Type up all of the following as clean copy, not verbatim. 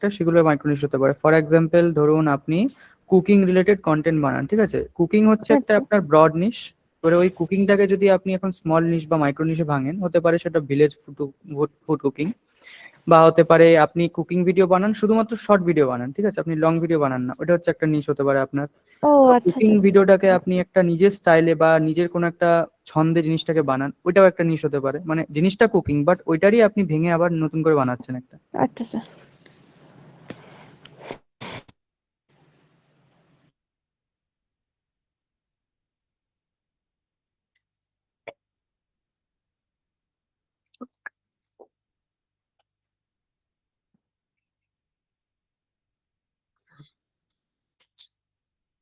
একটা, সেগুলো মাইক্রো নিশ হতে পারে। ফর এক্সাম্পল ধরুন আপনি কুকিং রিলেটেড কন্টেন্ট বানান, ঠিক আছে, কুকিং হচ্ছে একটা আচ্ছা। আপনার ব্রড নিশ। এবারে ওই কুকিংটাকে যদি আপনি এখন স্মল নিশ বা মাইক্রো নিশে ভাঙেন, হতে পারে সেটা ভিলেজ ফুড, ফুড কুকিং, বা হতে পারে আপনি কুকিং ভিডিও বানান, শুধুমাত্র শর্ট ভিডিও বানান, ঠিক আছে, আপনি লং ভিডিও বানান না, ওটা হচ্ছে একটা নিশ হতে পারে আপনার। ও বা আচ্ছা কুকিং আচ্ছা। ভিডিওটাকে আপনি একটা নিজের স্টাইলে বা নিজের কোনো একটা ছন্দে জিনিসটাকে বানান, ওইটাও একটা নিশ হতে পারে। মানে জিনিসটা কুকিং, বাট ওইটারই আপনি ভেঙে আবার নতুন করে বানাচ্ছেন একটা। আচ্ছা আচ্ছা।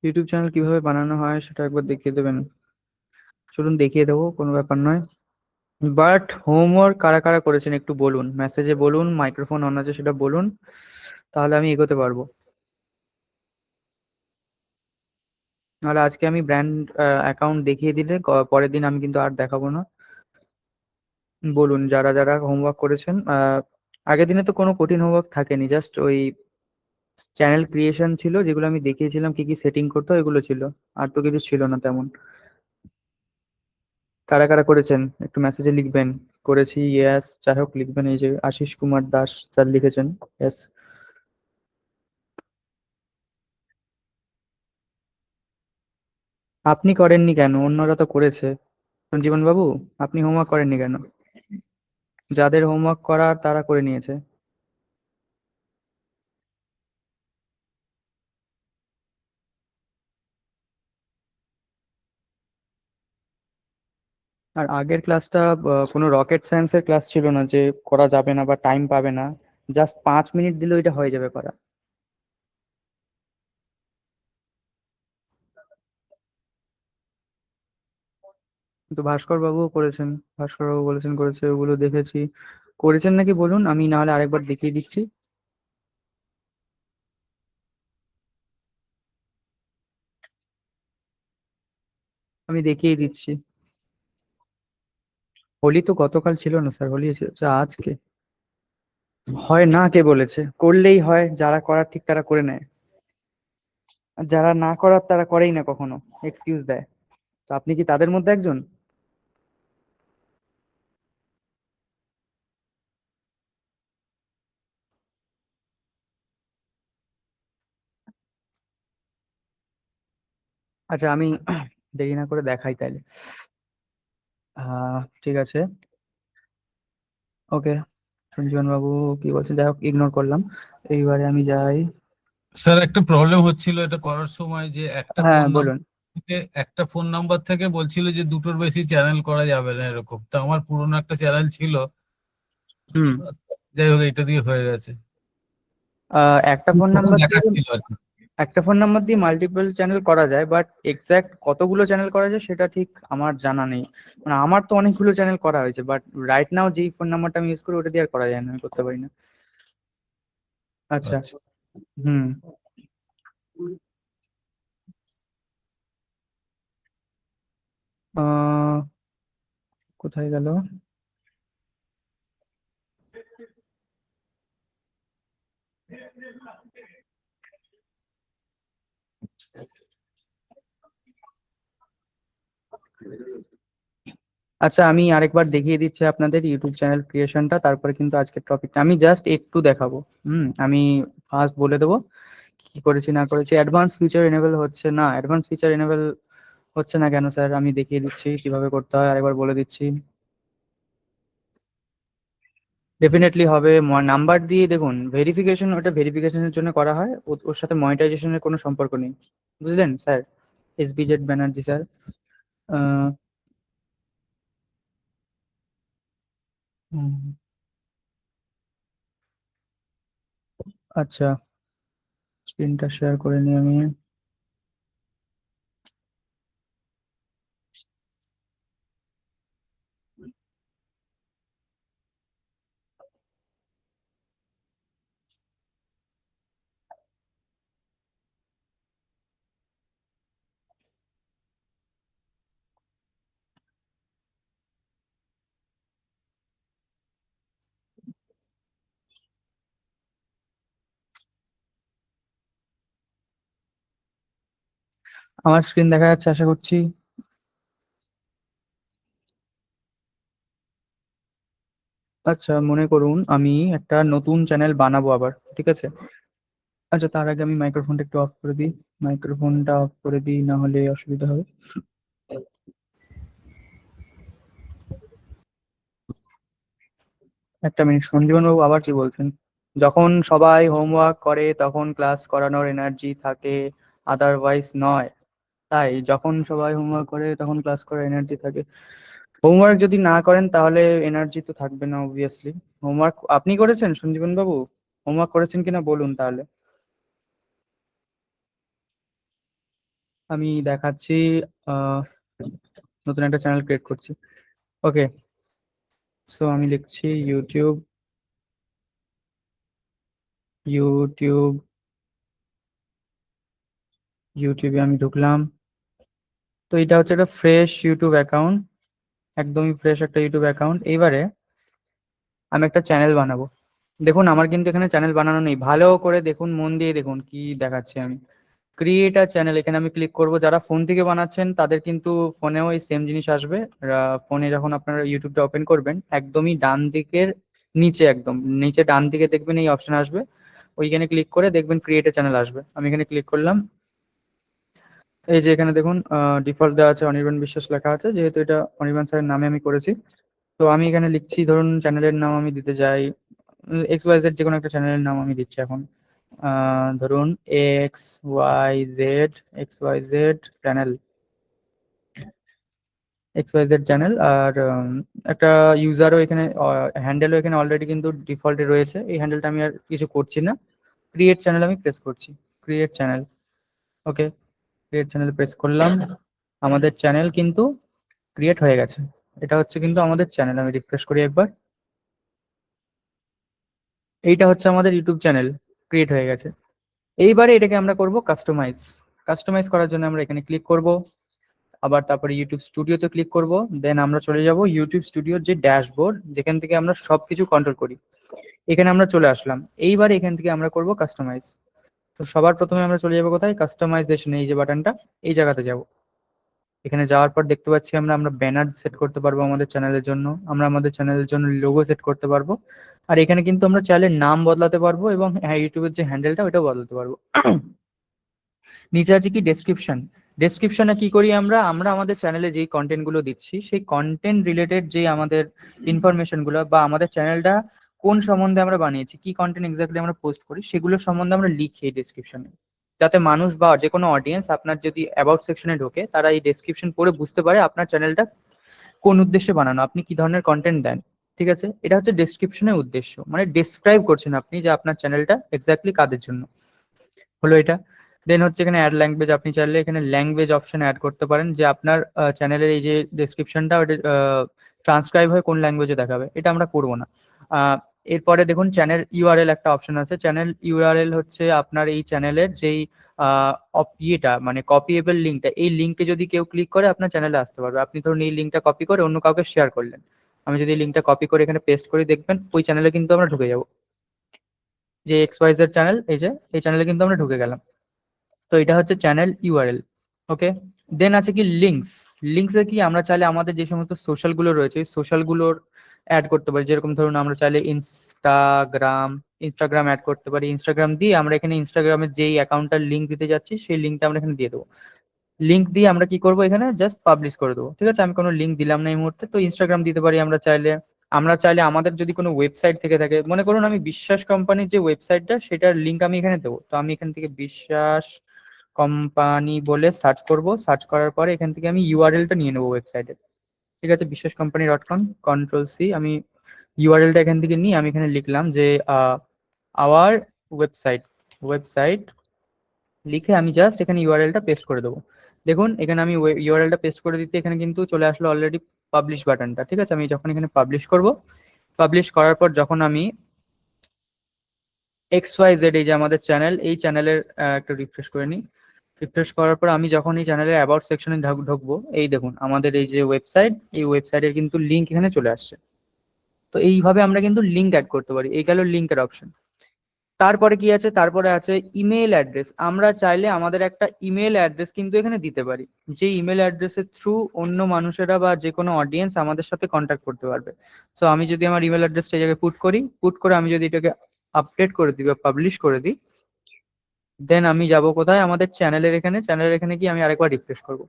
ইউটিউব চ্যানেল কিভাবে বানানো হয় সেটা একবার দেখিয়ে দেবেন? চলুন দেখিয়ে দেবো, কোনো ব্যাপার নয়। বাট হোমওয়ার্ক কারা কারা করেছেন একটু বলুন, মেসেজে বলুন, মাইক্রোফোন অন আছে সেটা বলুন, তাহলে আমি এগোতে পারবো। নাহলে আজকে আমি ব্র্যান্ড অ্যাকাউন্ট দেখিয়ে দিলে পরের দিন আমি কিন্তু আর দেখাবো না। বলুন যারা যারা হোমওয়ার্ক করেছেন। আগের দিনে তো কোনো কঠিন হোমওয়ার্ক থাকেনি, জাস্ট ওই চ্যানেল ক্রিয়েশন ছিল, যেগুলো আমি দেখিয়েছিলাম কি কি সেটিং করতে হয়, এগুলো ছিল। আর তো কিছু ছিল না তেমন। কারা কারা করেছেন একটু মেসেজে লিখবেন। করেছি, ইয়েস, যাই হোক লিখবেন। এই যে আশিস কুমার দাস স্যার লিখেছেন, ইয়েস। আপনি করেননি কেন? অন্যরা তো করেছে। সঞ্জীবন বাবু, আপনি হোমওয়ার্ক করেননি কেন? যাদের হোমওয়ার্ক করার তারা করে নিয়েছে। আর আগের ক্লাসটা কোনো রকেট সায়েন্সের ক্লাস ছিল না যে করা যাবে না বা টাইম পাবে না। জাস্ট 5 মিনিট দিলে ওইটা হয়ে যাবে করা। কিন্তু ভাস্কর বাবুও করেছেন। ভাস্কর বাবু বলেছেন করেছে, ওগুলো দেখেছি। করেছেন নাকি বলুন, আমি না হলে আরেকবার দেখিয়ে দিচ্ছি। আমি দেখিয়ে দিচ্ছি। হোলি তো গতকাল ছিল না স্যার, হোলি হচ্ছে আজকে। হয় না, কে বলেছে? করলেই হয়, যারা করার ঠিক তারা করে নেয়। আর যারা না করার তারা করেই না কখনো, এক্সকিউজ দেয়। তো আপনি কি তাদের মধ্যে একজন? আচ্ছা, আমি দেরি না করে দেখাই তাইলে। ঠিক আছে। ওকে। সঞ্জীবন বাবু কি বলছেন, যাই হোক ইগনোর করলাম। এইবারে আমি যাই। স্যার একটা প্রবলেম হচ্ছিল এটা করার সময়, যে একটা হ্যাঁ ফোন নাম্বার বলুন। থেকে বলছিল যে দুটোর বেশি চ্যানেল করা যাবে না এরকম। তো আমার পুরোনো একটা চ্যানেল ছিল, হুম। যাই হোক এটা দিয়ে হয়ে গেছে। একটা ফোন তখন নাম্বার দিয়ে, দেখাচ্ছিল আর কি। একটা ফোন নাম্বার দিয়ে মাল্টিপল চ্যানেল করা যায়, বাট এক্স্যাক্ট কতগুলো চ্যানেল করা যায় সেটা ঠিক আমার জানা নেই। মানে আমার তো অনেকগুলো চ্যানেল করা হয়েছে, বাট রাইট নাও যেই ফোন নাম্বারটা আমি ইউজ করি ওটা দিয়ে আর করা যায় না, আমি করতে পারি না। আচ্ছা। আচ্ছা। হুম। আহ কোথায় গেল? আচ্ছা, আমি আরেকবার দেখিয়ে দিচ্ছি আপনাদের ইউটিউব চ্যানেল ক্রিয়েশনটা, তারপরে কিন্তু আজকের টপিকটা আমি জাস্ট একটু দেখাবো। আমি ফার্স্ট বলে দেবো কি করেছি না করেছি। অ্যাডভান্স ফিচার এনেবল হচ্ছে না। অ্যাডভান্স ফিচার এনেবল হচ্ছে না কেন স্যার? আমি দেখিয়ে দিচ্ছি কিভাবে করতে হয়, আরেকবার বলে দিচ্ছি। ডেফিনেটলি হবে। নাম্বার দিয়ে দেখুন, ভেরিফিকেশন ওটা ভেরিফিকেশনের জন্য করা হয়, ওর সাথে মনিটাইজেশনের কোনো সম্পর্ক নেই। বুঝলেন স্যার? এসবিজেড ব্যানার্জি স্যার। আহ, উম, আচ্ছা, স্ক্রিনটা শেয়ার করে নিই আমি। আমার স্ক্রিন দেখা যাচ্ছে আশা করছি। আচ্ছা, মনে করুন আমি একটা নতুন চ্যানেল বানাবো আবার, ঠিক আছে? আচ্ছা, তার আগে আমি মাইক্রোফোনটা একটু অফ করে দিই। মাইক্রোফোনটা অফ করে দিই, না হলে অসুবিধা হবে। একটা মিনিট, সঞ্জীবন বাবু আবার কি বলছেন? যখন সবাই হোমওয়ার্ক করে তখন ক্লাস করানোর এনার্জি থাকে, আদারওয়াইজ নয়। তাই যখন সবাই হোমওয়ার্ক করে তখন ক্লাস করার এনার্জি থাকে। হোমওয়ার্ক যদি না করেন তাহলে এনার্জি তো থাকবে না অবভিয়াসলি। হোমওয়ার্ক আপনি করেছেন সঞ্জীবন বাবু? হোমওয়ার্ক করেছেন কিনা বলুন তাহলে। আমি দেখাচ্ছি। আহ নতুন একটা চ্যানেল ক্রিয়েট করছি। ওকে, সো আমি লিখছি ইউটিউব। ইউটিউব। ইউটিউবে আমি ঢুকলাম। তো এটা হচ্ছে একটা ফ্রেশ ইউটিউব অ্যাকাউন্ট, একদমই ফ্রেশ একটা ইউটিউব অ্যাকাউন্ট। এইবারে আমি একটা চ্যানেল বানাবো। দেখুন আমার কিন্তু এখানে চ্যানেল বানানো নেই, ভালো করে দেখুন, মন দিয়ে দেখুন কি দেখাচ্ছি আমি। ক্রিয়েট আ চ্যানেল, এখানে আমি ক্লিক করব। যারা ফোন থেকে বানাচ্ছেন তাদের কিন্তু ফোনেও এই সেম জিনিস আসবে। ফোনে যখন আপনারা ইউটিউবটা ওপেন করবেন, একদমই ডান দিকের নিচে, একদম নিচে ডান দিকে দেখবেন এই অপশন আসবে। ওইখানে ক্লিক করে দেখবেন ক্রিয়েট আ চ্যানেল আসবে। আমি এখানে ক্লিক করলাম। এই যে এখানে দেখুন ডিফল্ট দেওয়া আছে, অনির্বাণ বিশ্বাস লেখা আছে, যেহেতু এটা অনির্বাণ স্যারের নামে আমি করেছি। তো আমি এখানে লিখছি, ধরুন চ্যানেলের নাম আমি দিতে চাই এক্স ওয়াই জেড, যে কোনো একটা চ্যানেলের নাম আমি দিচ্ছি এখন। ধরুন X Y Z, X Y Z channel, X Y Z channel. আর একটা ইউজারও এখানে, হ্যান্ডেলও এখানে অলরেডি কিন্তু ডিফল্টে রয়েছে। এই হ্যান্ডেলটা আমি আর কিছু করছি না। ক্রিয়েট চ্যানেল আমি প্রেস করছি। Create channel. Okay, create channel press করলাম। আমাদের চ্যানেল কিন্তু ক্রিয়েট হয়ে গেছে। এটা হচ্ছে কিন্তু আমাদের চ্যানেল, আমি রিফ্রেশ করি একবার। এইটা হচ্ছে আমাদের ইউটিউব চ্যানেল, ক্রিয়েট হয়ে গেছে। এইবারে এটাকে আমরা করব কাস্টমাইজ। কাস্টমাইজ করার জন্য আমরা এখানে ক্লিক করব, আবার তারপরে ইউটিউব স্টুডিওতে ক্লিক করব। দেন আমরা চলে যাব ইউটিউব স্টুডিওর যে ড্যাশবোর্ড, যেখান থেকে আমরা সবকিছু কন্ট্রোল করি। এখানে আমরা চলে আসলাম। এইবারে এখান থেকে আমরা করব কাস্টমাইজ। তো সবার প্রথমে আমরা চলে যাবো কোথায়, কাস্টমাইজেশন, এই যে বাটনটা, এই জায়গাতে যাব। এখানে যাওয়ার পর দেখতে পাচ্ছি আমরা আমরা ব্যানার সেট করতে পারবো আমাদের চ্যানেলের জন্য, আমরা আমাদের চ্যানেলের জন্য লোগো সেট করতে পারবো। আর এখানে কিন্তু আমরা চ্যানেলের নাম বদলাতে পারবো, এবং হ্যাঁ ইউটিউবের যে হ্যান্ডেলটা ওটাও বদলাতে পারবো। নিচে আছে কি ডেসক্রিপশন। ডেসক্রিপশনে কি করি আমরা, আমরা আমাদের চ্যানেলে যেই কন্টেন্ট গুলো দিচ্ছি সেই কন্টেন্ট রিলেটেড যে আমাদের ইনফরমেশন গুলো, বা আমাদের চ্যানেলটা কোন সম্বন্ধে আমরা বানিয়েছি, কি কন্টেন্ট এক্স্যাক্টলি আমরা পোস্ট করি, সেগুলো সম্বন্ধে আমরা লিখি এই ডেসক্রিপশনে। যাতে মানুষ বা যে কোনো অডিয়েন্স আপনার যদি অ্যাবাউট সেকশনে ঢোকে, তারা এই ডেসক্রিপশন পড়ে বুঝতে পারে আপনার চ্যানেলটা কোন উদ্দেশ্যে বানানো, আপনি কি ধরনের কন্টেন্ট দেন। ঠিক আছে, এটা হচ্ছে ডেসক্রিপশনের উদ্দেশ্য, মানে ডেসক্রাইব করছেন আপনি যে আপনার চ্যানেলটা এক্স্যাক্টলি কাদের জন্য। হলো এটা। দেন হচ্ছে এখানে অ্যাড ল্যাঙ্গুয়েজ, আপনি চাইলে এখানে ল্যাঙ্গুয়েজ অপশন অ্যাড করতে পারেন, যে আপনার চ্যানেলের এই যে ডেসক্রিপশনটা ওটা ট্রান্সক্রাইব হয়ে কোন ল্যাঙ্গুয়েজে দেখাবে। এটা আমরা করবো না। আহ, এরপরে দেখুন চ্যানেল ইউআরএল একটা অপশন আছে। চ্যানেল ইউআরএল হচ্ছে আপনার এই চ্যানেলের যেই ইয়েটা, মানে কপিয়েবল লিঙ্কটা, এই লিঙ্কে যদি কেউ ক্লিক করে আপনার চ্যানেলে আসতে পারবে। আপনি ধরুন এই লিঙ্কটা কপি করে অন্য কাউকে শেয়ার করলেন, আমি যদি এই লিঙ্কটা কপি করে এখানে পেস্ট করি, দেখবেন ওই চ্যানেলে কিন্তু আমরা ঢুকে যাবো। যে এক্স ওয়াই জেড চ্যানেল, এই যে এই চ্যানেলে কিন্তু আমরা ঢুকে গেলাম। তো এটা হচ্ছে চ্যানেল ইউআরএল। ওকে। দেন আছে কি লিঙ্কস। লিঙ্কসে কি আমরা চাইলে আমাদের যে সমস্ত সোশ্যাল গুলো রয়েছে সোশ্যাল গুলোর অ্যাড করতে পারি। যেরকম ধরুন আমরা চাইলে ইনস্টাগ্রাম, ইনস্টাগ্রাম অ্যাড করতে পারি। ইনস্টাগ্রাম দিয়ে আমরা এখানে ইনস্টাগ্রামের যেই অ্যাকাউন্টটার লিঙ্ক দিতে যাচ্ছি সেই লিঙ্কটা আমরা এখানে দিয়ে দেবো। লিঙ্ক দিয়ে আমরা কি করবো, এখানে জাস্ট পাবলিশ করে দেবো। ঠিক আছে, আমি কোনো লিঙ্ক দিলাম না এই মুহূর্তে। তো ইনস্টাগ্রাম দিতে পারি আমরা চাইলে। আমরা চাইলে আমাদের যদি কোনো ওয়েবসাইট থেকে থাকে, মনে করুন আমি বিশ্বাস কোম্পানির যে ওয়েবসাইটটা সেটার লিঙ্ক আমি এখানে দেবো। তো আমি এখান থেকে বিশ্বাস কোম্পানি বলে সার্চ করব। সার্চ করার পরে এখান থেকে আমি ইউআরএলটা নিয়ে নেবো ওয়েবসাইটের। ঠিক আছে, Biswas company dot com, control C. আমি ইউআরএলটা এখান থেকে নিয়ে আমি এখানে লিখলাম যে আওয়ার ওয়েবসাইট, ওয়েবসাইট লিখে আমি জাস্ট এখানে ইউআরএলটা পেস্ট করে দেবো। দেখুন এখানে আমি ইউআরএলটা পেস্ট করে দিতে এখানে কিন্তু চলে আসলো অলরেডি পাবলিশ বাটনটা। ঠিক আছে, আমি যখন এখানে পাবলিশ করব, পাবলিশ করার পর যখন আমি এক্স ওয়াই জেড, এই যে আমাদের চ্যানেল, এই চ্যানেলের একটু রিফ্রেশ করে নিই। রিফ্রেশ করার পর আমি যখন এই চ্যানেলের অ্যাবাউট সেকশনে ঢুকবো, এই দেখুন আমাদের এই যে ওয়েবসাইট, এই ওয়েবসাইটের কিন্তু লিঙ্ক এখানে চলে আসছে। তো এইভাবে আমরা কিন্তু লিঙ্ক অ্যাড করতে পারি। এই গেল লিঙ্কের অপশন। তারপরে কি আছে, তারপরে আছে ইমেল অ্যাড্রেস। আমরা চাইলে আমাদের একটা ইমেল অ্যাড্রেস কিন্তু এখানে দিতে পারি, যে ইমেল অ্যাড্রেসের থ্রু অন্য মানুষেরা বা যে কোনো অডিয়েন্স আমাদের সাথে কন্ট্যাক্ট করতে পারবে। সো আমি যদি আমার ইমেল অ্যাড্রেসটা এই জায়গায় পুট করি, পুট করে আমি যদি এটাকে আপডেট করে দিই বা পাবলিশ করে দিই, দেন আমি যাব কোথায়, আমাদের চ্যানেলের এখানে। চ্যানেলের এখানে গিয়ে আমি আরেকবার রিফ্রেশ করব।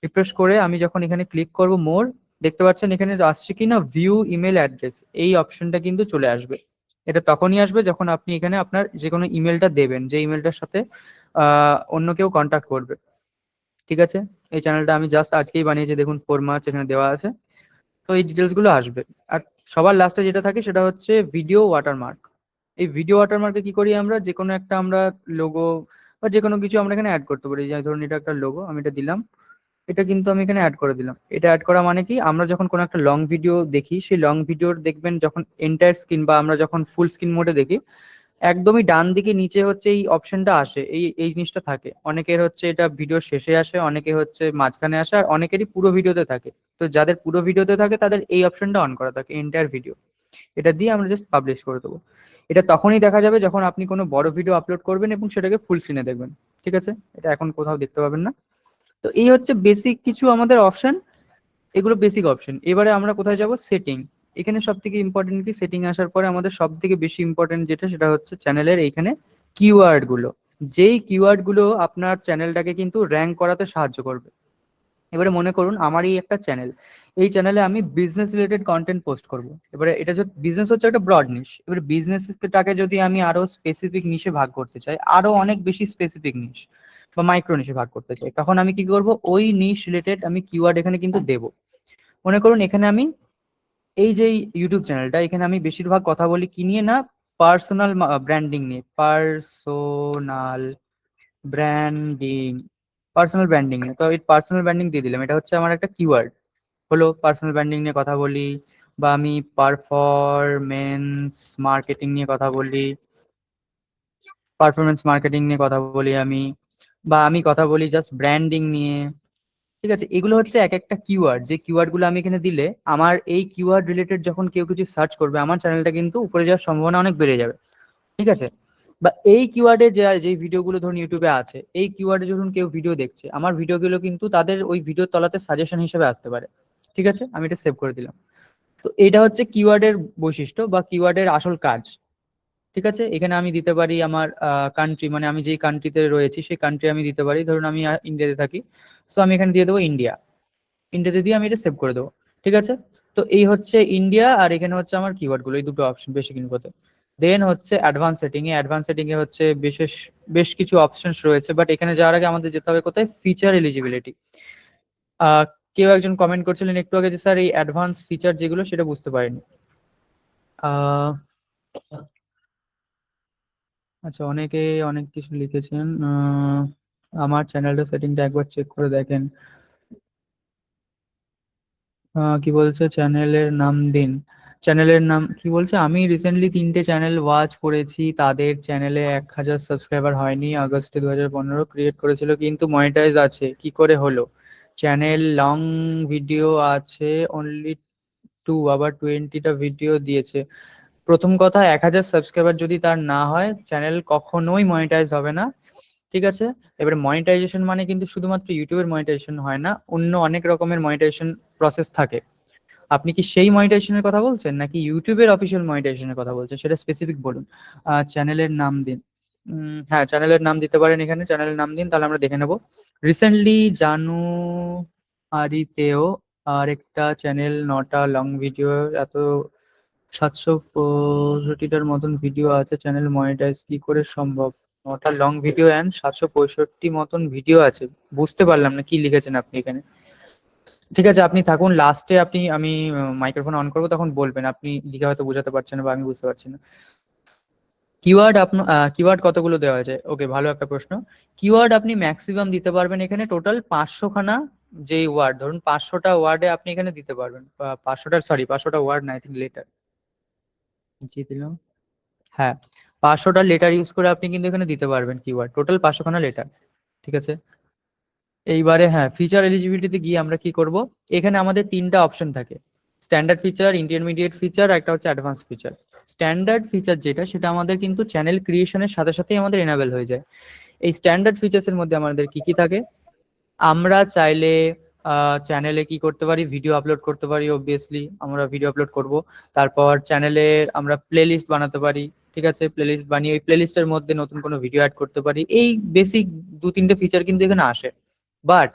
রিফ্রেশ করে আমি যখন এখানে ক্লিক করব মোর, দেখতে পাচ্ছেন এখানে আসছে কি না, ভিউ ইমেল অ্যাড্রেস, এই অপশনটা কিন্তু চলে আসবে। এটা তখনই আসবে যখন আপনি এখানে আপনার যে কোনো ইমেলটা দেবেন, যে ইমেলটার সাথে অন্য কেউ কন্ট্যাক্ট করবে। ঠিক আছে, এই চ্যানেলটা আমি জাস্ট আজকেই বানিয়েছি, দেখুন 4 মার্চ এখানে দেওয়া আছে। তো এই ডিটেলস গুলো আসবে। আর সবার লাস্টে যেটা থাকে সেটা হচ্ছে ভিডিও ওয়াটারমার্ক। এই ভিডিও ওয়াটারমার্কে কি করি, আমরা যে কোনো একটা আমরা লোগো বা যে কোনো কিছু আমরা এখানে অ্যাড করতে পারি। যেমন ধরুন এটা একটা লোগো, আমি এটা দিলাম, এটা কিন্তু আমি এখানে অ্যাড করে দিলাম। এটা অ্যাড করা মানে কি, আমরা যখন কোনো একটা লং ভিডিও দেখি, সেই লং ভিডিওর দেখবেন যখন এন্টায়ার স্ক্রিন বা আমরা যখন ফুল স্ক্রিন মোডে দেখি, একদমই ডান দিকে নিচে হচ্ছে এই অপশনটা আসে, এই এই জিনিসটা থাকে। অনেকের হচ্ছে এটা ভিডিও শেষে আসে, অনেকে হচ্ছে মাঝখানে আসে, আর অনেকেরই পুরো ভিডিওতে থাকে। তো যাদের পুরো ভিডিওতে থাকে তাদের এই অপশনটা অন করা থাকে, এন্টায়ার ভিডিও। এটা দিয়ে আমরা জাস্ট পাবলিশ করে দেবো। এটা তখনই দেখা যাবে যখন আপনি কোনো বড় ভিডিও আপলোড করবেন এবং সেটাকে ফুল স্ক্রিনে দেখবেন। ঠিক আছে, এটা এখন কোথাও দেখতে পাবেন না। তো এই হচ্ছে বেসিক কিছু আমাদের অপশন, এগুলো বেসিক অপশন। এবারে আমরা কোথায় যাব, সেটিং। এখানে সব থেকে ইম্পর্টেন্ট কি, সেটিং আসার পরে আমাদের সব থেকে বেশি ইম্পর্টেন্ট যেটা, সেটা হচ্ছে চ্যানেলের এইখানে কিওয়ার্ড গুলো। যেই কিওয়ার্ড গুলো আপনার চ্যানেলটাকে কিন্তু র্যাঙ্ক করাতে সাহায্য করবে। এবারে মনে করুন আমার এই একটা চ্যানেল, এই চ্যানেলে আমি বিজনেস রিলেটেড কন্টেন্ট পোস্ট করব। এবারে এটা যদি বিজনেস হচ্ছে একটা ব্রড নিশ, এবারে বিজনেসটাকে যদি আমি আরো স্পেসিফিক নিশে ভাগ করতে চাই, আরো অনেক বেশি স্পেসিফিক নিশ বা মাইক্রো নিশে ভাগ করতে চাই, তখন আমি কি করব, ওই নিশ রিলেটেড আমি কিওয়ার্ড এখানে কিন্তু দেবো। মনে করুন এখানে আমি এই যে ইউটিউব চ্যানেলটা, এখানে আমি বেশিরভাগ কথা বলি কি নিয়ে না, পার্সোনাল ব্র্যান্ডিং নিয়ে। ব্র্যান্ডিং পার্সোনাল ব্র্যান্ডিং নিয়ে, তো এই পার্সোনাল ব্র্যান্ডিং দিয়ে দিলাম। এটা হচ্ছে আমার একটা কিওয়ার্ড হলো, পার্সোনাল ব্র্যান্ডিং নিয়ে কথা বলি, বা আমি পারফরমেন্স মার্কেটিং নিয়ে কথা বলি, পারফরমেন্স মার্কেটিং নিয়ে কথা বলি আমি, বা আমি কথা বলি জাস্ট ব্র্যান্ডিং নিয়ে। ঠিক আছে, এগুলো হচ্ছে এক একটা কিওয়ার্ড, যে কিওয়ার্ড গুলো আমি এখানে দিলে আমার এই কিওয়ার্ড রিলেটেড যখন কেউ কিছু সার্চ করবে, আমার চ্যানেলটা কিন্তু উপরে যাওয়ার সম্ভাবনা অনেক বেড়ে যাবে। ঠিক আছে, বা এই কিওয়ার্ডে যে যে ভিডিওগুলো ধরুন ইউটিউবে আছে, এই কিওয়ার্ডে যখন কেউ ভিডিও দেখছে, আমার ভিডিওগুলো কিন্তু তাদের ওই ভিডিওর তলাতে সাজেশন হিসেবে আসতে পারে। ঠিক আছে, আমি এটা সেভ করে দিলাম। তো এটা হচ্ছে কিওয়ার্ডের বৈশিষ্ট্য বা কিওয়ার্ডের আসল কাজ। ঠিক আছে, এখানে আমি দিতে পারি আমার কান্ট্রি, মানে আমি যেই কান্ট্রিতে রয়েছি সেই কান্ট্রি আমি দিতে পারি। ধরুন আমি ইন্ডিয়াতে থাকি, সো আমি এখানে দিয়ে দেবো ইন্ডিয়া। ইন্ডিয়াতে দিয়ে আমি এটা সেভ করে দেবো। ঠিক আছে, তো এই হচ্ছে ইন্ডিয়া, আর এখানে হচ্ছে আমার কিওয়ার্ড গুলো, এই দুটো অপশন বেসিক ইনফোতে। দেন হচ্ছে অ্যাডভান্স সেটিং এ। অ্যাডভান্স সেটিং এ হচ্ছে বেশ কিছু অপশনস রয়েছে, বাট এখানে যাওয়ার আগে আমাদের যেতে হবে কোথায়, ফিচার এলিজিবিলিটি। আহ কেউ একজন কমেন্ট করছিলেন একটু আগে যে স্যার এই অ্যাডভান্স ফিচার যেগুলো সেটা বুঝতে পারিনি। আহ আচ্ছা, অনেকে অনেক কিছু লিখেছেন। আমার চ্যানেলটা সেটিংটা একবার চেক করে দেখেন। কি বলছে, চ্যানেলের নাম দিন। চ্যানেলের নাম কি বলছে, আমি রিসেন্টলি 3টে চ্যানেল ওয়াচ করেছি, তাদের চ্যানেলে 1,000 সাবস্ক্রাইবার হয়নি। আগস্টে 2015 ক্রিয়েট করেছিল, কিন্তু মনিটাইজ আছে, কি করে হলো? চ্যানেল লং ভিডিও আছে অনলি 2, আবার 20টা ভিডিও দিয়েছে। প্রথম কথা, 1,000 সাবস্ক্রাইবার যদি তার না হয়, চ্যানেল কখনোই মনিটাইজ হবে না। ঠিক আছে, এবারে মনিটাইজেশন মানে কিন্তু শুধুমাত্র ইউটিউবের মনিটাইজেশন হয় না, অন্য অনেক রকমের মনিটাইজেশন প্রসেস থাকে। আপনি কি সেই মনিটাইজেশনের কথা বলছেন নাকি ইউটিউবের অফিসিয়াল মনিটাইজেশনের কথা বলছেন, সেটা স্পেসিফিক বলুন। চ্যানেলের নাম দিন। হ্যাঁ, চ্যানেলের নাম দিতে পারেন, এখানে চ্যানেলের নাম দিন, তাহলে আমরা দেখে নেব। রিসেন্টলি জানুয়ারিতেও আরেকটা চ্যানেল 9টা লং ভিডিও, এত 765টার মতন ভিডিও আছে, চ্যানেল মনিটাইজ কি করে সম্ভব? 9টা লং ভিডিও অ্যান্ড 765 মতন ভিডিও আছে। বুঝতে পারলাম না কি লিখেছেন আপনি এখানে। ঠিক আছে, আপনি থাকুন, লাস্টে আমি মাইক্রোফোন অন করবো, তখন বলবেন। আপনি লিখে হয়তো বোঝাতে পারছেন না বা আমি বুঝতে পারছি না। কিওয়ার্ড কতগুলো দেওয়া আছে, ওকে, ভালো একটা প্রশ্ন। কিওয়ার্ড আপনি ম্যাক্সিমাম দিতে পারবেন এখানে টোটাল 500 খানা। যে ওয়ার্ড ধরুন 500টা ওয়ার্ডে আপনি এখানে দিতে পারবেন, 500টা ওয়ার্ড না, আই থিঙ্ক লেটার জি দিলাম। হ্যাঁ, 500টা লেটার ইউজ করে আপনি কিন্তু এখানে দিতে পারবেন কিওয়ার্ড, টোটাল 500 খানা লেটার। ঠিক আছে, এইবারে হ্যাঁ, ফিচার এলিজিবিলিটিতে গিয়ে আমরা কি করব, এখানে আমাদের 3টা অপশন থাকে। স্ট্যান্ডার্ড ফিচার, ইন্টারমিডিয়েট ফিচার, একটা হচ্ছে অ্যাডভান্স ফিচার। স্ট্যান্ডার্ড ফিচার যেটা, সেটা আমাদের কিন্তু চ্যানেল ক্রিয়েশনের সাথে সাথেই আমাদের এনাবেল হয়ে যায়। এই স্ট্যান্ডার্ড ফিচার্স এর মধ্যে আমাদের কি কি থাকে? আমরা চাইলে চ্যানেলে কি করতে পারি, ভিডিও আপলোড করতে পারি, অবভিয়াসলি আমরা ভিডিও আপলোড করব। তারপর চ্যানেলে আমরা প্লে লিস্ট বানাতে পারি, ঠিক আছে, প্লে লিস্ট বানিয়ে ওই প্লে লিস্টের মধ্যে নতুন কোনো ভিডিও অ্যাড করতে পারি। এই বেসিক 2-3টে ফিচার কিন্তু এখানে আসে। বাট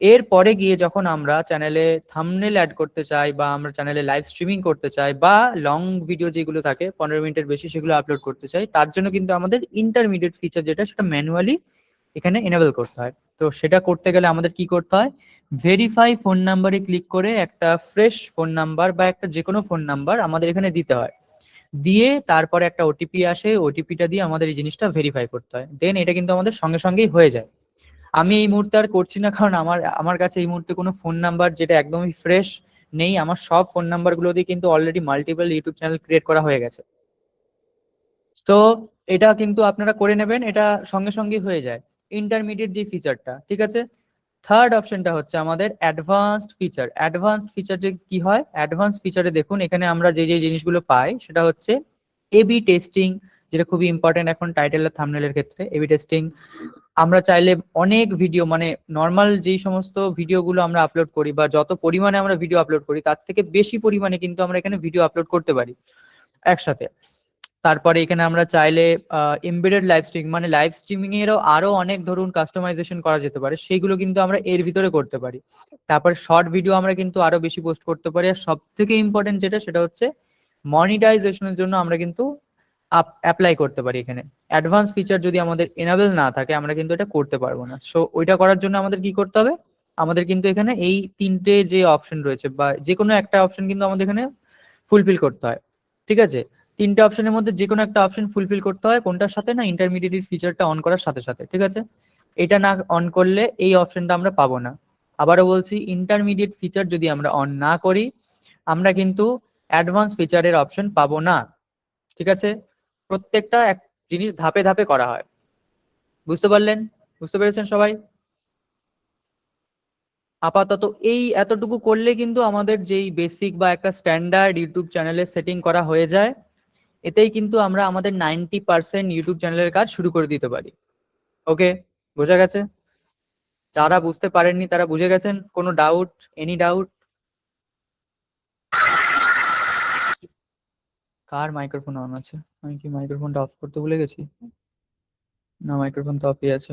এর পরে গিয়ে যখন আমরা চ্যানেলে থাম্বনেল অ্যাড করতে চাই, বা আমরা চ্যানেলে লাইভ স্ট্রিমিং করতে চাই, বা লং ভিডিও যেগুলো থাকে 15 মিনিটের বেশি, সেগুলো আপলোড করতে চাই, তার জন্য কিন্তু আমাদের ইন্টারমিডিয়েট ফিচার যেটা, সেটা ম্যানুয়ালি এখানে এনেবল করতে হয়। তো সেটা করতে গেলে আমাদের কি করতে হয়? ভেরিফাই ফোন নাম্বারে ক্লিক করে একটা ফ্রেশ ফোন নাম্বার বা একটা যে কোনো ফোন নাম্বার আমাদের এখানে দিতে হয়। দিয়ে তারপরে একটা ওটিপি আসে, ওটিপিটা দিয়ে আমাদের এই জিনিসটা ভেরিফাই করতে হয়। দেন এটা কিন্তু আমাদের সঙ্গে সঙ্গেই হয়ে যায়। আমি এই মুহূর্তে আর করছি না, কারণ আমার আমার কাছে এই মুহূর্তে কোনো ফোন নাম্বার যেটা একদমই ফ্রেশ নেই। আমার সব ফোন নাম্বার গুলো দিয়ে কিন্তু already multiple YouTube channel create করা হয়ে গেছে। তো এটা কিন্তু আপনারা করে নেবেন, এটা সঙ্গে সঙ্গে হয়ে যায় ইন্টারমিডিয়েট যে ফিচারটা, ঠিক আছে। থার্ড অপশনটা হচ্ছে আমাদের অ্যাডভান্সড ফিচার। অ্যাডভান্সড ফিচার যে কি হয়, অ্যাডভান্স ফিচারে দেখুন এখানে আমরা যে যে জিনিসগুলো পাই সেটা হচ্ছে এবি টেস্টিং, যেটা খুবই ইম্পর্টেন্ট এখন টাইটেল আর থাম্বনেলের ক্ষেত্রে। এবি টেস্টিং আমরা চাইলে অনেক ভিডিও, মানে নর্মাল যেই সমস্ত ভিডিওগুলো আমরা আপলোড করি বা যত পরিমাণে আমরা ভিডিও আপলোড করি তার থেকে বেশি পরিমাণে কিন্তু আমরা এখানে ভিডিও আপলোড করতে পারি একসাথে। তারপরে এখানে আমরা চাইলে এমবেডেড লাইভ স্ট্রিমিং, মানে লাইভ স্ট্রিমিং এরও আরো অনেক ধরুন কাস্টমাইজেশন করা যেতে পারে, সেইগুলো কিন্তু আমরা এর ভিতরে করতে পারি। তারপর শর্ট ভিডিও আমরা কিন্তু আরো বেশি পোস্ট করতে পারি। আর সব থেকে ইম্পর্টেন্ট যেটা, সেটা হচ্ছে মনিটাইজেশনের জন্য আমরা কিন্তু অ্যাপ্লাই করতে পারি এখানে। অ্যাডভান্স ফিচার যদি আমাদের এনাবেল না থাকে, আমরা কিন্তু এটা করতে পারবো না। সো ওইটা করার জন্য আমাদের কি করতে হবে? আমাদের কিন্তু এখানে এই 3টে যে অপশন রয়েছে, বা যে কোনো একটা অপশন কিন্তু আমাদের এখানে ফুলফিল করতে হয়, ঠিক আছে। 3টে অপশনের মধ্যে যে কোনো একটা অপশন ফুলফিল করতে হয়, কোনটার সাথে না, ইন্টারমিডিয়েট ফিচারটা অন করার সাথে সাথে, ঠিক আছে। এটা না অন করলে এই অপশনটা আমরা পাবো না। আবারও বলছি, ইন্টারমিডিয়েট ফিচার যদি আমরা অন না করি, আমরা কিন্তু অ্যাডভান্স ফিচারের অপশন পাবো না, ঠিক আছে। প্রত্যেকটা এক জিনিস ধাপে ধাপে করা হয়। বুঝতে পারলেন? বুঝতে পেরেছেন সবাই? আপাতত এই এতটুকু করলে কিন্তু আমাদের যেই বেসিক বা একটা স্ট্যান্ডার্ড ইউটিউব চ্যানেলের সেটিং করা হয়ে যায়। এতেই কিন্তু আমরা আমাদের 90% ইউটিউব চ্যানেলের কাজ শুরু করে দিতে পারি। ওকে, বোঝা গেছে? যারা বুঝতে পারেননি তারা বুঝে গেছেন? কোনো doubt? Any doubt? Car microphone on আছে? আমি কি মাইক্রোফোনটা অফ করতে ভুলে গেছি? না, মাইক্রোফোন তো অফই আছে।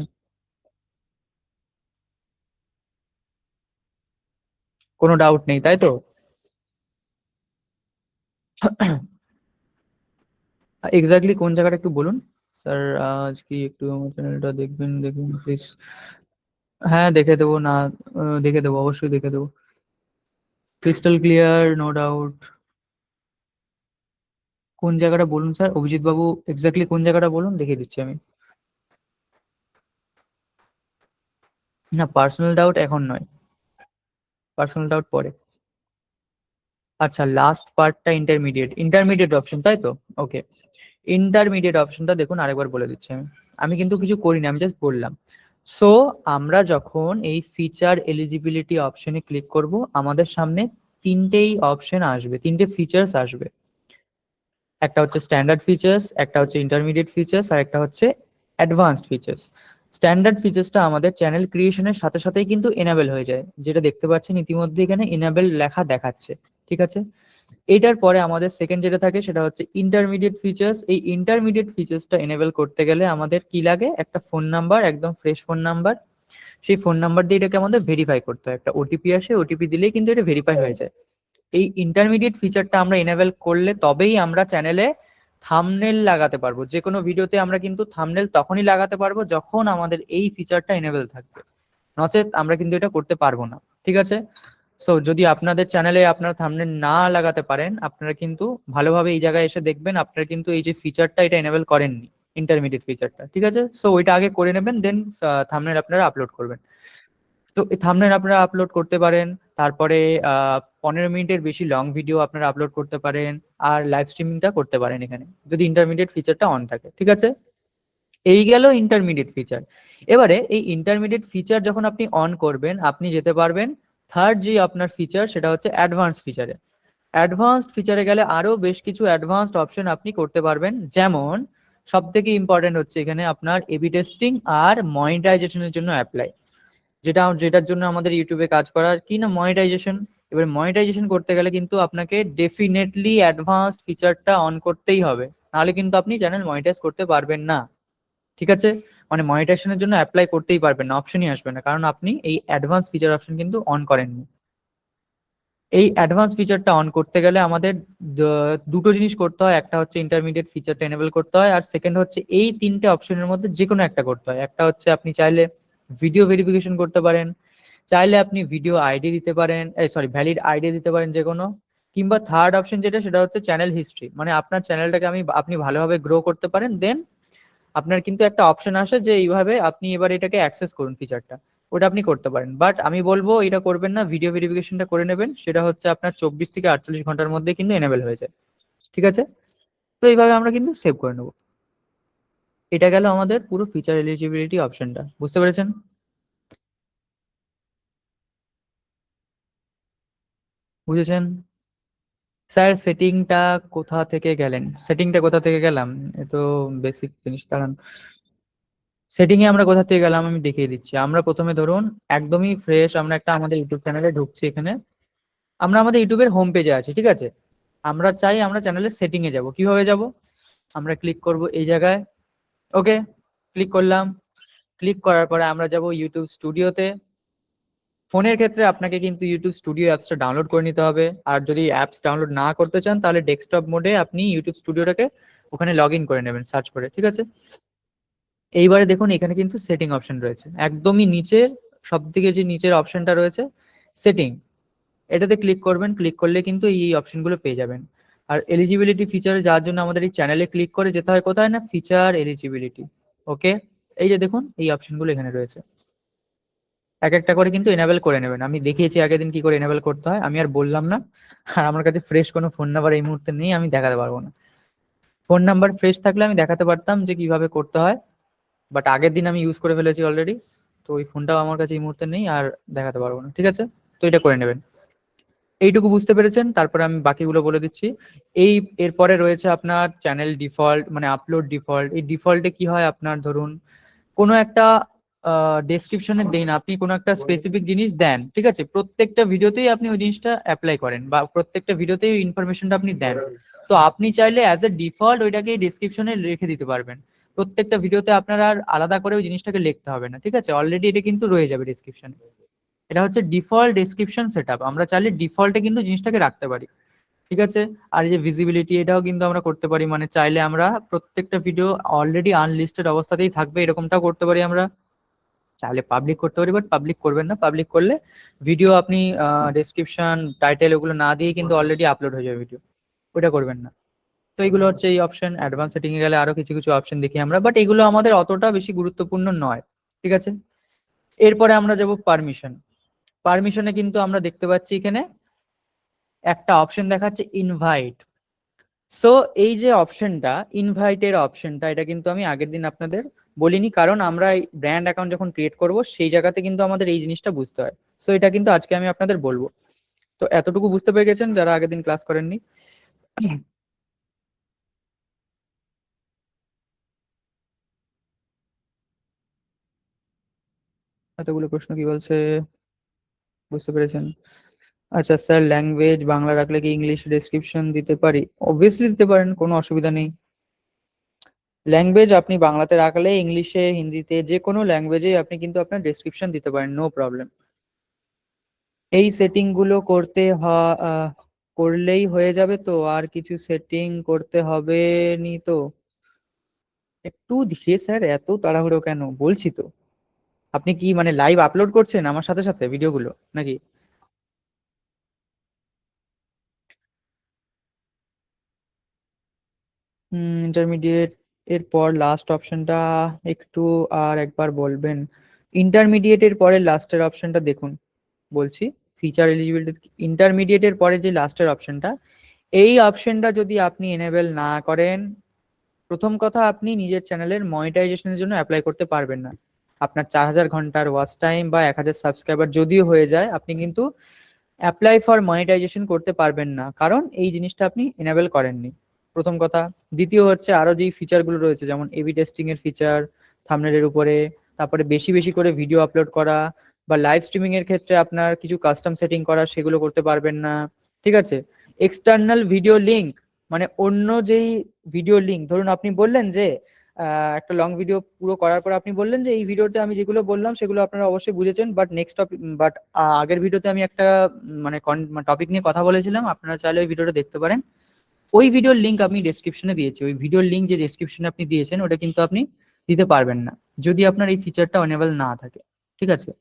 কোনো ডাউট নেই, তাই তো? এক্স্যাক্টলি কোন জায়গাটা একটু বলুন স্যার। আজ কি একটু আমার চ্যানেলটা দেখবেন, দেখুন প্লিজ। হ্যাঁ, দেখে দেবো না? দেখে দেবো, অবশ্যই দেখে দেবো। Crystal clear, no doubt. কোন জায়গাটা বলুন স্যার, অভিজিৎ বাবু, এক্স্যাক্টলি কোন জায়গাটা বলুন, দেখিয়ে দিচ্ছি আমি। না, পার্সোনাল ডাউট এখন নয়, পার্সোনাল ডাউট পরে। আচ্ছা, লাস্ট পার্টটা ইন্টারমিডিয়েট, ইন্টারমিডিয়েট অপশন, তাই তো? ওকে, ইন্টারমিডিয়েট অপশনটা দেখুন, আরেকবার বলে দিচ্ছি আমি। আমি কিন্তু কিছু করিনি, আমি জাস্ট বললাম। সো আমরা যখন এই ফিচার এলিজিবিলিটি অপশনে ক্লিক করব, আমাদের সামনে 3টেই অপশন আসবে, 3টে ফিচার্স আসবে। একটা হচ্ছে স্ট্যান্ডার্ড ফিচার্স, একটা হচ্ছে ইন্টারমিডিয়েট ফিচার্স, আর একটা হচ্ছে অ্যাডভান্সড ফিচার্স। স্ট্যান্ডার্ড ফিচার্সটা আমাদের চ্যানেল ক্রিয়েশনের সাথে সাথেই কিন্তু এনাবেল হয়ে যায়, যেটা দেখতে পাচ্ছেন ইতিমধ্যে এখানে এনাবেল লেখা দেখাচ্ছে, ঠিক আছে। এটার পরে আমাদের সেকেন্ড যেটা থাকে সেটা হচ্ছে ইন্টারমিডিয়েট ফিচার্স। এই ইন্টারমিডিয়েট ফিচার্সটা এনেবল করতে গেলে আমাদের কি লাগে? একটা ফোন নাম্বার, একদম ফ্রেশ ফোন নাম্বার। সেই ফোন নাম্বার দিয়ে এটাকে আমাদের ভেরিফাই করতে হয়, একটা ওটিপি আসে, ওটিপি দিলেই কিন্তু এটা ভেরিফাই হয়ে যায়। এই ইন্টারমিডিয়েট ফিচারটা আমরা এনেবল করলে তবেই আমরা চ্যানেলে থাম্বনেল লাগাতে পারবো। যে কোনো ভিডিওতে আমরা কিন্তু থাম্বনেল তখনই লাগাতে পারবো যখন আমাদের এই ফিচারটা এনেবল থাকবে, নচেত আমরা কিন্তু এটা করতে পারবো না, ঠিক আছে। সো যদি আপনাদের চ্যানেলে আপনারা থাম্বনেল না লাগাতে পারেন, আপনারা কিন্তু ভালোভাবে এই জায়গায় এসে দেখবেন আপনারা কিন্তু এই যে ফিচারটা, এটা এনেবল করেননি, ইন্টারমিডিয়েট ফিচারটা, ঠিক আছে। সো ওইটা আগে করে নেবেন, দেন থাম্বনেল আপনারা আপলোড করবেন। তো এই থাম্বনেল আপনারা আপলোড করতে পারেন। তারপরে 15 মিনিটের বেশি লং ভিডিও আপনারা আপলোড করতে পারেন। আর লাইভ স্ট্রিমিংটা করতে পারেন এখানে, যদি ইন্টারমিডিয়েট ফিচারটা অন থাকে, ঠিক আছে। এই গেল ইন্টারমিডিয়েট ফিচার। এবারে এই ইন্টারমিডিয়েট ফিচার যখন আপনি অন করবেন, আপনি যেতে পারবেন থার্ড যে আপনার ফিচার, সেটা হচ্ছে অ্যাডভান্স ফিচারে। অ্যাডভান্সড ফিচারে গেলে আরো বেশ কিছু অ্যাডভান্সড অপশন আপনি করতে পারবেন, যেমন সব থেকে ইম্পর্টেন্ট হচ্ছে এখানে আপনার এবি টেস্টিং আর মনিটাইজেশনের জন্য অ্যাপ্লাই, যেটার জন্য আমাদের ইউটিউবে কাজ করা কি না মনিটাইজেশন। এবার মনিটাইজেশন করতে গেলে কিন্তু আপনাকে ডেফিনেটলি অ্যাডভান্সড ফিচারটা অন করতেই হবে, নাহলে কিন্তু আপনি চ্যানেল মনিটাইজ করতে পারবেন না। ঠিক আছে, মানে মনিটাইজেশনের জন্য অ্যাপ্লাই করতেই পারবেন না, অপশনই আসবে না, কারণ আপনি এই অ্যাডভান্স ফিচার অপশন কিন্তু অন করেননি। এই অ্যাডভান্স ফিচারটা অন করতে গেলে আমাদের দুটো জিনিস করতে হয়, একটা হচ্ছে ইন্টারমিডিয়েট ফিচারটা এনেবল করতে হয়, আর সেকেন্ড হচ্ছে এই তিনটে অপশনের মধ্যে যে কোনো একটা করতে হয়। একটা হচ্ছে আপনি চাইলে ভিডিও ভেরিফিকেশন করতে পারেন, চাইলে আপনি ভিডিও আইডি দিতে পারেন, সরি ভ্যালিড আইডি দিতে পারেন যে কোনো, কিংবা থার্ড অপশন যেটা সেটা হচ্ছে চ্যানেল হিস্ট্রি, মানে আপনার চ্যানেলটাকে আপনি ভালোভাবে গ্রো করতে পারেন, দেন আপনার কিন্তু একটা অপশন আসে যে এইভাবে আপনি এবার এটাকে অ্যাক্সেস করুন ফিচারটা, ওটা আপনি করতে পারেন। বাট আমি বলবো এটা করবেন না, ভিডিও ভেরিফিকেশনটা করে নেবেন, সেটা হচ্ছে আপনার 24 থেকে 48 ঘন্টার মধ্যে কিন্তু এনেবল হয়ে যায়। ঠিক আছে, তো এইভাবে আমরা কিন্তু সেভ করে নেবো। এটা গেল আমাদের পুরো ফিচার এলিজিবিলিটি অপশনটা, বুঝতে পেরেছেন? বুঝেছেন? স্যার সেটিংটা কোথা থেকে গেলেন, সেটিংটা কোথা থেকে গেলাম, এ তো বেসিক জিনিস, দাঁড়ান। সেটিং এ আমরা কোথা থেকে গেলাম আমি দেখিয়ে দিচ্ছি। আমরা প্রথমে ধরুন একদমই ফ্রেশ আমরা একটা আমাদের ইউটিউব চ্যানেলে ঢুকছি, এখানে আমরা আমাদের ইউটিউবের হোম পেজে আছি, ঠিক আছে। আমরা চাই আমরা চ্যানেলের সেটিং এ যাব, কিভাবে যাব? আমরা ক্লিক করব এই জায়গায়, ওকে, ক্লিক করলাম। ক্লিক করার পরে আমরা যাব ইউটিউব স্টুডিওতে। ফোনের ক্ষেত্রে আপনাকে কিন্তু ইউটিউব স্টুডিও অ্যাপসটা ডাউনলোড করে নিতে হবে, আর যদি অ্যাপস ডাউনলোড না করতে চান তাহলে ডেস্কটপ মোডে আপনি ইউটিউব স্টুডিওটাকে ওখানে লগ ইন করে নেবেন সার্চ করে, ঠিক আছে। এইবারে দেখুন এখানে কিন্তু সেটিং অপশন রয়েছে একদমই নিচের, সব থেকে যে নিচের অপশনটা রয়েছে সেটিং, এটাতে ক্লিক করবেন। ক্লিক করলে কিন্তু এই অপশনগুলো পেয়ে যাবেন। আর এলিজিবিলিটি ফিচারে যাওয়ার জন্য আমাদের এই চ্যানেলে ক্লিক করে যেতে হয় কোথায় না ফিচার এলিজিবিলিটি, ওকে। এই যে দেখুন এই অপশনগুলো এখানে রয়েছে, এক একটা করে কিন্তু এনাবেল করে নেবেন। আমি দেখিয়েছি আগের দিন কি করে এনাবেল করতে হয়, আমি আর বললাম না। আর আমার কাছে ফ্রেশ কোনো ফোন নাম্বার এই মুহূর্তে নেই, আমি দেখাতে পারবো না। ফোন নাম্বার ফ্রেশ থাকলে আমি দেখাতে পারতাম যে কিভাবে করতে হয়, বাট আগের দিন আমি ইউজ করে ফেলেছি অলরেডি, তো ওই ফোনটাও আমার কাছে এই মুহূর্তে নেই, আর দেখাতে পারবো না। ঠিক আছে, তো এটা করে নেবেন। এইটুকু বুঝতে পেরেছেন, তারপরে আমি বাকিগুলো বলে দিচ্ছি। এই এরপরে রয়েছে আপনার চ্যানেল ডিফল্ট, মানে আপলোড ডিফল্ট। এই ডিফল্টে কি হয়, আপনার ধরুন কোনো একটা ডেসক্রিপশনে দেন, আপনি কোনো একটা স্পেসিফিক জিনিস দেন, ঠিক আছে, প্রত্যেকটা ভিডিওতেই আপনি ওই জিনিসটা অ্যাপ্লাই করেন, বা প্রত্যেকটা ভিডিওতেই ওই ইনফরমেশনটা আপনি দেন। তো আপনি চাইলে অ্যাজ এ ডিফল্ট ওইটাকে ডেসক্রিপশনে রেখে দিতে পারবেন, প্রত্যেকটা ভিডিওতে আপনার আর আলাদা করে ওই জিনিসটাকে লিখতে হবে না, ঠিক আছে, অলরেডি এটা কিন্তু রয়ে যাবে ডেসক্রিপশনে। এটা হচ্ছে ডিফল্ট ডেসক্রিপশন সেটআপ, আমরা চাইলে ডিফল্টে কিন্তু জিনিসটাকে রাখতে পারি, ঠিক আছে। আর এই যে ভিজিবিলিটি, এটাও কিন্তু আমরা করতে পারি, মানে চাইলে আমরা প্রত্যেকটা ভিডিও অলরেডি আনলিস্টেড অবস্থাতেই থাকবে এরকমটাও করতে পারি আমরা, চাইলে পাবলিক করতে পারি, বাট পাবলিক করবেন না, পাবলিক করলে ভিডিও আপনি ডেসক্রিপশন টাইটেল ওগুলো না দিয়ে কিন্তু অলরেডি আপলোড হয়ে যাবে ভিডিও, ওটা করবেন না। তো এগুলো হচ্ছে এই অপশন। অ্যাডভান্স সেটিং এ গেলে আরো কিছু কিছু অপশন দেখি আমরা, বাট এগুলো আমাদের অতটা বেশি গুরুত্বপূর্ণ নয়, ঠিক আছে। এরপরে আমরা যাব পারমিশন। পারমিশনে কিন্তু আমরা দেখতে পাচ্ছি এখানে একটা অপশন দেখাচ্ছে ইনভাইট। সো এই যে অপশনটা ইনভাইটের অপশনটা, এটা কিন্তু আমি আগের দিন আপনাদের বলিনি, কারণ আমরা ব্র্যান্ড অ্যাকাউন্ট যখন ক্রিয়েট করব সেই জায়গাতে কিন্তু আমাদের এই জিনিসটা বুঝতে হয়। সো এটা কিন্তু আজকে আমি আপনাদের বলবো। তো এতটুকু বুঝতে পেরে গেছেন যারা আগের দিন ক্লাস করেননি? এতগুলো প্রশ্ন কি বলছে, বুঝতে পেরেছেন? আচ্ছা স্যার, ল্যাঙ্গুয়েজ বাংলা রাখলে কি ইংলিশ ডেসক্রিপশন দিতে পারি? অবভিয়াসলি দিতে পারেন, কোনো অসুবিধা নেই। ল্যাঙ্গুয়েজ আপনি বাংলাতে রাখলে ইংলিশে হিন্দিতে যে কোনো ল্যাঙ্গুয়েজে আপনি কিন্তু আপনার ডেসক্রিপশন দিতে পারেন, নো প্রবলেম। এই সেটিং গুলো করলেই হয়ে যাবে তো, আর কিছু সেটিং করতে হবে নি তো? একটু ধীরে স্যার, এত তাড়াহুড়ো কেন, বলছি তো। আপনি কি মানে লাইভ আপলোড করছেন আমার সাথে সাথে ভিডিওগুলো নাকি? ইন্টারমিডিয়েট এর পর লাস্ট অপশনটা একটু আর একবার বলবেন? ইন্টারমিডিয়েট এর পরে লাস্টের অপশনটা দেখুন, বলছি। ফিচার এলিজিবিলিটি ইন্টারমিডিয়েট এর পরে যে লাস্টের অপশনটা, এই অপশনটা যদি আপনি এনেবল না করেন, প্রথম কথা আপনি নিজের চ্যানেলের মনিটাইজেশনের জন্য অ্যাপ্লাই করতে পারবেন না। আপনার 4000 ঘন্টার ওয়াচ টাইম বা 1000 সাবস্ক্রাইবার যদিও হয়ে যায়, আপনি কিন্তু অ্যাপ্লাই ফর মনিটাইজেশন করতে পারবেন না, কারণ এই জিনিসটা আপনি এনেবল করেননি, প্রথম কথা। দ্বিতীয় হচ্ছে আরো যেই ফিচার গুলো রয়েছে, যেমন এবি টেস্টিং এর ফিচার থাম্বনেলের উপরে, তারপরে বেশি বেশি করে ভিডিও আপলোড করা, বা লাইভ স্ট্রিমিং এর ক্ষেত্রে আপনার কিছু কাস্টম সেটিং করা, সেগুলো করতে পারবেন না। ঠিক আছে। এক্সটার্নাল ভিডিও লিঙ্ক, মানে অন্য যেই ভিডিও লিঙ্ক, ধরুন আপনি বললেন যে একটা লং ভিডিও পুরো করার পর আপনি বললেন যে এই ভিডিওতে আমি যেগুলো বললাম সেগুলো আপনারা অবশ্যই বুঝেছেন, বাট নেক্সট টপিক, বাট আগের ভিডিওতে আমি একটা মানে টপিক নিয়ে কথা বলেছিলাম, আপনারা চাইলে ওই ভিডিওটা দেখতে পারেন। ওই ভিডিওর লিঙ্ক আমি ডেসক্রিপশনে দিয়েছি, ওই ভিডিওর লিঙ্ক যে ডেসক্রিপশনে আপনি দিয়েছেন ওটা কিন্তু আপনি দিতে পারবেন না যদি আপনার এই ফিচারটা অনেবল না থাকে। ঠিক আছে।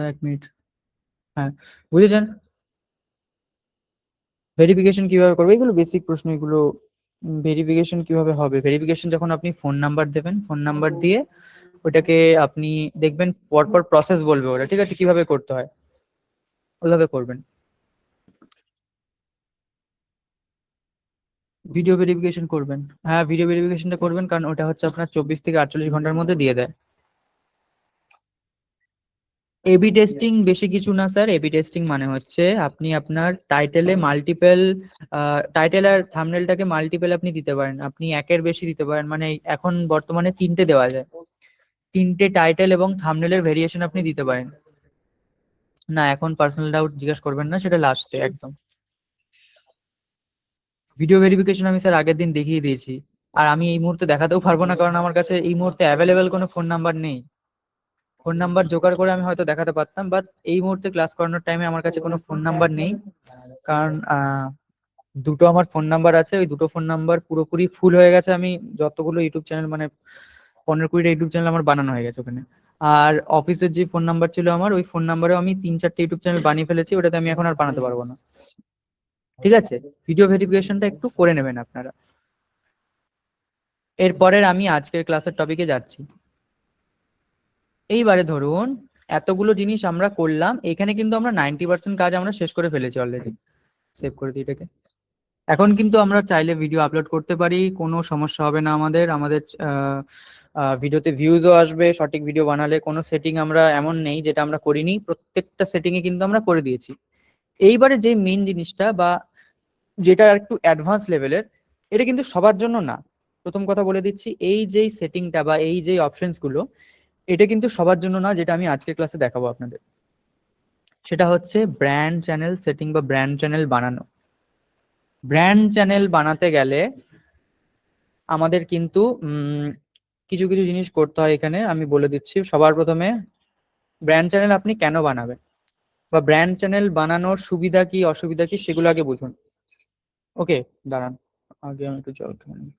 1 মিনিট। হ্যাঁ, বুঝেছেন। ভেরিফিকেশন কিভাবে করবে, এগুলো বেসিক প্রশ্ন এগুলো। ভেরিফিকেশন কিভাবে হবে, ভেরিফিকেশন যখন আপনি ফোন নাম্বার দেবেন, ফোন নাম্বার দিয়ে ওটাকে আপনি দেখবেন পরপর প্রসেস বলবে ওটা, ঠিক আছে, কিভাবে করতে হয় ওইভাবে করবেন। ভিডিও ভেরিফিকেশন করবেন। হ্যাঁ, ভিডিও ভেরিফিকেশনটা করবেন, কারণ ওটা হচ্ছে আপনার 24 থেকে 48 ঘন্টার মধ্যে দিয়ে দেয়। এবি টেস্টিং বেশি কিছু না স্যার, এবি টেস্টিং মানে হচ্ছে আপনি আপনার টাইটেলে মাল্টিপল, টাইটেল আর থাম্বনেলটাকে মাল্টিপল আপনি দিতে পারেন, আপনি একের বেশি দিতে পারেন, মানে এখন বর্তমানে 3টে দেওয়া যায়, 3টে টাইটেল এবং থাম্বনেলের ভেরিয়েশন আপনি দিতে পারেন। না, এখন পার্সোনাল ডাউট জিজ্ঞেস করবেন না, সেটা লাস্টে একদম। ভিডিও ভেরিফিকেশন আমি স্যার আগের দিন দেখিয়ে দিয়েছি, আর আমি এই মুহূর্তে দেখাতেও পারবো না, কারণ আমার কাছে এই মুহূর্তে অ্যাভেলেবেল কোনো ফোন নাম্বার নেই। ফোন নাম্বার জোগাড় করে আমি হয়তো দেখাতে পারতাম, বাট এই মুহূর্তে ক্লাস করানোর টাইমে আমার কাছে কোনো ফোন নাম্বার নেই, কারণ দুটো আমার ফোন নাম্বার আছে, ওই দুটো ফোন নাম্বার পুরোপুরি ফুল হয়ে গেছে। আমি যতগুলো ইউটিউব চ্যানেল, মানে 15-20টা ইউটিউব চ্যানেল আমার বানানো হয়ে গেছে ওখানে। আর অফিসের যে ফোন নাম্বার ছিল আমার, ওই ফোন নাম্বারেও আমি 3-4টে ইউটিউব চ্যানেল বানিয়ে ফেলেছি, ওটাতে আমি এখন আর বানাতে পারবো না। ঠিক আছে। ভিডিও ভেরিফিকেশনটা একটু করে নেবেন আপনারা। এরপরের আমি আজকের ক্লাসের টপিকে যাচ্ছি। এইবারে ধরুন এতগুলো জিনিস আমরা করলাম, এখানে কিন্তু আমরা 90% কাজ আমরা শেষ করে ফেলেছি অলরেডি। সেভ করে দিই এটাকে। এখন কিন্তু আমরা চাইলে ভিডিও আপলোড করতে পারি, কোনো সমস্যা হবে না আমাদের। আমাদের ভিডিওতে ভিউজও আসবে, সঠিক ভিডিও বানালে। কোনো সেটিং আমরা এমন নেই যেটা আমরা করিনি, প্রত্যেকটা সেটিং এ কিন্তু আমরা করে দিয়েছি। এইবারে যে মেইন জিনিসটা, বা যেটা একটু অ্যাডভান্স লেভেলের, এটা কিন্তু সবার জন্য না। প্রথম কথা বলে দিচ্ছি, এই যে সেটিংটা বা এই যে অপশনস গুলো, এটা কিন্তু সবার জন্য না, যেটা আমি আজকের ক্লাসে দেখাবো আপনাদের। সেটা হচ্ছে ব্র্যান্ড চ্যানেল সেটিং বা ব্র্যান্ড চ্যানেল বানানো। ব্র্যান্ড চ্যানেল বানাতে গেলে আমাদের কিন্তু কিছু কিছু জিনিস করতে হয়, এখানে আমি বলে দিচ্ছি। সবার প্রথমে, ব্র্যান্ড চ্যানেল আপনি কেন বানাবেন, বা ব্র্যান্ড চ্যানেল বানানোর সুবিধা কি অসুবিধা কি, সেগুলো আগে বুঝুন। ওকে, দাঁড়ান, আগে আমি একটু জল খেয়ে নিই।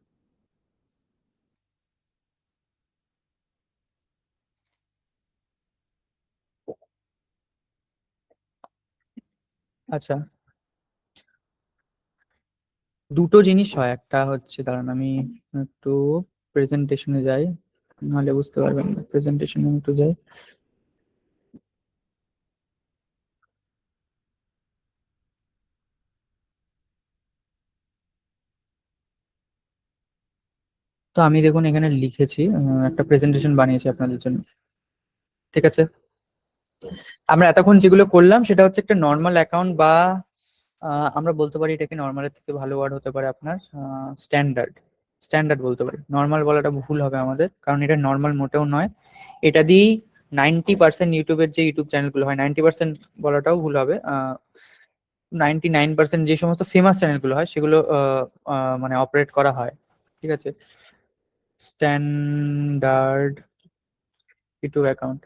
আচ্ছা, দুটো জিনিস হয়, একটা হচ্ছে, দাঁড়ান আমি একটু প্রেজেন্টেশনে যাই, নাহলে বুঝতে পারবেন না। প্রেজেন্টেশনে একটু যাই। তো আমি দেখুন এখানে লিখেছি, একটা প্রেজেন্টেশন বানিয়েছি আপনাদের জন্য। ঠিক আছে। আমরা এতক্ষণ যেগুলো করলাম সেটা হচ্ছে একটা নর্মাল অ্যাকাউন্ট, বা আমরা বলতে পারি এটাকে, নর্মালের থেকে ভালো ওয়ার্ড হতে পারে আপনার স্ট্যান্ডার্ড। স্ট্যান্ডার্ড বলতে পারি, নর্মাল বলাটা ভুল হবে আমাদের, কারণ এটা নর্মাল মোটেও নয়। এটা দিয়েই 90% ইউটিউবের যে ইউটিউব চ্যানেলগুলো হয়, 90% বলাটাও ভুল হবে, 99% যে সমস্ত ফেমাস চ্যানেলগুলো হয় সেগুলো মানে অপারেট করা হয়। ঠিক আছে। Standard YouTube account.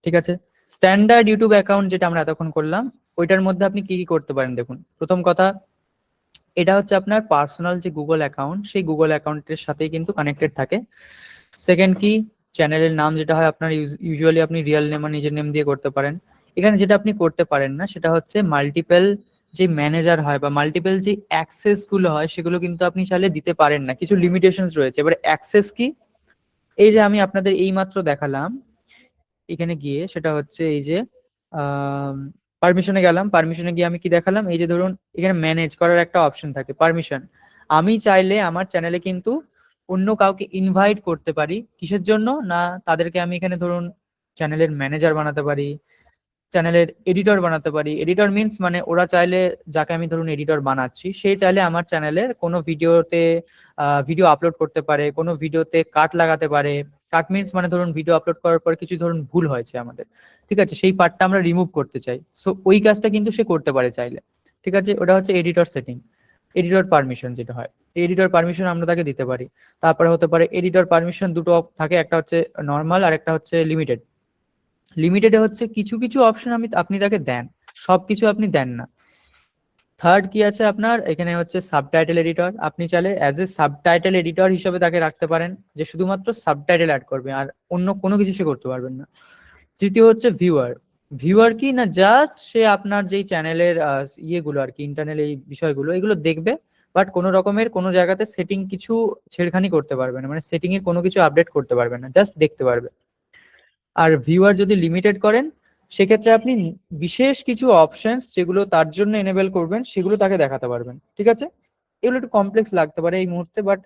ঠিক আছে। স্ট্যান্ডার্ড ইউটিউব অ্যাকাউন্ট যেটা আমরা এতক্ষণ করলাম, ওইটার মধ্যে আপনি কি কি করতে পারেন দেখুন। প্রথম কথা, এটা হচ্ছে আপনার পার্সোনাল যে গুগল অ্যাকাউন্ট, সেই গুগল অ্যাকাউন্টের সাথেই কিন্তু কানেক্টেড থাকে। সেকেন্ড কি, চ্যানেলের নাম যেটা হয় আপনার, ইউজুয়ালি আপনি রিয়েল নেম বা নিজের নেম দিয়ে করতে পারেন। এখানে যেটা আপনি করতে পারেন না সেটা হচ্ছে মাল্টিপল যে ম্যানেজার হয় বা মাল্টিপল যে অ্যাক্সেস গুলো হয়, সেগুলো কিন্তু আপনি চাইলে দিতে পারেন না, কিছু লিমিটেশনস রয়েছে। এবারে অ্যাক্সেস কি, এই যে আমি আপনাদের এই মাত্র দেখালাম, এখানে গিয়ে সেটা হচ্ছে এই যে পারমিশনে গেলাম, পারমিশনে গিয়ে আমি কি দেখালাম, এই যে ধরুন এখানে ম্যানেজ করার একটা অপশন থাকে, পারমিশন। আমি চাইলে আমার চ্যানেলে কিন্তু অন্য কাউকে ইনভাইট করতে পারি। কিসের জন্য? না, তাদেরকে আমি এখানে ধরুন চ্যানেলের ম্যানেজার বানাতে পারি, চ্যানেলের এডিটর বানাতে পারি। এডিটর মিন্স মানে ওরা চাইলে, যাকে আমি ধরুন এডিটর বানাচ্ছি, সে চাইলে আমার চ্যানেলের কোনো ভিডিওতে ভিডিও আপলোড করতে পারে, কোনো ভিডিওতে কাট লাগাতে পারে। কাট মিন্স মানে ধরুন ভিডিও আপলোড করার পর কিছু ধরুন ভুল হয়েছে আমাদের, ঠিক আছে, সেই পার্টটা আমরা রিমুভ করতে চাই, সো ওই কাজটা কিন্তু সে করতে পারে চাইলে। ঠিক আছে, ওটা হচ্ছে এডিটর সেটিং, এডিটর পারমিশন যেটা হয়, এডিটর পারমিশন আমরা তাকে দিতে পারি। তারপরে হতে পারে এডিটর পারমিশন দুটো থাকে, একটা হচ্ছে নর্মাল আর একটা হচ্ছে লিমিটেড। লিমিটেডে হচ্ছে কিছু কিছু অপশন আপনি তাকে দেন, সবকিছু আপনি দেন না। থার্ড কি আছে আপনার এখানে হচ্ছে সাবটাইটেল এডিটর, আপনি চাইলে অ্যাজ এ সাবটাইটেল এডিটর হিসেবে তাকে রাখতে পারেন, যে শুধুমাত্র সাবটাইটেল অ্যাড করবে আর অন্য কোনো কিছু সে করতে পারবেন না। তৃতীয় হচ্ছে ভিউয়ার। ভিউয়ার কি না, জাস্ট সে আপনার যেই চ্যানেলের ইয়েগুলো আর কি, ইন্টারনাল এই বিষয়গুলো এগুলো দেখবে, বাট কোনো রকমের কোনো জায়গাতে সেটিং কিছু ছেড়খানি করতে পারবে না, মানে সেটিং এর কোনো কিছু আপডেট করতে পারবে না, জাস্ট দেখতে পারবে। আর ভিউয়ার যদি লিমিটেড করেন, সেক্ষেত্রে আপনি বিশেষ কিছু অপশনস যেগুলো তার জন্য এনেবল করবেন সেগুলো তাকে দেখাতে পারবেন। ঠিক আছে, এগুলো একটু কমপ্লেক্স লাগতে পারে এই মুহূর্তে, বাট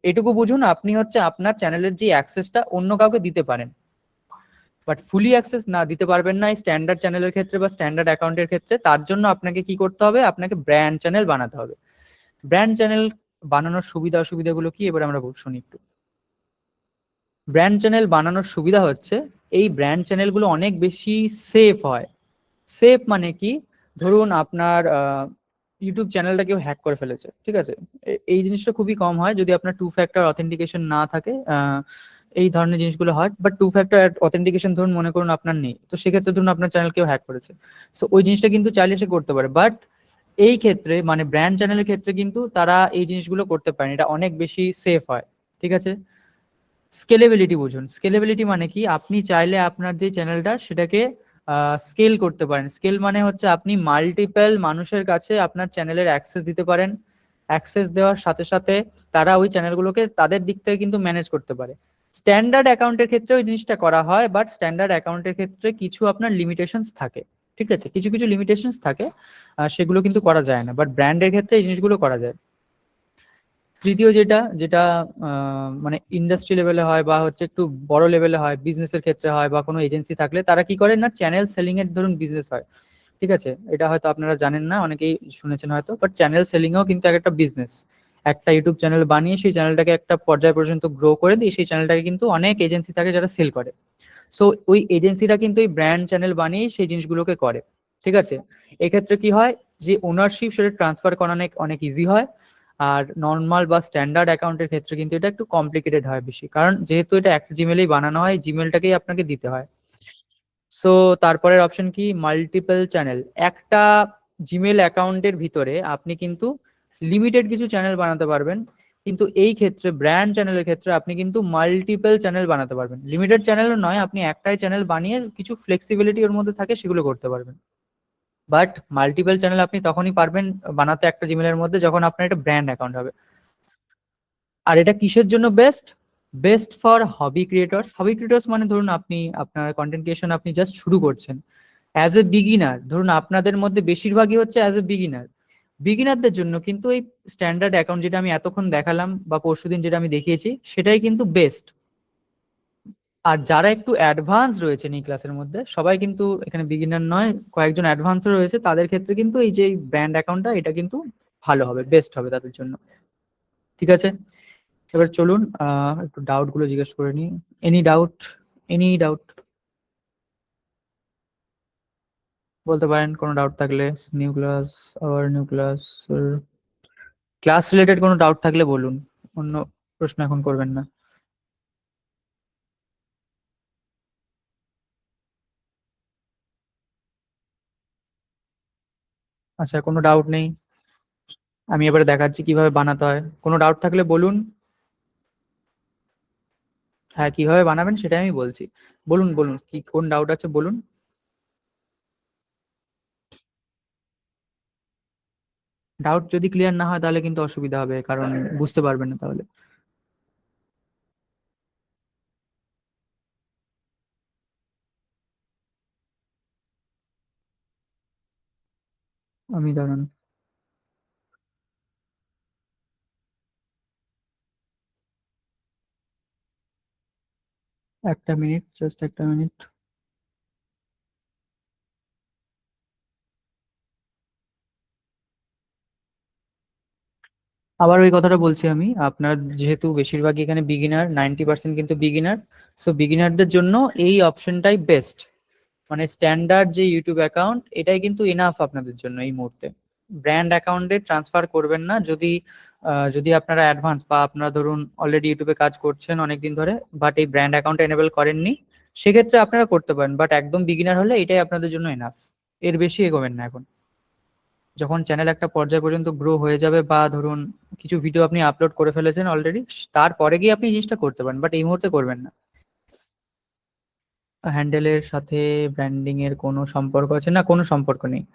এটুকু বুঝুন, আপনি হচ্ছে আপনার চ্যানেলের যে অ্যাক্সেসটা অন্য কাউকে দিতে পারেন, বাট ফুলি অ্যাক্সেস না দিতে পারবেন না এই স্ট্যান্ডার্ড চ্যানেলের ক্ষেত্রে বা স্ট্যান্ডার্ড অ্যাকাউন্টের ক্ষেত্রে। তার জন্য আপনাকে কি করতে হবে? আপনাকে ব্র্যান্ড চ্যানেল বানাতে হবে। ব্র্যান্ড চ্যানেল বানানোর সুবিধা অসুবিধাগুলো কি এবার আমরা শুনি একটু। ব্র্যান্ড চ্যানেল বানানোর সুবিধা হচ্ছে, এই ব্র্যান্ড চ্যানেলগুলো অনেক বেশি সেফ হয়। সেফ মানে কি, ধরুন আপনার ইউটিউব চ্যানেলটা কেউ হ্যাক করে ফেলেছে, ঠিক আছে, এই জিনিসটা খুবই কম হয় যদি আপনার টু ফ্যাক্টর অথেন্টিকেশন না থাকে। এই ধরনের জিনিসগুলো হয়, বাট টু ফ্যাক্টর অথেন্টিকেশন ধরুন মনে করুন আপনার নেই, তো সেক্ষেত্রে ধরুন আপনার চ্যানেল কেউ হ্যাক করেছে, সো ওই জিনিসটা কিন্তু চাইলে সে করতে পারে। বাট এই ক্ষেত্রে মানে ব্র্যান্ড চ্যানেলের ক্ষেত্রে কিন্তু তারা এই জিনিসগুলো করতে পারেন, এটা অনেক বেশি সেফ হয়। ঠিক আছে, স্কেলেবিলিটি বুঝুন। স্কেলেবিলিটি মানে কি, আপনি চাইলে আপনার যে চ্যানেলটা সেটাকে স্কেল করতে পারেন। স্কেল মানে হচ্ছে আপনি মাল্টিপল মানুষের কাছে আপনার চ্যানেলের অ্যাক্সেস দিতে পারেন। অ্যাক্সেস দেওয়ার সাথে সাথে তারা ওই চ্যানেলগুলোকে তাদের দিক থেকে কিন্তু ম্যানেজ করতে পারে। স্ট্যান্ডার্ড অ্যাকাউন্টের ক্ষেত্রে ওই জিনিসটা করা হয়, বাট স্ট্যান্ডার্ড অ্যাকাউন্টের ক্ষেত্রে কিছু আপনার লিমিটেশনস থাকে। ঠিক আছে, কিছু কিছু লিমিটেশনস থাকে, সেগুলো কিন্তু করা যায় না, বাট ব্র্যান্ডের ক্ষেত্রে এই জিনিসগুলো করা যায়। তৃতীয় যেটা যেটা মানে ইন্ডাস্ট্রি লেভেলে হয় বা হচ্ছে একটু বড় লেভেলে হয়, বিজনেসের ক্ষেত্রে হয় বা কোনো এজেন্সি থাকলে তারা কি করে না, চ্যানেল সেলিং এর ধরুন বিজনেস হয়। ঠিক আছে, এটা হয়তো আপনারা জানেন না, অনেকেই শুনেছেন হয়তো, বাট চ্যানেল সেলিং ও কিন্তু একটা বিজনেস। একটা ইউটিউব চ্যানেল বানিয়ে সেই চ্যানেলটাকে একটা পর্যায় পর্যন্ত গ্রো করে দিয়ে সেই চ্যানেলটাকে কিন্তু অনেক এজেন্সি থাকে যারা সেল করে, সো ওই এজেন্সিটা কিন্তু এই ব্র্যান্ড চ্যানেল বানিয়ে সেই জিনিসগুলোকে করে। ঠিক আছে, এক্ষেত্রে কি হয়, যে ওনারশিপ সেটা ট্রান্সফার করা অনেক অনেক ইজি হয়। আর নর্মাল বা স্ট্যান্ডার্ড অ্যাকাউন্টের ক্ষেত্রে কিন্তু এটা একটু কমপ্লিকেটেড হয় বেশি, কারণ যেহেতু এটা একটা জিমেলেই বানানো হয়, জিমেলটাকেই আপনাকে দিতে হয়। সো তারপরের অপশন কি, মাল্টিপল চ্যানেল। একটা জিমেল অ্যাকাউন্টের ভিতরে আপনি কিন্তু লিমিটেড কিছু চ্যানেল বানাতে পারবেন, কিন্তু এই ক্ষেত্রে ব্র্যান্ড চ্যানেলের ক্ষেত্রে আপনি কিন্তু মাল্টিপল চ্যানেল বানাতে পারবেন। লিমিটেড চ্যানেলও নয়, আপনি একটাই চ্যানেল বানিয়ে কিছু ফ্লেক্সিবিলিটি ওর মধ্যে থাকে সেগুলো করতে পারবেন। বাট মাল্টিপল চ্যানেল আপনি তখনই পারবেন বানাতে একটা জিমেলের মধ্যে যখন আপনার একটা ব্র্যান্ড অ্যাকাউন্ট হবে। আর এটা কিসের জন্য best? Best for hobby creators. Hobby creators মানে ধরুন আপনি আপনার কন্টেন্ট ক্রিয়েশন আপনি জাস্ট শুরু করছেন অ্যাজ এ বিগিনার, ধরুন আপনাদের মধ্যে বেশিরভাগই হচ্ছে অ্যাজ এ বিগিনার। বিগিনারদের জন্য কিন্তু এই স্ট্যান্ডার্ড অ্যাকাউন্ট যেটা আমি এতক্ষণ দেখালাম বা পরশুদিন যেটা আমি দেখিয়েছি সেটাই কিন্তু বেস্ট। আর যারা একটু অ্যাডভান্স রয়েছে এই ক্লাসের মধ্যে, সবাই কিন্তু এখানে বিগিনার নয়, কয়েকজন অ্যাডভান্স রয়েছে, তাদের ক্ষেত্রে কিন্তু এই যে ব্র্যান্ড অ্যাকাউন্টটা এটা কিন্তু ভালো হবে, বেস্ট হবে তাদের জন্য। ঠিক আছে, এবার চলুন একটু ডাউট গুলো জিজ্ঞেস করে নিই। Any doubt? এনি ডাউট বলতে পারেন, কোনো ডাউট থাকলে। নিউ ক্লাস, আবার নিউ ক্লাস, ক্লাস রিলেটেড কোনো ডাউট থাকলে বলুন, অন্য প্রশ্ন এখন করবেন না। আচ্ছা, কোনো ডাউট নেই, আমি এবারে দেখাচ্ছি কিভাবে বানাতে হয়। কোনো ডাউট থাকলে বলুন। হ্যাঁ, কিভাবে বানাবেন সেটাই আমি বলছি। বলুন বলুন, কি কোন ডাউট আছে বলুন। ডাউট যদি ক্লিয়ার না হয় তাহলে কিন্তু অসুবিধা হবে, কারণ বুঝতে পারবেন না তাহলে। আমি দাঁড়ান। একটা মিনিট, জাস্ট একটা মিনিট। আবার ওই কথাটা বলছি আমি, আপনার যেহেতু বেশিরভাগই এখানে বিগিনার, 90% কিন্তু বিগিনার, সো বিগিনারদের জন্য এই অপশনটাই বেস্ট। মানে স্ট্যান্ডার্ড যে ইউটিউব অ্যাকাউন্ট, এটাই কিন্তু এনাফ আপনাদের জন্য এই মুহূর্তে। ব্র্যান্ড অ্যাকাউন্টে ট্রান্সফার করবেন না যদি যদি আপনারা অ্যাডভান্স বা আপনারা ধরুন অলরেডি ইউটিউবে কাজ করছেন অনেকদিন ধরে, বাট এই ব্র্যান্ড অ্যাকাউন্ট এনেবল করেননি, সেক্ষেত্রে আপনারা করতে পারেন, বাট একদম বিগিনার হলে এটাই আপনাদের জন্য এনাফ। এর বেশি এগোবেন না এখন। যখন চ্যানেল একটা পর্যায় পর্যন্ত গ্রো হয়ে যাবে, বা ধরুন কিছু ভিডিও আপনি আপলোড করে ফেলেছেন অলরেডি, তারপরে গিয়ে আপনি এই জিনিসটা করতে পারেন, বাট এই মুহূর্তে করবেন না। হ্যান্ডেলের সাথে ব্র্যান্ডিং এর কোনো সম্পর্ক আছে না? কোনো সম্পর্ক নেই।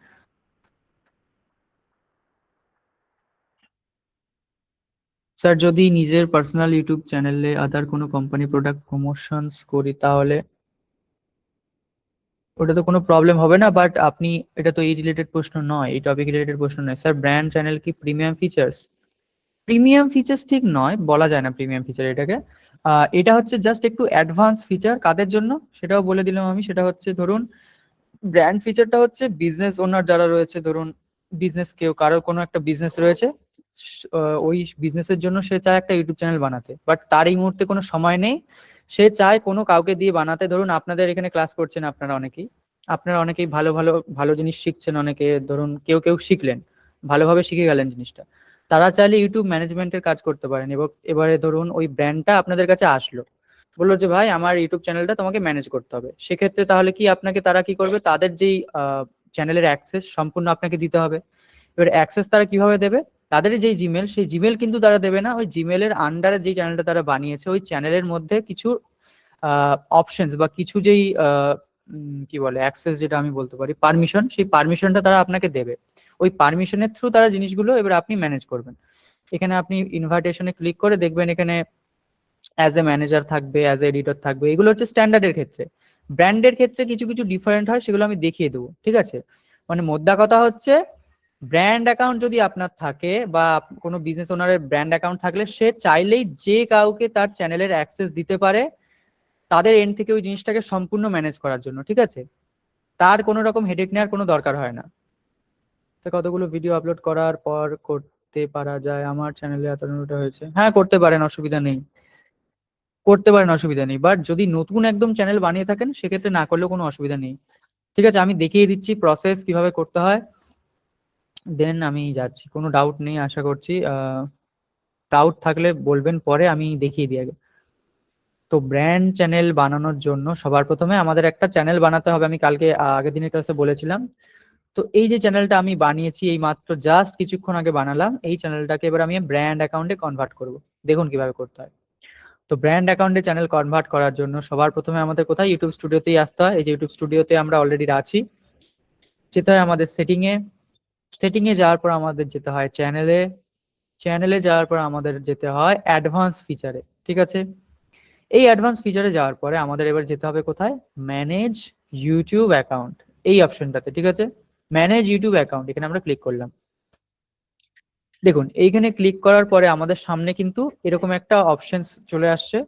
স্যার যদি নিজের পার্সোনাল ইউটিউব চ্যানেলে আদার কোনো কোম্পানি প্রোডাক্ট প্রমোশনস করি, তাহলে ওটা তো কোনো প্রবলেম হবে না, বাট আপনি, এটা তো এই রিলেটেড প্রশ্ন নয়, এই টপিক রিলেটেড প্রশ্ন নয় স্যার। ব্র্যান্ড চ্যানেল কি প্রিমিয়াম ফিচার্স? প্রিমিয়াম ফিচার্স ঠিক নয়, বলা যায় না প্রিমিয়াম ফিচার এটাকে। এটা হচ্ছে জাস্ট একটু অ্যাডভান্স ফিচার। কাদের জন্য সেটাও বলে দিলাম আমি। সেটা হচ্ছে ধরুন ব্র্যান্ড ফিচারটা হচ্ছে বিজনেস ওনার যারা রয়েছে, ধরুন বিজনেস, কেউ কারো কোনো একটা বিজনেস রয়েছে, ওই বিজনেসের জন্য সে চায় একটা ইউটিউব চ্যানেল বানাতে, বাট তার এই মুহূর্তে কোনো সময় নেই। সে চায় কোনো কাউকে দিয়ে বানাতে। ধরুন আপনাদের এখানে ক্লাস করছেন আপনারা অনেকেই ভালো ভালো ভালো জিনিস শিখছেন, অনেকে ধরুন কেউ কেউ শিখলেন, ভালোভাবে শিখে গেলেন জিনিসটা, তারা চাইলে ইউটিউব ম্যানেজমেন্টের কাজ করতে পারেন। এবং এবারে ধরুন ওই ব্র্যান্ডটা আপনাদের কাছে আসলো, বললো যে ভাই আমার ইউটিউব চ্যানেলটা তোমাকে ম্যানেজ করতে হবে, সেক্ষেত্রে তাহলে কি আপনাকে তারা কি করবে, তাদের যেই চ্যানেলের অ্যাক্সেস সম্পূর্ণ আপনাকে দিতে হবে। এবার অ্যাক্সেস তারা কিভাবে দেবে? তাদের যেই জিমেল, সেই জিমেল কিন্তু তারা দেবে না, ওই জিমেলের আন্ডারে যে চ্যানেলটা তারা বানিয়েছে ওই চ্যানেলের মধ্যে কিছু অপশনস বা কিছু যেই কি বলে অ্যাক্সেস, যেটা আমি বলতে পারি পারমিশন, সেই পারমিশনটা তারা আপনাকে দেবে। ওই পারমিশনের থ্রু তারা জিনিসগুলো এবার আপনি ম্যানেজ করবেন। এখানে আপনি ইনভাইটেশনে ক্লিক করে দেখবেন এখানে অ্যাজ এ ম্যানেজার থাকবে, অ্যাজ এ এডিটর থাকবে। এগুলো হচ্ছে স্ট্যান্ডার্ডের ক্ষেত্রে। ব্র্যান্ডের ক্ষেত্রে কিছু কিছু ডিফারেন্ট হয়, সেগুলো আমি দেখিয়ে দেবো, ঠিক আছে? মানে মোদ্দা কথা হচ্ছে, ব্র্যান্ড অ্যাকাউন্ট যদি আপনার থাকে বা কোনো বিজনেস ওনারের ব্র্যান্ড অ্যাকাউন্ট থাকলে, সে চাইলেই যে কাউকে তার চ্যানেলের অ্যাক্সেস দিতে পারে, তাদের এন্ড থেকে ওই জিনিসটাকে সম্পূর্ণ ম্যানেজ করার জন্য, ঠিক আছে? তার কোনো রকম হেডেক নেওয়ার কোনো দরকার হয় না। তো কতগুলো ভিডিও আপলোড করার পর করতে পারা যায়? আমার চ্যানেলে এতটা হয়েছে, হ্যাঁ করতে পারেন, অসুবিধা নেই, করতে পারেন, অসুবিধা নেই। বাট যদি নতুন একদম চ্যানেল বানিয়ে থাকেন, সেক্ষেত্রে না করলেও কোনো অসুবিধা নেই। ঠিক আছে, আমি দেখিয়ে দিচ্ছি প্রসেস কিভাবে করতে হয়, দেন আমি যাচ্ছি। কোনো ডাউট নেই আশা করছি। ডাউট থাকলে বলবেন, পরে আমি দেখিয়ে দিই আগে। তো ব্র্যান্ড চ্যানেল বানানোর জন্য সবার প্রথমে আমাদের একটা চ্যানেল বানাতে হবে। আমি কালকে আগের দিনের ক্লাসে বলেছিলাম। তো এই যে চ্যানেলটা আমি বানিয়েছি, এই মাত্র জাস্ট কিছুক্ষণ আগে বানালাম, এই চ্যানেলটাকে এবার আমি ব্র্যান্ড অ্যাকাউন্টে কনভার্ট করব। দেখুন কিভাবে করতে হয়। তো ব্র্যান্ড অ্যাকাউন্টে চ্যানেল কনভার্ট করার জন্য সবার প্রথমে আমাদের কোথায়, ইউটিউব স্টুডিওতেই আসতে হয়। এই যে ইউটিউব স্টুডিওতে আমরা অলরেডি আছি। যেতে হয় আমাদের সেটিং এ যাওয়ার পর আমাদের যেতে হয় চ্যানেলে যাওয়ার পর আমাদের যেতে হয় অ্যাডভান্স ফিচারে, ঠিক আছে? এই অ্যাডভান্স ফিচারে যাওয়ার পরে আমাদের এবার যেতে হবে কোথায়, ম্যানেজ ইউটিউব অ্যাকাউন্ট, এই অপশনটাতে, ঠিক আছে? ম্যানেজ ইউটিউব অ্যাকাউন্ট, এখানে আমরা ক্লিক করলাম। দেখুন এইখানে ক্লিক করার পরে আমাদের সামনে কিন্তু এরকম একটা অপশন চলে আসছে।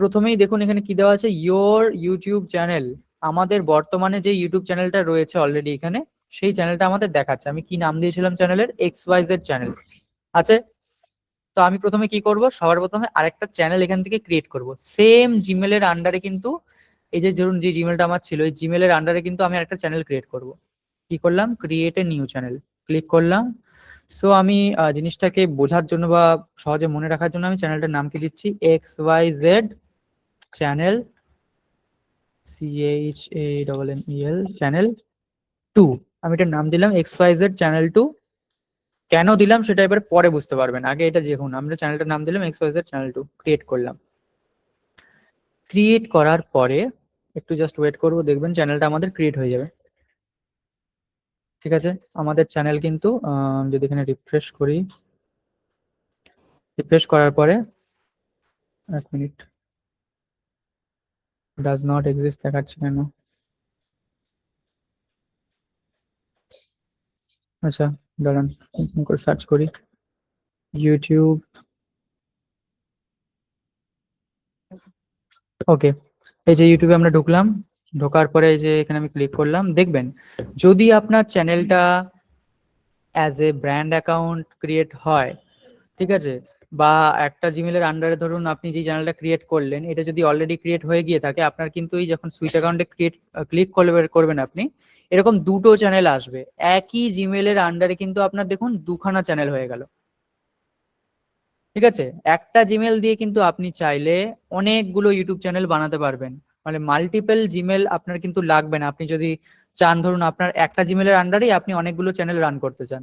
প্রথমেই দেখুন এখানে কি দেওয়া আছে, ইয়োর ইউটিউব চ্যানেল। আমাদের বর্তমানে যে ইউটিউব চ্যানেলটা রয়েছে অলরেডি এখানে, সেই চ্যানেলটা আমাদের দেখাচ্ছে। আমি কি নাম দিয়েছিলাম চ্যানেলের? XYZ চ্যানেল আছে। তো আমি প্রথমে কি করব, সবার প্রথমে আরেকটা চ্যানেল এখান থেকে ক্রিয়েট করব, সেম জিমেলের আন্ডারে। কিন্তু এই যে ধরুন যে জিমেলটা আমার ছিল, এই জিমেলের আন্ডারে কিন্তু আমি আরেকটা চ্যানেল ক্রিয়েট করব। কি করলাম, create a new channel, click করলাম। সো আমি জিনিসটাকে বোঝার জন্য বা সহজে মনে রাখার জন্য আমি চ্যানেলটার নাম কি দিচ্ছি, XYZ চ্যানেল, CHANNEL চ্যানেল 2। আমি এটার নাম দিলাম XYZ চ্যানেল 2। কেন দিলাম সেটা এবার পরে বুঝতে পারবেন, আগে এটা দেখুন। আমরা চ্যানেলটার নাম দিলাম XYZ চ্যানেল 2, ক্রিয়েট করলাম। ক্রিয়েট করার পরে একটু জাস্ট ওয়েট করবো, দেখবেন চ্যানেলটা আমাদের ক্রিয়েট হয়ে যাবে। ঠিক আছে, আমাদের চ্যানেল কিন্তু যদি এখানে রিফ্রেশ করি, রিফ্রেশ করার পরে, এক মিনিট, ডাজ নট এক্সিস্ট দেখাচ্ছে কেন? আচ্ছা দাঁড়ান, এরকম করে সার্চ করি ইউটিউব। ওকে, এই যে ইউটিউবে আমরা ঢুকলাম, ঢোকার পরে এই যে এখানে আমি ক্লিক করলাম, দেখবেন যদি আপনার চ্যানেলটা as a brand account create হয়, ঠিক আছে, বা একটা জিমেলের আন্ডারে ধরুন আপনি যে চ্যানেলটা ক্রিয়েট করলেন এটা যদি অলরেডি ক্রিয়েট হয়ে গিয়ে থাকে, আপনার কিন্তু এই যখন সুইচ অ্যাকাউন্টে ক্লিক করবেন আপনি, এরকম দুটো চ্যানেল আসবে একই জিমেলের আন্ডারে, কিন্তু আপনার দেখুন দুখানা চ্যানেল হয়ে গেল। ঠিক আছে, একটা জিমেল দিয়ে কিন্তু আপনি চাইলে অনেকগুলো ইউটিউব চ্যানেল বানাতে পারবেন, মানে মাল্টিপল জিমেল আপনার কিন্তু লাগবে না। আপনি যদি চান, ধরুন আপনার একটা জিমেলের আন্ডারেই আপনি অনেকগুলো চ্যানেল রান করতে চান,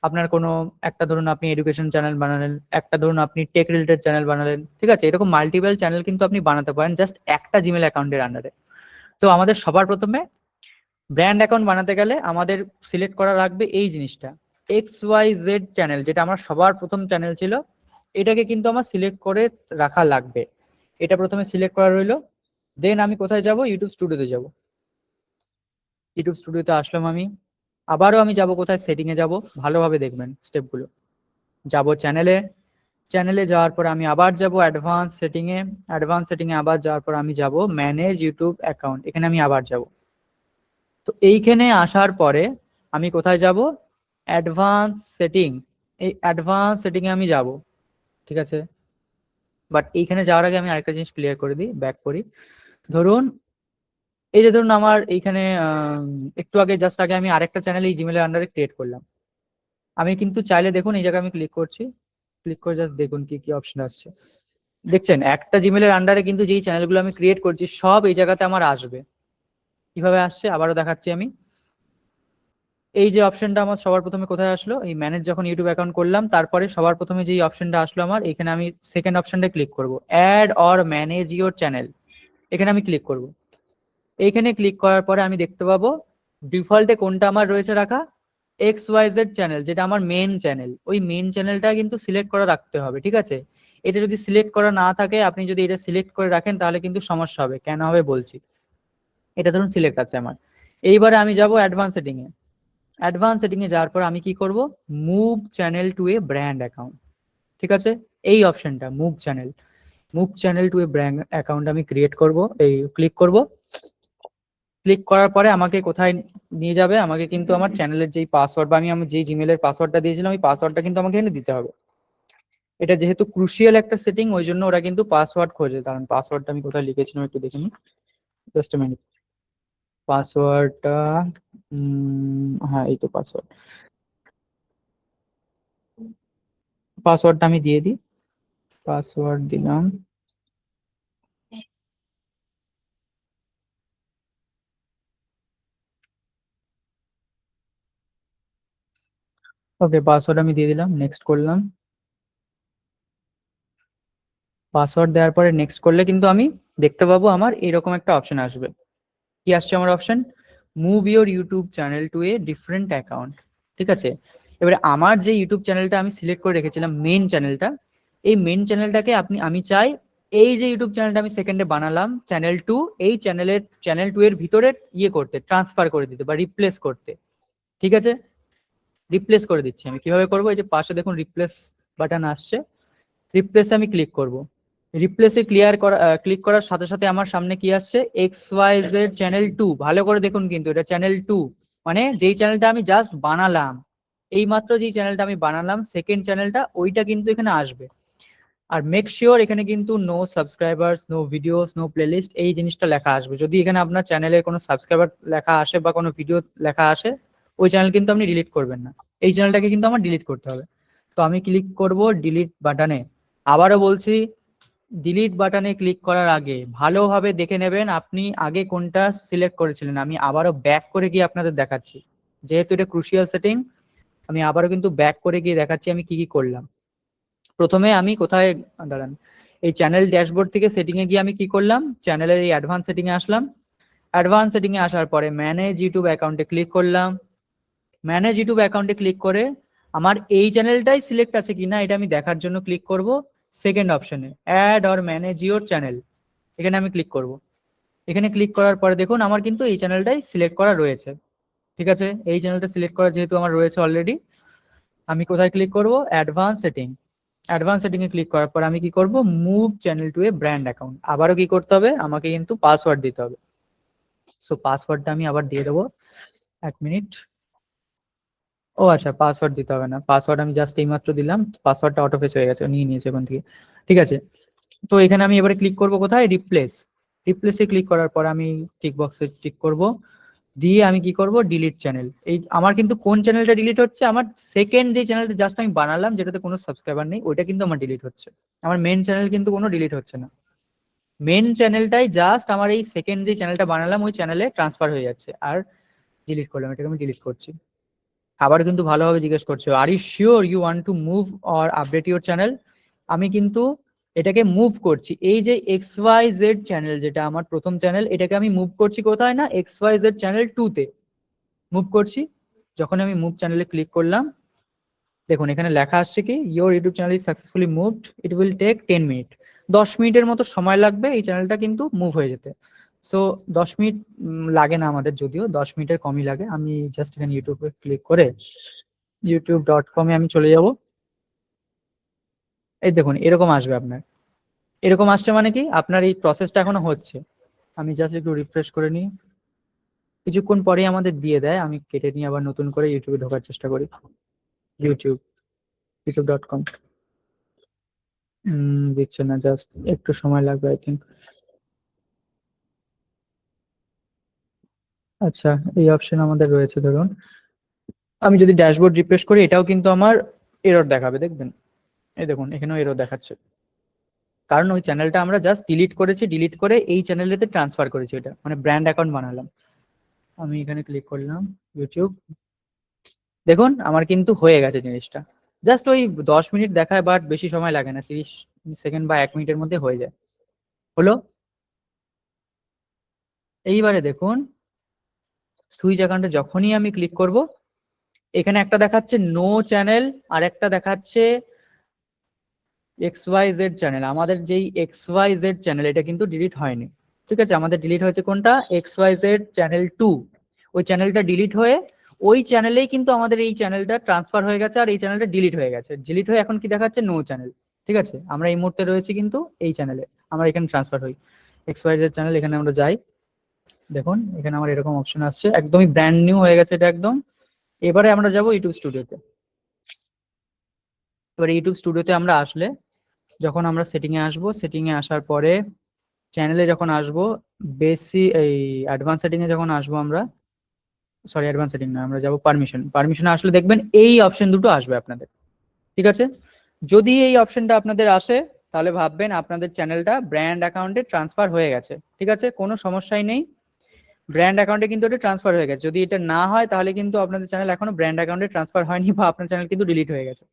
আপনার কোনো একটা ধরুন আপনি এডুকেশন চ্যানেল বানালেন, একটা ধরুন আপনি টেক রিলেটেড চ্যানেল বানালেন, ঠিক আছে, এরকম মাল্টিপল চ্যানেল কিন্তু আপনি বানাতে পারেন জাস্ট একটা জিমেল অ্যাকাউন্টের আন্ডারে। তো আমাদের সবার প্রথমে ব্র্যান্ড অ্যাকাউন্ট বানাতে গেলে আমাদের সিলেক্ট করা লাগবে এই জিনিসটা, XYZ চ্যানেল, যেটা আমার সবার প্রথম চ্যানেল ছিল, এটাকে কিন্তু আমার সিলেক্ট করে রাখা লাগবে। এটা প্রথমে সিলেক্ট করা রইলো। দেন আমি কোথায় যাব, ইউটিউব স্টুডিওতে যাব। ইউটিউব স্টুডিওতে আসলাম আমি, আবারও আমি যাব কোথায়, সেটিং এ যাব, ভালোভাবে দেখবেন স্টেপগুলো। যাব চ্যানেলে, চ্যানেলে যাওয়ার পর আমি আবার যাব অ্যাডভান্স সেটিং এ, অ্যাডভান্স সেটিং এ আবার যাওয়ার পর আমি যাব ম্যানেজ ইউটিউব অ্যাকাউন্ট, এখানে আমি আবার যাব। তো এইখানে আসার পরে আমি কোথায় যাব, অ্যাডভান্স সেটিং, এই অ্যাডভান্স সেটিং এ আমি যাব। ঠিক আছে, বাট এইখানে যাওয়ার আগে আমি আরেকটা জিনিস ক্লিয়ার করে দিই, ব্যাক করি। ধরুন এই যে ধরুন আমার এইখানে একটু আগে জাস্ট আগে আমি আরেকটা চ্যানেল এই জিমেলের আন্ডারে ক্রিয়েট করলাম। আমি কিন্তু চাইলে দেখুন এই জায়গায় আমি ক্লিক করছি, ক্লিক করে জাস্ট দেখুন কি কি অপশন আসছে। দেখছেন একটা জিমেলের আন্ডারে কিন্তু যেই চ্যানেলগুলো আমি ক্রিয়েট করছি সব এই জায়গাতে আমার আসবে। কিভাবে আসছে আবারও দেখাচ্ছি আমি। এই যে অপশনটা আমার সবার প্রথমে কোথায় আসলো, এই ম্যানেজ যখন ইউটিউব অ্যাকাউন্ট করলাম তারপরে সবার প্রথমে যেই অপশনটা আসলো আমার, এখানে আমি সেকেন্ড অপশনটা ক্লিক করব, add or manage your channel, এখানে আমি ক্লিক করব। এইখানে ক্লিক করার পরে আমি দেখতে পাবো ডিফল্টে কোনটা আমার রয়েছে রাখা, XYZ চ্যানেল, যেটা আমার মেন চ্যানেল, ওই মেন চ্যানেলটা কিন্তু সিলেক্ট করে রাখতে হবে। ঠিক আছে, এটা যদি সিলেক্ট করা না থাকে, আপনি যদি এটা সিলেক্ট করে রাখেন তাহলে কিন্তু সমস্যা হবে, কেন হবে বলছি। এটা ধরুন সিলেক্ট আছে আমার, এইবারে আমি যাব অ্যাডভান্স সেটিং এ। অ্যাডভান্স সেটিং এ যাওয়ার পর আমি কি করব, move channel to A brand account. ঠিক আছে, এই অপশনটা move channel to A brand account আমি ক্রিয়েট করব, এই ক্লিক করব। ক্লিক করার পরে আমাকে কোথায় নিয়ে যাবে, আমাকে কিন্তু আমার চ্যানেলের যেই পাসওয়ার্ড বা আমি যেই জিমেলের পাসওয়ার্ডটা দিয়েছিলাম ওই পাসওয়ার্ডটা কিন্তু আমাকে এনে দিতে হবে। এটা যেহেতু ক্রুশিয়াল একটা সেটিং, ওই জন্য ওরা কিন্তু পাসওয়ার্ড খোঁজে, কারণ পাসওয়ার্ডটা আমি কোথায় লিখেছিলাম একটু দেখে নিই, জাস্ট মিনিট। পাসওয়ার্ডটা হ্যাঁ এই তো পাসওয়ার্ড, পাসওয়ার্ডটা আমি দিয়ে দিই, পাসওয়ার্ড দিলাম। ওকে, পাসওয়ার্ড আমি দিয়ে দিলাম, নেক্সট করলাম। পাসওয়ার্ড দেওয়ার পরে নেক্সট করলে কিন্তু আমি দেখতে পাবো আমার এরকম একটা অপশন আসবে। কি আসছে আমার option, move your YouTube channel to a different account. ঠিক আছে, এবারে আমার যে ইউটিউব চ্যানেলটা আমি সিলেক্ট করে রেখেছিলাম মেন চ্যানেলটা, এই মেন চ্যানেলটাকে আমি চাই এই যে ইউটিউব চ্যানেলটা আমি সেকেন্ডে বানালাম চ্যানেল টু, এই চ্যানেল টু এর ভিতরে ইয়ে করতে, ট্রান্সফার করে দিতে বা রিপ্লেস করতে। ঠিক আছে, রিপ্লেস করে দিচ্ছি আমি। কিভাবে করবো, এই যে পাশে দেখুন রিপ্লেস বাটন আসছে, রিপ্লেসে আমি ক্লিক করব। রিপ্লেসে ক্লিক করার সাথে সাথে আমার সামনে কি আসছে, XYZ চ্যানেল টু, ভালো করে দেখুন কিন্তু এটা চ্যানেল টু, মানে যেই চ্যানেলটা আমি জাস্ট বানালাম, এই মাত্র যেই চ্যানেলটা আমি বানালাম সেকেন্ড চ্যানেলটা, ওইটা কিন্তু এখানে আসবে। আর মেক শিওর এখানে কিন্তু no subscribers, no videos, no playlist, এই জিনিসটা লেখা আসবে। যদি এখানে আপনার চ্যানেলে কোনো সাবস্ক্রাইবার লেখা আসে বা কোনো ভিডিও লেখা আসে, ওই চ্যানেল কিন্তু আপনি ডিলিট করবেন না, এই চ্যানেলটাকে কিন্তু আমার ডিলিট করতে হবে। তো আমি ক্লিক করব ডিলিট বাটনে। আবারও বলছি, ডিলিট বাটনে ক্লিক করার আগে ভালোভাবে দেখে নেবেন আপনি আগে কোনটা সিলেক্ট করেছিলেন। আমি আবারও ব্যাক করে গিয়ে আপনাদের দেখাচ্ছি, যেহেতু এটা ক্রুশিয়াল সেটিং, আমি আবারও কিন্তু ব্যাক করে গিয়ে দেখাচ্ছি আমি কি কি করলাম। প্রথমে আমি কোথায়, দাঁড়ান, এই চ্যানেল ড্যাশবোর্ড থেকে সেটিং এ গিয়ে আমি কি করলাম, চ্যানেলের এই অ্যাডভান্স সেটিং এ আসলাম। অ্যাডভান্স সেটিং এ আসার পরে ম্যানেজ ইউটিউব অ্যাকাউন্টে ক্লিক করলাম। ম্যানেজ ইউটিউব অ্যাকাউন্টে ক্লিক করে আমার এই চ্যানেলটাই সিলেক্ট আছে কিনা এটা আমি দেখার জন্য ক্লিক করব সেকেন্ড অপশনে, add or manage your channel, এখানে আমি ক্লিক করব। এখানে ক্লিক করার পরে দেখুন আমার কিন্তু এই চ্যানেলটাই সিলেক্ট করা রয়েছে। ঠিক আছে, এই চ্যানেলটা সিলেক্ট করা যেহেতু আমার রয়েছে অলরেডি, আমি কোথায় ক্লিক করব, অ্যাডভান্স সেটিং। অ্যাডভান্স সেটিং এ ক্লিক করার পর আমি কি করব, move channel to A brand account. আবারও কি করতে হবে, আমাকে কিন্তু পাসওয়ার্ড দিতে হবে। সো পাসওয়ার্ডটা আমি আবার দিয়ে দেবো, 1 মিনিট। ও আচ্ছা, পাসওয়ার্ড দিতে হবে না, পাসওয়ার্ড আমি জাস্ট এইমাত্র দিলাম, পাসওয়ার্ডটা অটো ফেচ হয়ে গেছে, নিয়ে নিয়েছে ওখান থেকে। ঠিক আছে, তো এখানে আমি এবারে ক্লিক করব কোথায়, রিপ্লেস। রিপ্লেসে ক্লিক করার পর আমি টিক বক্সে টিক করব, দিয়ে আমি কি করব, ডিলিট চ্যানেল। এই আমার কিন্তু কোন চ্যানেলটা ডিলিট হচ্ছে, আমার সেকেন্ড যে চ্যানেলটা জাস্ট আমি বানালাম, যেটাতে কোনো সাবস্ক্রাইবার নেই, ওইটা কিন্তু আমার ডিলিট হচ্ছে। আমার মেন চ্যানেল কিন্তু কোনো ডিলিট হচ্ছে না। মেন চ্যানেলটাই জাস্ট আমার এই সেকেন্ড যে চ্যানেলটা বানালাম ওই চ্যানেলে ট্রান্সফার হয়ে যাচ্ছে। আর ডিলিট করলাম, এটাকে আমি ডিলিট করছি। আবার কিন্তু ভালোভাবে জিজ্ঞেস করছো, are you sure you want to move or update your channel. আমি কিন্তু এটাকে মুভ করছি, এই যে এক্স ওয়াই জেড চ্যানেল, যেটা আমার প্রথম চ্যানেল, এটাকে আমি মুভ করছি কোথায় না, এক্স ওয়াই জেড চ্যানেল 2 তে মুভ করছি। যখন আমি মুভ চ্যানেলে ক্লিক করলাম, দেখুন এখানে লেখা আসছে কি, your YouTube channel is successfully moved, it will take 10 minute. 10 মিনিটের মতো সময় লাগবে এই চ্যানেলটা কিন্তু মুভ হয়ে যেতে। সো 10 মিনিট লাগে না আমাদের, যদিও 10 মিনিটের কমই লাগে। আমি জাস্ট এখানে ইউটিউবে ক্লিক করে youtube.com এ আমি চলে যাব। এই দেখুন এরকম আসবে আপনার, এরকম আসছে মানে কি, আপনার এই প্রসেসটা এখনো হচ্ছে। আমি জাস্ট একটু রিফ্রেশ করে নিই, কিছুক্ষণ পরেই আমাদের দিয়ে দেয়। আমি কেটে নিয়ে আবার নতুন করে ইউটিউবে ঢোকার চেষ্টা করি। youtube.com দিচ্ছে না, জাস্ট একটু সময় লাগবে আই থিঙ্ক। আচ্ছা, এই অপশন আমাদের রয়েছে, ধরুন আমি যদি ড্যাশবোর্ড রিফ্রেশ করি, এটাও কিন্তু আমার এরর দেখাবে, দেখবেন। এই দেখুন এখানেও এরর দেখাচ্ছে, কারণ ওই চ্যানেলটা আমরা জাস্ট ডিলিট করেছি, ডিলিট করে এই চ্যানেলেতে ট্রান্সফার করেছি, এটা মানে ব্র্যান্ড অ্যাকাউন্ট বানালাম। আমি এখানে ক্লিক করলাম ইউটিউব, দেখুন আমার কিন্তু হয়ে গেছে জিনিসটা। জাস্ট ওই 10 মিনিট দেখায়, বাট বেশি সময় লাগে না, 30 সেকেন্ড বা 1 মিনিটের মধ্যে হয়ে যায়। হলো। এইবারে দেখুন সুইচ অ্যাকাউন্টে যখনই আমি ক্লিক করব, এখানে একটা দেখাচ্ছে নো চ্যানেল, আর একটা দেখাচ্ছে এক্স ওয়াই জেড চ্যানেল। আমাদের যেই এক্স ওয়াই জেড চ্যানেল, এটা কিন্তু ডিলিট হয়নি। ঠিক আছে, আমাদের ডিলিট হয়েছে কোনটা, এক্স ওয়াই জেড চ্যানেল 2। ওই চ্যানেলটা ডিলিট হয়ে ওই চ্যানেলেই কিন্তু আমাদের এই চ্যানেলটা ট্রান্সফার হয়ে গেছে, আর এই চ্যানেলটা ডিলিট হয়ে গেছে। ডিলিট হয়ে এখন কি দেখাচ্ছে, নো চ্যানেল। ঠিক আছে, আমরা এই মুহূর্তে রয়েছি কিন্তু এই চ্যানেলে, আমরা এখানে ট্রান্সফার হই এক্স ওয়াই জেড চ্যানেল। এখানে আমরা যাই, দেখুন এখানে আমার এরকম অপশন আসছে, একদমই ব্র্যান্ড নিউ হয়ে গেছে এটা একদম। এবারে আমরা যাব ইউটিউব স্টুডিওতে। এবারে ইউটিউব স্টুডিওতে আমরা আসলে, যখন আমরা সেটিং এ আসবো, সেটিং এ আসার পরে চ্যানেলে যখন আসবো, এই অ্যাডভান্স সেটিং এ যখন আসবো আমরা, সরি অ্যাডভান্স সেটিং না, আমরা যাবো পারমিশন। পারমিশনে আসলে দেখবেন এই অপশন দুটো আসবে আপনাদের। ঠিক আছে, যদি এই অপশনটা আপনাদের আসে, তাহলে ভাববেন আপনাদের চ্যানেলটা ব্র্যান্ড অ্যাকাউন্টে ট্রান্সফার হয়ে গেছে। ঠিক আছে, কোনো সমস্যাই নেই, ব্র্যান্ড অ্যাকাউন্টে কিন্তু এটা ট্রান্সফার হয়ে গেছে। যদি এটা না হয়, তাহলে কিন্তু আপনাদের চ্যানেল এখনো ব্র্যান্ড অ্যাকাউন্টে ট্রান্সফার হয়নি, বা আপনার চ্যানেল কিন্তু ডিলিট হয়ে গেছে,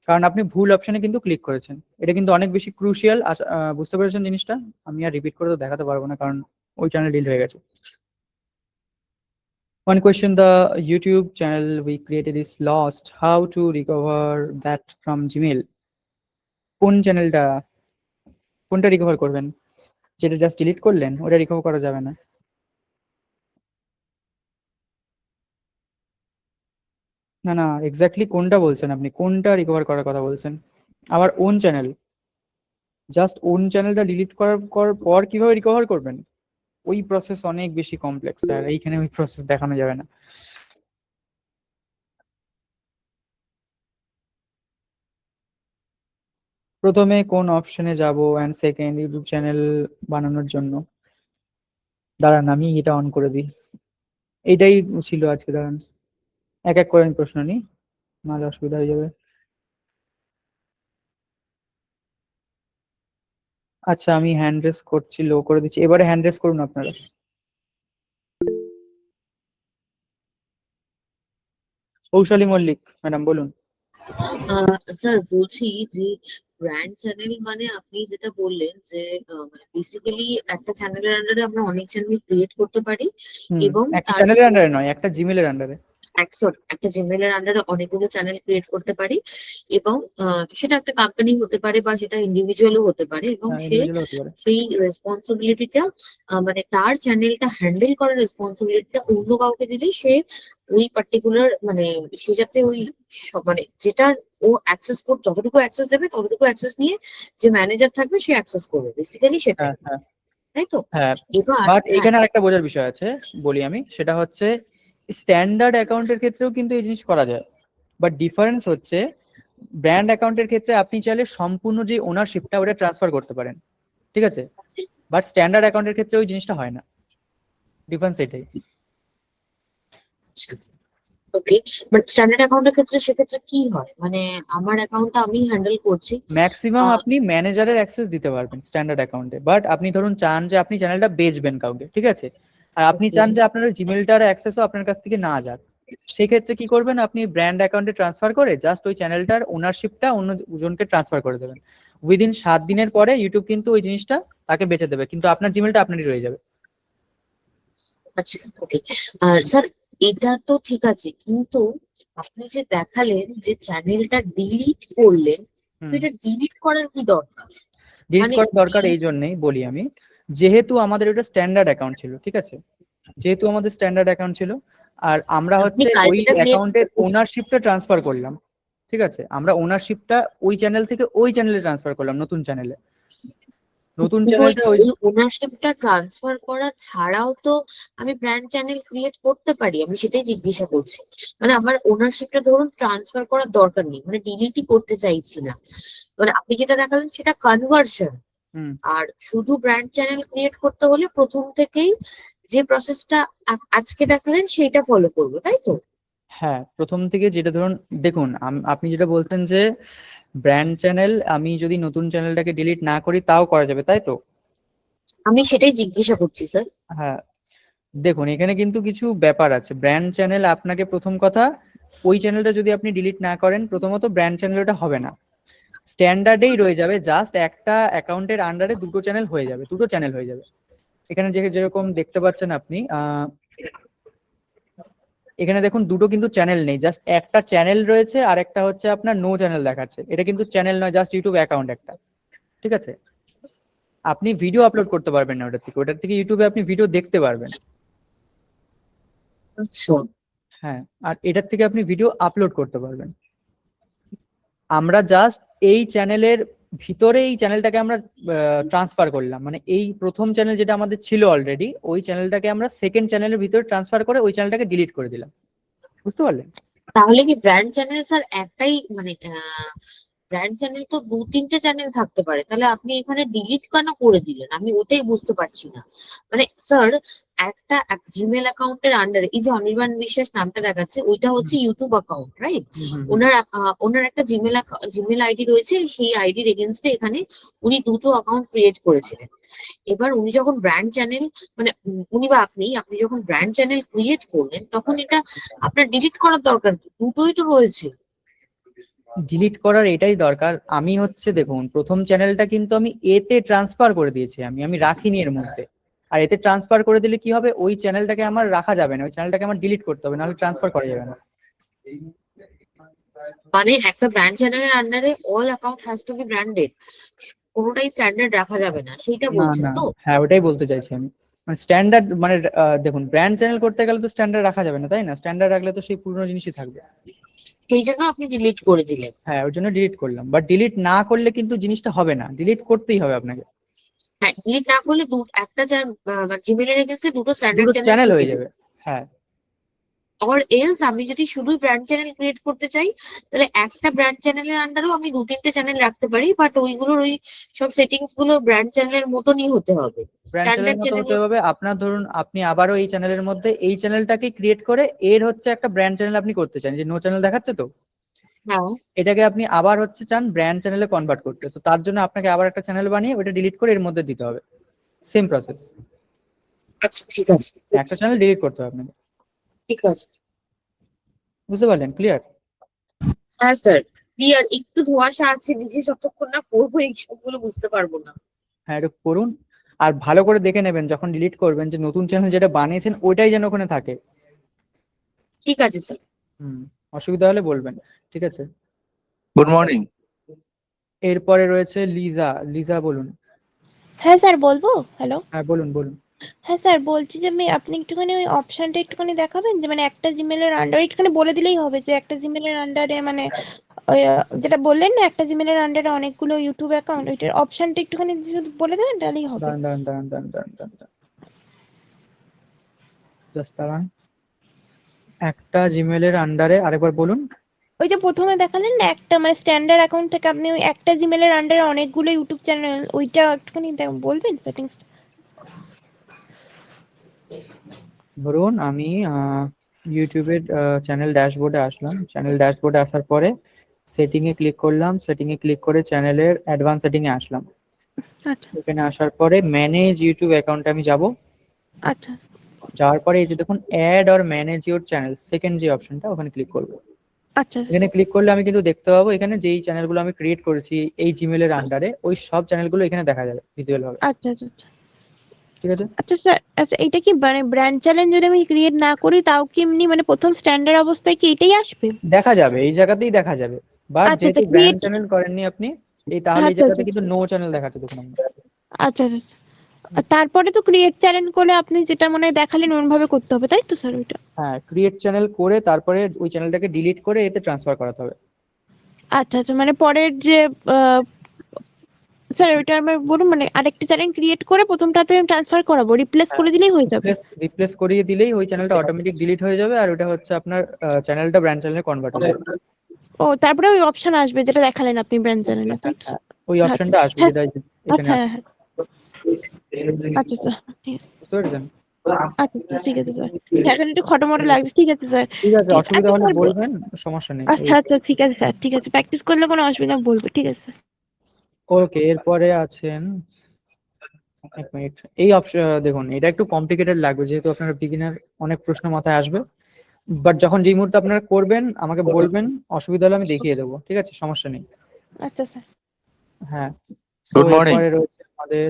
কারণ আপনি ভুল অপশনে কিন্তু ক্লিক করেছেন। এটা কিন্তু অনেক বেশি ক্রুশিয়াল, বুঝতে পেরেছেন জিনিসটা। আমি আর রিপিট করে তো দেখাতে পারবো না, কারণ ওই চ্যানেল ডিলিট হয়ে গেছে। One question, the YouTube channel we created is lost. How to recover that from Gmail? কোন চ্যানেলটা, কোনটা রিকভার করবেন, যেটা জাস্ট ডিলিট করলেন ওটা রিকভার করা যাবে না। না না, এক্স্যাক্টলি কোনটা বলছেন আপনি, কোনটা রিকভার করার কথা বলছেন? আবার ওন চ্যানেল, জাস্ট ওন চ্যানেলটা ডিলিট করার পর কিভাবে রিকভার করবেন? ওই প্রসেস অনেক বেশি কমপ্লেক্স, আর এইখানে ওই প্রসেস দেখানো যাবে না। প্রথমে কোন অপশনে যাব, অ্যান্ড সেকেন্ড ইউটিউব চ্যানেল বানানোর জন্য, দাঁড়ান আমি এটা অন করে দিই। এইটাই ছিল আজকে, দাঁড়ান এক এক করে আমি প্রশ্ন নিই, নাহলে অসুবিধা হয়ে যাবে। আচ্ছা, আমি হ্যান্ড রেস করছি, লো করে দিচ্ছি, এবারে হ্যান্ড রেস করুন আপনারা। কৌশালী মল্লিক ম্যাডাম, বলুন। স্যার বলছি যে ব্র্যান্ড চ্যানেল মানে আপনি যেটা বললেন যে মানে বেসিক্যালি একটা চ্যানেলের আন্ডারে আমরা অনেক চ্যানেল ক্রিয়েট করতে পারি এবং একটা তার চ্যানেলের আন্ডারে নয়, একটা জিমেলের আন্ডারে। একটা জিমেইল এর আন্ডারে অনেকগুলো চ্যানেল ক্রিয়েট করতে পারি, এবং সেটা একটা কোম্পানি হতে পারে বা সেটা ইন্ডিভিজুয়ালও হতে পারে, এবং সে ইন্ডিভিজুয়াল হতে পারে। সেই রেসপন্সিবিলিটিটা মানে তার চ্যানেলটা হ্যান্ডেল করার রেসপন্সিবিলিটিটা অন্য কাউকে দিলে সে ওই পার্টিকুলার মানে সে যাতে ওই মানে যেটা ও অ্যাক্সেস করতে যতটুকু অ্যাক্সেস দেবে ততটুকু অ্যাক্সেস নিয়ে যে ম্যানেজার থাকবে সে অ্যাক্সেস করবে, বেসিক্যালি সেটাই, হ্যাঁ হ্যাঁ তাই তো? হ্যাঁ। এবার বাট হ্যাঁ, এখানে আরেকটা বোঝার বিষয় আছে, বলি আমি, সেটা হচ্ছে স্ট্যান্ডার্ড অ্যাকাউন্টের ক্ষেত্রেও কিন্তু এই জিনিস করা যায়। বাট ডিফারেন্স হচ্ছে ব্র্যান্ড অ্যাকাউন্টের ক্ষেত্রে আপনি চাইলে সম্পূর্ণ যে ওনারশিপটা ওটা ট্রান্সফার করতে পারেন, ঠিক আছে? বাট স্ট্যান্ডার্ড অ্যাকাউন্টের ক্ষেত্রে ওই জিনিসটা হয় না। ডিফারেন্স এটাই। ওকে, বাট স্ট্যান্ডার্ড অ্যাকাউন্টের ক্ষেত্রে সেক্ষেত্রে কি হয়, মানে আমার অ্যাকাউন্টটা আমি হ্যান্ডেল করছি। ম্যাক্সিমাম আহ, আপনি ম্যানেজারের অ্যাক্সেস দিতে পারবেন স্ট্যান্ডার্ড অ্যাকাউন্টে। বাট আপনি ধরুন চান যে আপনি চ্যানেলটা বেচবেন কাউকে, ঠিক আছে, আর আপনি okay, চান যে আপনার জিমেলটার অ্যাক্সেসও আপনার কাছ থেকে না যাক, সেক্ষেত্রে কি করবেন, আপনি ব্র্যান্ড অ্যাকাউন্টে ট্রান্সফার করে জাস্ট ওই চ্যানেলটার ওনারশিপটা অন্য জনকে ট্রান্সফার করে দেবেন। উইদিন 7 দিনের পরে ইউটিউব কিন্তু ওই জিনিসটা তাকে বেচে দেবে, কিন্তু আপনার জিমেলটা আপনারই রয়ে যাবে। আচ্ছা, ওকে। আর স্যার, এটা তো ঠিক আছে, কিন্তু আপনি যে দেখালেন যে চ্যানেলটা ডিলিট করলেন, তো এটা ডিলিট করার কি দরকার? ডিলিট মানে করার দরকার এই জন্যই বলি আমি, যেহেতু আমাদের ওটা স্ট্যান্ডার্ড অ্যাকাউন্ট ছিল, ঠিক আছে, যেহেতু আমাদের স্ট্যান্ডার্ড অ্যাকাউন্ট ছিল, আর আমরা আপনি হচ্ছে ওই কালকেটা ক্রিয়েট অ্যাকাউন্টের ওনারশিপটা ট্রান্সফার করলাম, ঠিক আছে, আমরা ওনারশিপটা ওই চ্যানেল থেকে ওই চ্যানেলে ট্রান্সফার করলাম, নতুন চ্যানেলে। নতুন চ্যানেলটা বলছি ওই ওই ওনারশিপটা ট্রান্সফার করা ছাড়াও তো আমি ব্র্যান্ড চ্যানেল ক্রিয়েট করতে পারি, আমি সেটাই জিজ্ঞাসা করছি। মানে আমার ওনারশিপটা ধরুন ট্রান্সফার করার দরকার নেই, মানে ডিলিটই করতে চাইছি না, মানে আপনি যেটা দেখালেন সেটা কনভার্সন। হুম, আর শুধু ব্র্যান্ড চ্যানেল ক্রিয়েট করতে হলে প্রথম থেকেই যে প্রসেসটা আজকে দেখালেন সেইটা ফলো করবো, তাই তো? হ্যাঁ, প্রথম থেকে যেটা ধরুন, দেখুন আপনি যেটা বলছেন যে ব্র্যান্ড চ্যানেল আমি যদি নতুন চ্যানেলটাকে ডিলিট না করি তাও করা যাবে, তাই তো? আমি সেটাই জিজ্ঞাসা করছি স্যার। হ্যাঁ, দেখুন এখানে কিন্তু কিছু ব্যাপার আছে। ব্র্যান্ড চ্যানেল আপনাকে প্রথম কথা, ওই চ্যানেলটা যদি আপনি ডিলিট না করেন, প্রথমত ব্র্যান্ড চ্যানেল ওটা হবে না, স্ট্যান্ডার্ডেই রয়ে যাবে, জাস্ট একটা অ্যাকাউন্টের আন্ডারে দুটো চ্যানেল হয়ে যাবে, দুটো চ্যানেল হয়ে যাবে। এখানে যেরকম দেখতে পাচ্ছেন আপনি, এখানে দেখুন দুটো কিন্তু চ্যানেল নেই, জাস্ট একটা চ্যানেল রয়েছে, আর একটা হচ্ছে আপনার নো চ্যানেল দেখাচ্ছে। এটা কিন্তু চ্যানেল নয়, জাস্ট ইউটিউব অ্যাকাউন্ট একটা, ঠিক আছে? আপনি ভিডিও আপলোড করতে পারবেন না ওটার থেকে ইউটিউবে আপনি ভিডিও দেখতে পারবেন। আচ্ছা, হ্যাঁ, আর এটার থেকে আপনি ভিডিও আপলোড করতে পারবেন। আমরা জাস্ট এই চ্যানেলের ভিতরে এই চ্যানেলটাকে আমরা ট্রান্সফার করলাম, মানে এই প্রথম চ্যানেল যেটা আমাদের ছিল অলরেডি, ওই চ্যানেলটাকে আমরা সেকেন্ড চ্যানেলের ভিতরে ট্রান্সফার করে ওই চ্যানেলটাকে ডিলিট করে দিলাম। বুঝতে পারলেন? তাহলে কি ব্র্যান্ড চ্যানেল স্যার একটাই, মানে ব্র্যান্ড চ্যানেল তো দু তিনটে চ্যানেল থাকতে পারে, তাহলে আপনি এখানে ডিলিট কেন করে দিলেন, আমি ওটাই বুঝতে পারছি না। মানে স্যার, একটা জিমেল অ্যাকাউন্টের আন্ডারে এই যে অনির্বাণ বিশ্বাস নামটা দেখাচ্ছে ওইটা হচ্ছে ইউটিউব অ্যাকাউন্ট, রাইট? হুম হুম হুম। ওনার ওনার একটা জিমেল আইডি রয়েছে, সেই আইডির এগেনস্টে এখানে উনি দুটো অ্যাকাউন্ট ক্রিয়েট করেছিলেন। এবার উনি যখন ব্র্যান্ড চ্যানেল মানে উনি বা আপনি যখন ব্র্যান্ড চ্যানেল ক্রিয়েট করলেন তখন এটা আপনার ডিলিট করার দরকার কি? দুটোই তো রয়েছে। ডিলিট করার এটাই দরকার। আমি হচ্ছে দেখুন, প্রথম চ্যানেলটা কিন্তু আমি এতে ট্রান্সফার করে দিয়েছি, আমি রাখিনি এর মধ্যে। আর এতে ট্রান্সফার করে দিলে কি হবে, ওই চ্যানেলটাকে আমার রাখা যাবে না, ওই চ্যানেলটাকে আমার ডিলিট করতে হবে, নাহলে ট্রান্সফার করা যাবে না। মানে একটা ব্র্যান্ড চ্যানেলের আন্ডারে all account has to be branded, কোনোটাই স্ট্যান্ডার্ড রাখা যাবে না, সেইটা না বলছেন না, তো? হ্যাঁ ওটাই বলতে চাইছি আমি। মানে স্ট্যান্ডার্ড মানে দেখুন, ব্র্যান্ড চ্যানেল করতে গেলে তো স্ট্যান্ডার্ড রাখা যাবে না, তাই না? স্ট্যান্ডার্ড রাখলে তো সেই পুরনো জিনিসই থাকবে। সেই জন্য আপনি ডিলিট করে দিলেন। হ্যাঁ, ওর জন্য ডিলিট করলাম। বাট ডিলিট না করলে কিন্তু জিনিসটা হবে না, ডিলিট করতেই হবে আপনাকে। হ্যাঁ, ডিলিট না করলে একটা জিমেলের এগেন্সটে দুটো স্ট্যান্ডার্ড দুটো চ্যানেল চ্যানেল থেকে হয়ে যায়। যাবে। হ্যাঁ, অর এলস আমি যদি শুধুই ব্র্যান্ড চ্যানেল ক্রিয়েট করতে চাই, তাহলে একটা ব্র্যান্ড চ্যানেলের আন্ডারেও আমি দু তিনটে চ্যানেল রাখতে পারি, বাট ওইগুলোর ওই সব সেটিংস গুলো ব্র্যান্ড চ্যানেলের মতনই হতে হবে, ব্র্যান্ড চ্যানেলের স্ট্যান্ডার্ড মতো হতে চ্যানেলের। হবে আপনার। ধরুন আপনি আবারও এই চ্যানেলের মধ্যে এই চ্যানেলটাকে ক্রিয়েট করে এর হচ্ছে একটা ব্র্যান্ড চ্যানেল আপনি করতে চান, যে নো চ্যানেল দেখাচ্ছে তো, হ্যাঁ, এটাকে আপনি আবার হচ্ছে চান ব্র্যান্ড চ্যানেলে কনভার্ট করতে, তো তার জন্য আপনাকে আবার একটা চ্যানেল বানিয়ে ওটা ডিলিট করে এর মধ্যে দিতে হবে। সেম প্রসেস, আচ্ছা ঠিক আছে, একটা চ্যানেল ডিলিট করতে হবে আপনাকে। ঠিক আছে। বুঝতে পারলেন? ক্লিয়ার? হ্যাঁ স্যার, ক্লিয়ার। একটু ধোঁয়াশা আছে, নিজে যতক্ষণ না করবো এই সবগুলো বুঝতে পারবো না। হ্যাঁ, একটু করুন। আর ভালো করে দেখে নেবেন যখন ডিলিট করবেন, যে নতুন চ্যানেল যেটা বানিয়েছেন ওইটাই যেন ওখানে থাকে। ঠিক আছে স্যার। অসুবিধা হলে বলবেন, ঠিক আছে? গুড আচ্ছা, মর্নিং। এরপরে রয়েছে লিজা। লিজা বলুন। হ্যাঁ স্যার, বলবো? হ্যালো। হ্যাঁ বলুন বলুন। হ্যাঁ স্যার, বলছি যে আপনি একটুখানি ওই অপশনটা একটুখানি দেখাবেন, যে মানে একটা জিমেলের আন্ডারে একটুখানি বলে দিলেই হবে, যে একটা জিমেলের আন্ডারে মানে ওই যেটা বললেন না, একটা জিমেলের আন্ডারে অনেকগুলো ইউটিউব অ্যাকাউন্ট, ওইটার অপশনটা একটুখানি শুধু বলে দেবেন, তাহলেই হবে। দাঁড়ান দাঁড়ান দাঁড়ান দাঁড়ান দাঁড়ান দাঁড়ান, জাস্ট দাঁড়ান। একটা জিমেলের আন্ডারে আরেকবার বলুন। ওই যে প্রথমে দেখালেন না, একটা মানে স্ট্যান্ডার্ড অ্যাকাউন্ট থেকে আপনি ওই একটা জিমেলের আন্ডারে অনেকগুলো ইউটিউব চ্যানেল, ওইটা একটুখানি বলবেন সেটিংস? ধরুন আমি ইউটিউবের চ্যানেল ড্যাশবোর্ডে আসলাম। চ্যানেল ড্যাশবোর্ডে আসার পরে সেটিং এ ক্লিক করলাম। সেটিং এ ক্লিক করে চ্যানেলের অ্যাডভান্স সেটিং এ আসলাম। আচ্ছা এখানে আসার পরে ম্যানেজ ইউটিউব অ্যাকাউন্টে আমি যাব। আচ্ছা যাওয়ার পরে এই যে দেখুন add or manage your channel, second যে অপশনটা, ওখানে ক্লিক করব। আচ্ছা এখানে ক্লিক করলে আমি কিন্তু দেখতে পাবো এখানে যেই চ্যানেলগুলো আমি ক্রিয়েট করেছি এই জিমেলের আন্ডারে, ওই সব চ্যানেলগুলো এখানে দেখা যাবে ভিজুয়াল হবে, আচ্ছা আচ্ছা আচ্ছা ঠিক আছে? আচ্ছা স্যার, আচ্ছা এটা কি মানে ব্র্যান্ড চ্যালেঞ্জ যদি আমি ক্রিয়েট না করি, তাও কি এমনি মানে প্রথম স্ট্যান্ডার্ড অবস্থায় কি এটাই আসবে? দেখা যাবে, এই জায়গাতেই দেখা যাবে। বাট আচ্ছা যেহেতু আচ্ছা, ব্র্যান্ড ক্রিয়েট। চ্যানেল করেননি আপনি, তাহলে এই আচ্ছা জায়গাতে আচ্ছা কিন্তু নো চ্যানেল দেখাচ্ছে, দেখুন আপনি। আচ্ছা আচ্ছা আচ্ছা। আর তারপরে তো ক্রিয়েট চ্যানেল করলে আপনি যেটা মনে হয় দেখালেন ওরভাবে করতে হবে, তাই তো স্যার? ওইটা হ্যাঁ, ক্রিয়েট চ্যানেল করে তারপরে ওই চ্যানেলটাকে ডিলিট করে এতে ট্রান্সফার করাতে হবে। আচ্ছা আচ্ছা, মানে পরের যে স্যার ওইটা আমার বলুন, মানে আরেকটা চ্যানেল ক্রিয়েট করে প্রথমটাতে ট্রান্সফার করাবো, রিপ্লেস করে দিলেই হয়ে যাবে? রিপ্লেস করিয়ে দিলেই ওই চ্যানেলটা অটোমেটিক ডিলিট হয়ে যাবে, আর ওটা হচ্ছে আপনার চ্যানেলটা ব্র্যান্ড চ্যানেলে কনভার্ট হয়ে যাবে। ও, তারপরে ওই অপশন আসবে যেটা দেখালেন আপনি ব্র্যান্ড চ্যানেলে, তাই তো? হ্যাঁ, ওই আচ্ছা অপশনটা আসবে হ্যাঁ, যেটা এখানে আচ্ছা আছে, হ্যাঁ, আচ্ছা আচ্ছা ঠিক আছে। বুঝতে পেরেছেন? আচ্ছা আচ্ছা, ঠিক আছে স্যার। এখন একটু খটোমটো লাগছে, ঠিক আছে স্যার। ঠিক আছে, ঠিক আছে, অসুবিধা আচ্ছা হলে স্যার বলবেন, সমস্যা নেই। আচ্ছা আচ্ছা ঠিক আছে স্যার, ঠিক আছে, প্র্যাকটিস করলে কোনো অসুবিধা বলবো, ঠিক আছে স্যার। ওকে, এরপরে আছেন, এক মিনিট, এই অপশন দেখুন, এটা একটু কমপ্লিকেটেড লাগবে যেহেতু আপনারা বিগিনার, অনেক প্রশ্ন মাথায় আসবে। বাট যখন যেই মুহূর্তে আপনারা করবেন আমাকে বলবেন, অসুবিধা হলে আমি দেখিয়ে দেবো, ঠিক আছে? সমস্যা নেই। আচ্ছা স্যার। হ্যাঁ, তো Good morning. এরপরে রয়েছে আমাদের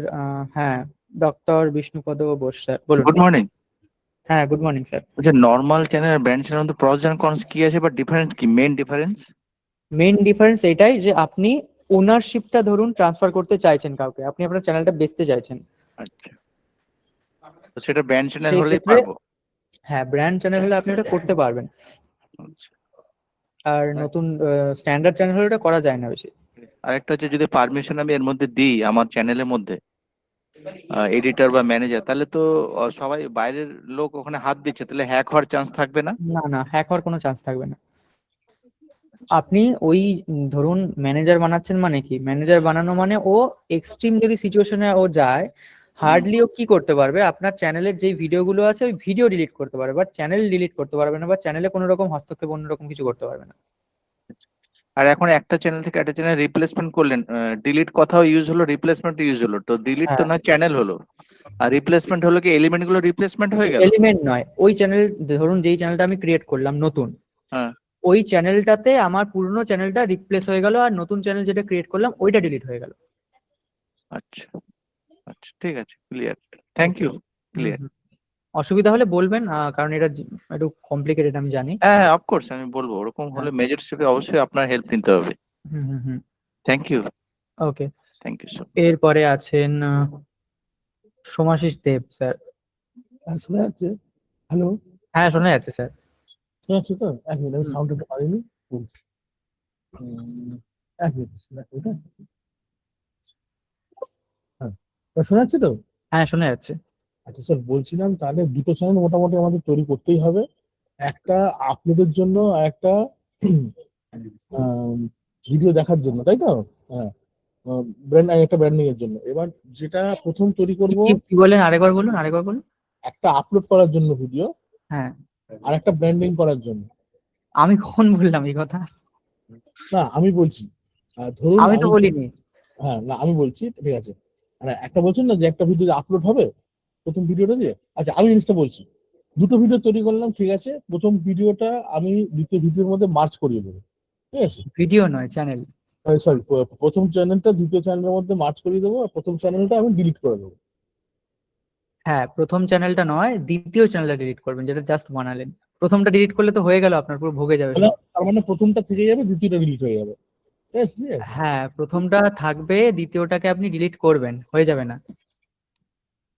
হ্যাঁ, ডক্টর বিষ্ণুপদ বোস স্যার, বলুন। Good morning. হ্যাঁ, গুড মর্নিং স্যার। যে নর্মাল চ্যানেল আর ব্র্যান্ড চ্যানেল মধ্যে প্রস এন্ড কনস কি আছে বা ডিফারেন্ট কি মেইন ডিফারেন্স? মেইন ডিফারেন্স এটাই যে আপনি ওনারশিপটা ধরুন ট্রান্সফার করতে চাইছেন কাউকে, আপনি আপনার চ্যানেলটা বেচতে চাইছেন, আচ্ছা, তো সেটা ব্র্যান্ড চ্যানেল সেই হলেই ক্ষেত্রে পারবো? হ্যাঁ, ব্র্যান্ড চ্যানেল হলে আপনি এটা করতে পারবেন। আচ্ছা। আর নতুন স্ট্যান্ডার্ড চ্যানেল হলে এটা করা যায় না বেশি। আরেকটা হচ্ছে যদি পারমিশন আমি এর মধ্যে দিই আমার চ্যানেলের মধ্যে, এডিটর বা ম্যানেজার, তাহলে তো সবাই বাইরের লোক ওখানে হাত দিচ্ছে, তাহলে হ্যাক হওয়ার চান্স থাকবে না? না না, হ্যাক হওয়ার কোনো চান্স থাকবে না। আপনি ওই ধরুন ম্যানেজার বানাচ্ছেন, মানে কি ম্যানেজার বানানো মানে ও এক্সট্রিম যদি সিচুয়েশনে ও যায়, হার্ডলি ও কি করতে পারবে, আপনার চ্যানেলের যে ভিডিওগুলো আছে ওই ভিডিও ডিলিট করতে পারবে, বাট চ্যানেল ডিলিট করতে পারবে না, বা চ্যানেলে কোনো রকম হস্তক্ষেপ অন্যরকম কিছু করতে পারবে না। আর এখন একটা চ্যানেল থেকে একটা চ্যানেল রিপ্লেসমেন্ট করলেন, ডিলিট কথাও ইউজ হলো, রিপ্লেসমেন্ট ইউজ হলো, তো ডিলিট তো হ্যাঁ, না চ্যানেল হলো, আর রিপ্লেসমেন্ট হলো কি এলিমেন্ট গুলো রিপ্লেসমেন্ট হয়ে গেল? এলিমেন্ট নয়, ওই চ্যানেল, ধরুন যেই চ্যানেলটা আমি ক্রিয়েট করলাম নতুন, হ্যাঁ। ওই চ্যানেলটাতে আমার পুরনো চ্যানেলটা রিপ্লেস হয়ে গেল, আর নতুন চ্যানেল যেটা ক্রিয়েট করলাম ওইটা ডিলিট হয়ে গেল। আচ্ছা আচ্ছা, ঠিক আছে, ক্লিয়ার, থ্যাংক ইউ, ক্লিয়ার। অসুবিধা হলে বলবেন, কারণ এটা একটু কমপ্লিকেটেড আমি জানি। হ্যাঁ হ্যাঁ, অফকোর্স আমি বলবো, ওরকম হলে হ্যাঁ। মেজরশিপে অবশ্যই আপনার হেল্প নিতে হবে। হুম। Thank you, okay, thank you so এরপরে আছেন সোমাশিস দেব স্যার। শোনা যাচ্ছে? হ্যালো, হ্যাঁ, শোনা যাচ্ছে স্যার। শোনা যাচ্ছে তো? এক মিনিট, আমি হুম। সাউন্ড একটু পারিনি, বলছি। এক মিনিট, এটা হ্যাঁ, শোনা যাচ্ছে তো? হ্যাঁ, শোনা যাচ্ছে। আচ্ছা স্যার, বলছিলাম তাহলে দুটো চ্যানেল মোটামুটি আমাদের তৈরি করতেই হবে, একটা আপলোডের জন্য আর একটা ভিডিও দেখার জন্য, তাই তো? হ্যাঁ, একটা ব্র্যান্ডিং এর জন্য। এবার যেটা প্রথম তৈরি করব, কি বলেন, আরেকবার বলুন, আরেকবার বলুন। একটা আপলোড করার জন্য ভিডিও, হ্যাঁ, আর একটা ব্র্যান্ডিং করার জন্য। আমি কখন বললাম এই কথা? না, আমি বলছি, ধরুন আমি তো বলিনি। হ্যাঁ, না আমি বলছি, ঠিক আছে, মানে একটা বলছেন না যে একটা ভিডিও আপলোড হবে প্রথম ভিডিওটা দিয়ে। আচ্ছা, আমি জিনিসটা বলছি, দুটো ভিডিও তৈরি করলাম, ঠিক আছে, প্রথম ভিডিওটা আমি দ্বিতীয় ভিডিওর মধ্যে মার্চ করিয়ে দেবো, ঠিক আছে? ভিডিও নয়, চ্যানেল। সরি, প্রথম চ্যানেলটা দ্বিতীয় চ্যানেলের মধ্যে মার্চ করিয়ে দেবো, আর প্রথম চ্যানেলটা আমি ডিলিট করে দেবো। হ্যাঁ, প্রথম চ্যানেলটা নয়, দ্বিতীয় চ্যানেলটা ডিলিট করবেন, যেটা জাস্ট বানালেন। প্রথমটা ডিলিট করলে তো হয়ে গেল, আপনার পুরো ভোগে যাবে তাহলে সব। তার মানে প্রথমটা থেকে যাবে, দ্বিতীয়টা ডিলিট হয়ে যাবে। Yes, yes. হ্যাঁ, প্রথমটা থাকবে, দ্বিতীয়টাকে আপনি ডিলিট করবেন, হয়ে যাবে না।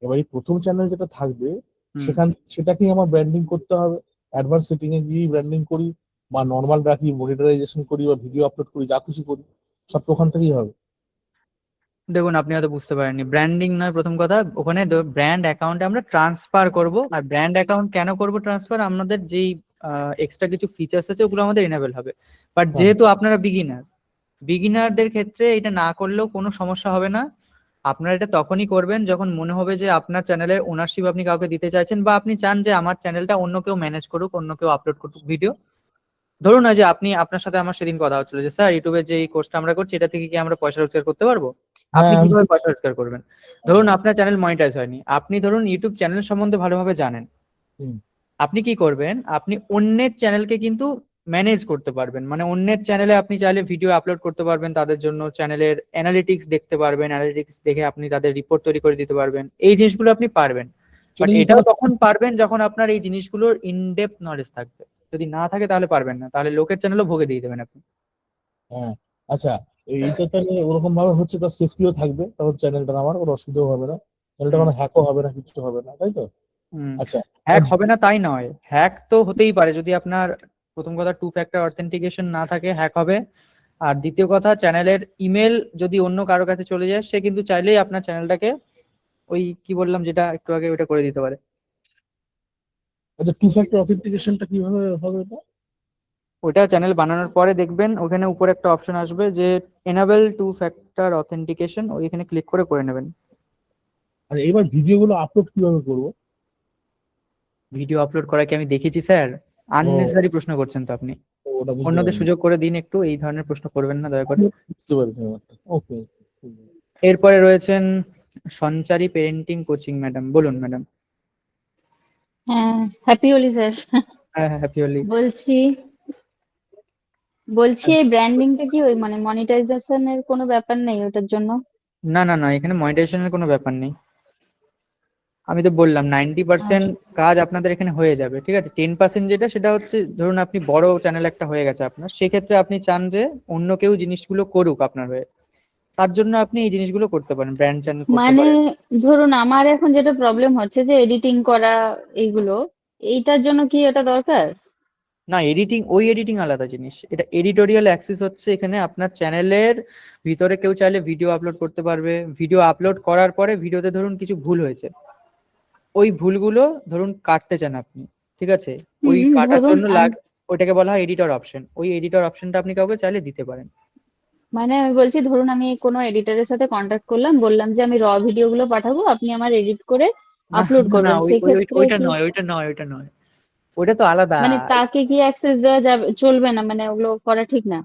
এবার এই প্রথম চ্যানেল যেটা থাকবে হুম। সেটাকেই আমার ব্র্যান্ডিং করতে হবে। অ্যাডভান্স সেটিং এ গিয়ে ব্র্যান্ডিং করি, বা নর্মাল রাখি, মনিটারাইজেশন করি, বা ভিডিও আপলোড করি, যা খুশি করি, সব তো ওখান থেকেই হবে। দেখুন, আপনি হয়তো বুঝতে পারেননি, ব্র্যান্ডিং নয় প্রথম কথা, ওখানে ব্র্যান্ড অ্যাকাউন্টে আমরা ট্রান্সফার করব। আর ব্র্যান্ড অ্যাকাউন্ট কেন করব ট্রান্সফার, আমাদের যেই এক্সট্রা কিছু ফিচার্স আছে ওগুলো আমাদের এনেবল হবে। বাট হ্যাঁ। যেহেতু আপনারা বিগিনারদের ক্ষেত্রে এটা না করলেও কোনো সমস্যা হবে না। আপনারা এটা তখনই করবেন যখন মনে হবে যে আপনার চ্যানেলের ওনারশিপ আপনি কাউকে দিতে চাইছেন, বা আপনি চান যে আমার চ্যানেলটা অন্য কেউ ম্যানেজ করুক, অন্য কেউ আপলোড করুক ভিডিও। ধরুন না যে আপনার সাথে আমার সেদিন কথা হচ্ছিল যে স্যার, ইউটিউবে যে এই কোর্সটা আমরা করছি এটা থেকে কি আমরা পয়সা রোজগার করতে পারবো? আপনি হ্যাঁ, কিভাবে পয়সা রোজগার করবেন? ধরুন আপনার চ্যানেল মনিটাইজ হয়নি, আপনি ধরুন ইউটিউব চ্যানেল সম্বন্ধে ভালোভাবে জানেন, হুম। আপনি কি করবেন, আপনি অন্যের চ্যানেলকে কিন্তু ম্যানেজ করতে পারবেন। মানে অন্যের চ্যানেলে আপনি চাইলে ভিডিও আপলোড করতে পারবেন, তাদের জন্য চ্যানেলের অ্যানালিটিক্স দেখতে পারবেন, অ্যানালিটিক্স দেখে আপনি তাদের রিপোর্ট তৈরি করে দিতে পারবেন, এই জিনিসগুলো আপনি পারবেন। বাট সেটা কি এটাও কোনো- তখন পারবেন যখন আপনার এই জিনিসগুলোর ইনডেপথ নলেজ থাকবে। যদি না থাকে তাহলে পারবেন না, তাহলে লোকের চ্যানেলও ভোগে দিয়ে দেবেন আপনি। হ্যাঁ, আচ্ছা, এইটা তাহলে ওরকম ভাবে হচ্ছে, তার সেফটিও থাকবে, তখন চ্যানেলটা আমার কোনো অসুবিধাও হবে না, চ্যানেলটা কোনো হ্যাকও হবে না, কিছু হবে না, তাই তো? আচ্ছা। হ্যাক আর হবে না তাই নয়, হ্যাক তো হতেই পারে যদি আপনার প্রথম কথা 2 ফ্যাক্টর অথেন্টিকেশন না থাকে, হ্যাক হবে। আর দ্বিতীয় কথা, চ্যানেলের ইমেল যদি অন্য কারো কাছে চলে যায়, সে কিন্তু চাইলেই আপনার চ্যানেলটাকে ওই কি বললাম যেটা একটু আগে, ওইটা করে দিতে পারে। আচ্ছা, 2 ফ্যাক্টর অথেন্টিকেশনটা কিভাবে হবে এটা? ওইটা চ্যানেল বানানোর পরে দেখবেন ওখানে উপরে একটা অপশন আসবে যে এনাবেল 2 ফ্যাক্টর অথেন্টিকেশন, ওইখানে ক্লিক করে নেবেন। আর এবার ভিডিওগুলো আপলোড কিভাবে করবো? ভিডিও আপলোড করা কি আমি দেখেছি স্যার? ও, আননেসেসারি প্রশ্ন করছেন তো আপনি। ওটা বুঝতে অন্যদের পারিনি। সুযোগ করে দিন একটু, এই ধরনের প্রশ্ন করবেন না দয়া করে। বুঝতে পারিনি ব্যাপারটা। ওকে। এরপরে রয়েছেন সঞ্চারী পেরেন্টিং কোচিং ম্যাডাম, বলুন ম্যাডাম। হ্যাঁ, হ্যাপি হোলি স্যার। হ্যাঁ হ্যাঁ, হ্যাপি হোলি। বলছি বলছি এই ব্র্যান্ডিংটা কি ওই মানে মনিটাইজেশনের কোনো ব্যাপার নেই ওটার জন্য? না না না, এখানে মনিটাইজেশনের কোনো ব্যাপার নেই। আমি তো বললাম 90% কাজ আপনাদের এখানে হয়ে যাবে, ঠিক আছে। 10% যেটা, সেটা হচ্ছে ধরুন আপনি বড় চ্যানেল একটা হয়ে গেছে আপনার, সেক্ষেত্রে আপনি চান যে অন্য কেউ জিনিসগুলো করুক আপনার হয়ে, তার জন্য আপনি এই জিনিসগুলো করতে পারেন, ব্র্যান্ড চ্যানেল করতে মানে পারেন। ধরুন আমার এখন যেটা প্রবলেম হচ্ছে যে এডিটিং করা এইগুলো, এইটার জন্য কি এটা দরকার? না, ওই এডিটিং আলাদা জিনিস, এটা এডিটোরিয়াল অ্যাক্সেস হচ্ছে এখানে আপনার চ্যানেলের ভিতরে কেউ চাইলে ভিডিও আপলোড করতে পারবে। ভিডিও আপলোড করার পরে ভিডিওতে ধরুন কিছু ভুল হয়েছে, ওই ভুলগুলো ধরুন কাটতে চান আপনি, ঠিক আছে। ওই কাটার ধরুন জন্য ওইটাকে বলা হয় এডিটর অপশন, ওই এডিটর অপশনটা আপনি কাউকে চাইলে দিতে পারেন। মানে আমি বলছি ধরুন আমি কোনো এডিটরের সাথে কন্ট্যাক্ট করলাম, বললাম যে আমি ভিডিও গুলো পাঠাবো, আপনি আমার এডিট করে না আপলোড না না, করবেন, সেক্ষেত্রে ওইটা কি নয়, ওইটা নয়, ওইটা নয়, ওইটা তো আলাদা। মানে তাকে কি অ্যাক্সেস দেওয়া যাবে, চলবে না, মানে ওগুলো করা ঠিক না?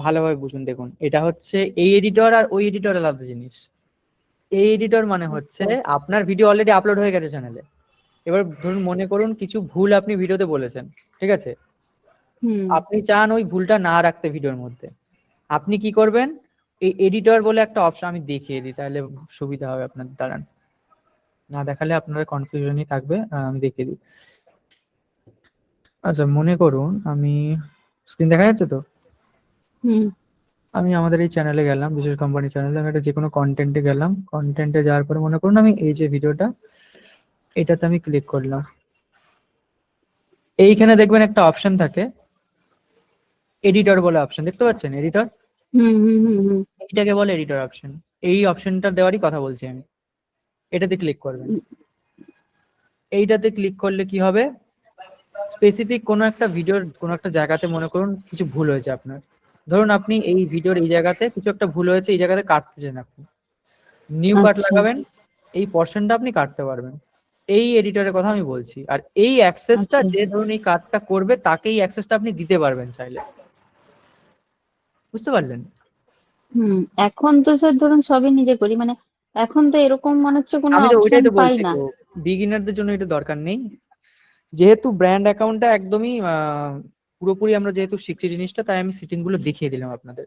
ভালোভাবে বুঝুন, দেখুন এটা হচ্ছে এই এডিটর আর ওই এডিটর আলাদা জিনিস। এই এডিটর মানে হচ্ছে আপনার ভিডিও অলরেডি আপলোড হয়ে গেছে চ্যানেলে, এবার ধরুন মনে করুন কিছু ভুল আপনি ভিডিওতে বলেছেন, ঠিক আছে। হুম। আপনি চান ওই ভুলটা না রাখতে ভিডিওর মধ্যে, আপনি কি করবেন, এই এডিটর বলে একটা অপশন, আমি দেখিয়ে দিই তাহলে সুবিধা হবে আপনাদের, দাঁড়ান, না দেখালে আপনার কনফিউশনই থাকবে, আমি দেখিয়ে দিই। আচ্ছা, মনে করুন আমি, স্ক্রিন দেখা যাচ্ছে তো? হুম। আমি আমাদের এই চ্যানেলে গেলাম, বিশেষ কোম্পানি চ্যানেলে, আমি একটা যে কোনো কন্টেন্টে গেলাম, কন্টেন্টে যাওয়ার পরে মনে করুন আমি এই যে ভিডিওটা, এটাতে আমি ক্লিক করলাম। এইখানে দেখবেন একটা অপশন থাকে এডিটর বলে অপশন, দেখতে পাচ্ছেন এডিটর? হুম হুম হুম হুম এইটাকে বলে এডিটর অপশন। এই অপশনটা দেওয়ারই কথা বলছি আমি। এটাতে ক্লিক করবেন। এইটাতে ক্লিক করলে কি হবে, স্পেসিফিক কোনো একটা ভিডিওর কোনো একটা জায়গাতে মনে করুন কিছু ভুল হয়েছে আপনার, ধরুন আপনি এই ভিডিওর এই জায়গাতে কিছু একটা ভুল হয়েছে, এই জায়গাতে কাটতে চান আপনি, নিউ কাট আচ্ছা। লাগাবেন, এই পোর্শনটা আপনি কাটতে পারবেন। এই এডিটরের কথা আমি বলছি। আর এই অ্যাক্সেসটা আচ্ছা। যে ধরুন এই কাটটা করবে তাকেই অ্যাক্সেসটা আপনি দিতে পারবেন চাইলে, বুঝতে পারলেন? এখন তো স্যার ধরুন সবই নিজে করি, মানে এখন তো এরকম মনে হচ্ছে কোনো আমি তো অপশন ওইটাই তো পাই বলছি না। তো, বিগিনারদের জন্য এটা দরকার নেই, যেহেতু ব্র্যান্ড অ্যাকাউন্টটা একদমই পুরোপুরি আমরা যেহেতু শিখছি জিনিসটা, তাই আমি সেটিং গুলো দেখিয়ে দিলাম আপনাদের।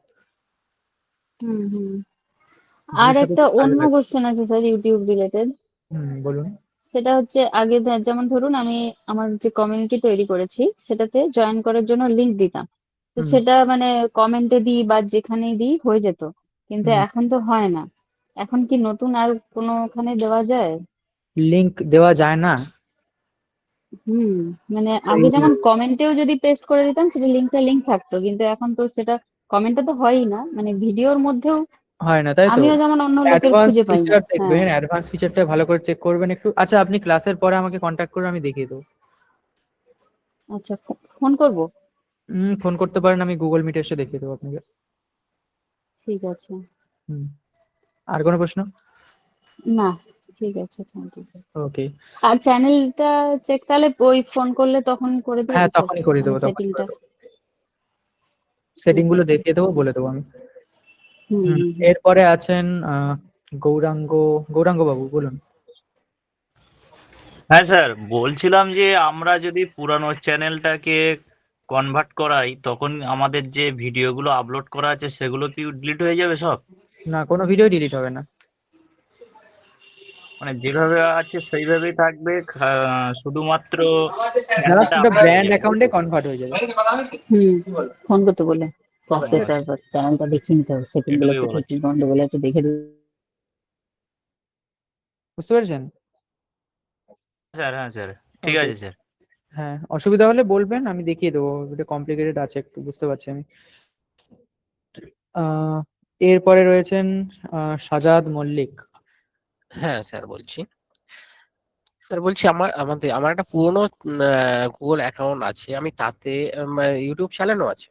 হুম হুম আর ভবিষ্যতে একটা কাজে অন্য লাগবে। কোশ্চেন আছে স্যার, ইউটিউব রিলেটেড। বলুন। সেটা হচ্ছে আগে যেমন ধরুন আমি আমার যে কমিউনিটি তৈরি করেছি সেটাতে জয়েন করার জন্য লিংক দিতাম, তো হুম সেটা মানে কমেন্টে দিই বা যেখানেই দিই হয়ে যেত, কিন্তু হুম এখন তো হয় না। এখন কি নতুন আর কোনোখানে দেওয়া যায়? লিংক দেওয়া যায় না? হুম, মানে এই আগে যেমন কমেন্টেও যদি পেস্ট করে দিতাম সেটা লিংক থাকতো, কিন্তু এখন তো সেটা কমেন্টে তো হয়ই না, মানে ভিডিওর মধ্যেও হয় না, তাই তো? আমিও যেমন অন্য লোকের অ্যাডভান্স খুঁজে পাই না। ফিচার হ্যাঁ, দেখবেন, অ্যাডভান্স ফিচারটা ভালো করে চেক করবেন একটু। আচ্ছা, আপনি ক্লাসের পরে আমাকে কন্ট্যাক্ট করে আমি দেখিয়ে দেবো। আচ্ছা, ফোন করব। ফোন করতে পারেন, আমি গুগল মিটে এসে দেখিয়ে দেবো আপনাকে। ঠিক আছে। হুম আর কোনো প্রশ্ন? না, ঠিক আছে, থ্যাংক ইউ। ওকে। আর চ্যানেলটা চেক তাহলে ওই ফোন করলে তখন করে হ্যাঁ, দেবেন স্যার, তখনই করে মানে দেবো, তখনই করে সেটিংটা? দেবো। সেটিং ঠিক গুলো আছে। দেখিয়ে দেবো, বলে দেবো আমি। হুম হুম হুম হুম। এরপরে আছেন গৌরাঙ্গ। গৌরাঙ্গ বাবু বলুন। হ্যাঁ স্যার, বলছিলাম যে আমরা যদি পুরানো চ্যানেলটাকে কনভার্ট করাই তখন আমাদের যে ভিডিওগুলো আপলোড করা আছে সেগুলো কি ডিলিট হয়ে যাবে সব? না, কোনো ভিডিও ডিলিট হবে না। মানে যেভাবে আছে সেইভাবেই থাকবে, শুধুমাত্র জাস্ট চ্যানেলটা ওটা আপডেট হয়ে ব্র্যান্ড যাবে তাই অ্যাকাউন্টে তো? কনভার্ট হয়ে যাবে। হুম, ফোন করতে বলে হ্যাঁ, প্রসেস আর চ্যানেলটা দেখিয়ে নিতে হবে, সেটিং গুলো এটুকুই কোথায় বলার কি ছিল। গন্ডগোল আছে দেখে দিতে। বুঝতে পেরেছেন? স্যার হ্যাঁ স্যার, ঠিক ওকে। আছে স্যার। হ্যাঁ, অসুবিধা হলে বলবেন, আমি দেখিয়ে দেবো। এটা কমপ্লিকেটেড আছে একটু, বুঝতে পারছি আমি। আহ এরপরে রয়েছেন সাজাদ মল্লিক। হ্যাঁ স্যার বলছি। স্যার বলছি আমার একটা পুরনো গুগল অ্যাকাউন্ট আছে, আমি তাতে ইউটিউব চ্যানেলও আছে।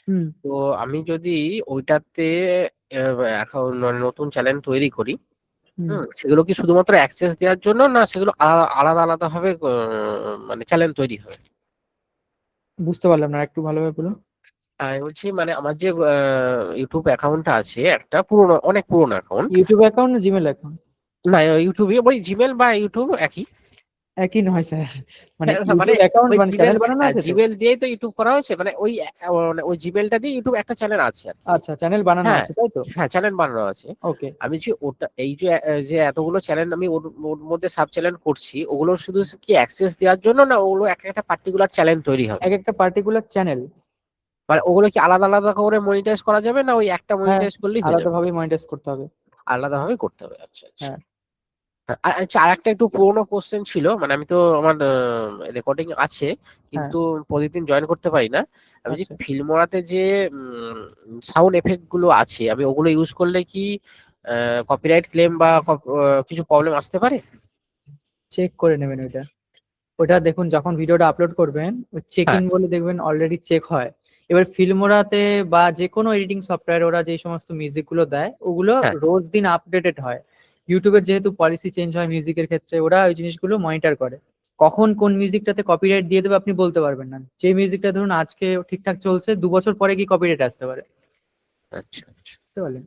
হুম তো আমি যদি ওইটাতে অ্যাকাউন্ট নতুন চ্যানেল তৈরি করি, হুম সেগুলো কি শুধুমাত্র অ্যাক্সেস দেওয়ার জন্য, না সেগুলো আলাদা আলাদা ভাবে মানে চ্যানেল তৈরি হবে? বুঝতে পারলাম না, একটু ভালোভাবে বলুন। আমি বলছি মানে আমার যে ইউটিউব অ্যাকাউন্টটা আছে, একটা পুরোনো, অনেক পুরোনো অ্যাকাউন্ট। ইউটিউব অ্যাকাউন্ট না জিমেল অ্যাকাউন্ট? না, ইউটিউবে ওই জিমেল বা ইউটিউব একই। একই নয় স্যার, মানে মানে ইউটিউব অ্যাকাউন্ট ওই মানে জিমেল, চ্যানেল বানানো আছে তো। জিমেল দিয়েই তো ইউটিউব করা হয়েছে, মানে ওই মানে ওই জিমেলটা দিয়ে ইউটিউব একটা চ্যানেল আছে আর কি। আচ্ছা, চ্যানেল বানানো হ্যাঁ, আছে তাই তো। হ্যাঁ চ্যানেল বানানো আছে। ওকে। আমি যে ওটা, এই যে যে এতগুলো চ্যানেল আমি ওর মধ্যে সাব চ্যানেল করছি, ওগুলো শুধু কি অ্যাক্সেস দেওয়ার জন্য, না ওগুলো একটা একটা পার্টিকুলার চ্যানেল তৈরি হবে? এক একটা পার্টিকুলার চ্যানেল। মানে ওগুলো কি আলাদা আলাদা করে মনিটাইজ করা যাবে, না ওই একটা হ্যাঁ, মনিটাইজ করলেই হয়ে যাবে? আলাদাভাবে মনিটাইজ করতে হবে। আলাদাভাবে করতে হবে, আচ্ছা আচ্ছা। হ্যাঁ হ্যাঁ, আর আচ্ছা, আর একটা একটু পুরোনো কোশ্চেন ছিল, মানে আমি তো আমার রেকর্ডিং আছে হ্যাঁ। কিন্তু প্রতিদিন জয়েন করতে পারি না। আমি যে আচ্ছা, ফিল্মোরাতে যে সাউন্ড এফেক্ট গুলো আছে, আমি ওগুলো ইউজ করলে কি কপিরাইট ক্লেম বা কিছু প্রবলেম আসতে পারে? চেক করে নেবেন ওইটা। ওটা দেখুন, যখন ভিডিওটা আপলোড করবেন, চেকিং হ্যাঁ বলে দেখবেন অলরেডি চেক হয়। এবার ফিল্মোরাতে বা যে কোনো এডিটিং সফটওয়্যার ওরা যে সমস্ত মিউজিক গুলো দেয়, ওগুলো হ্যাঁ। রোজ দিন আপডেটেড হয়। ইউটিউবের যেহেতু পলিসি চেঞ্জ হয় মিউজিকের ক্ষেত্রে, ওরা ওই জিনিসগুলো মনিটর করে। কখন কোন মিউজিকটাতে কপিরাইট দিয়ে দেবে আপনি বলতে পারবেন না। যে মিউজিকটা ধরুন আজকে ঠিকঠাক চলছে, 2 বছর পরে কি কপিরাইট আসতে পারে। আচ্ছা আচ্ছা। বুঝতে পারলেন?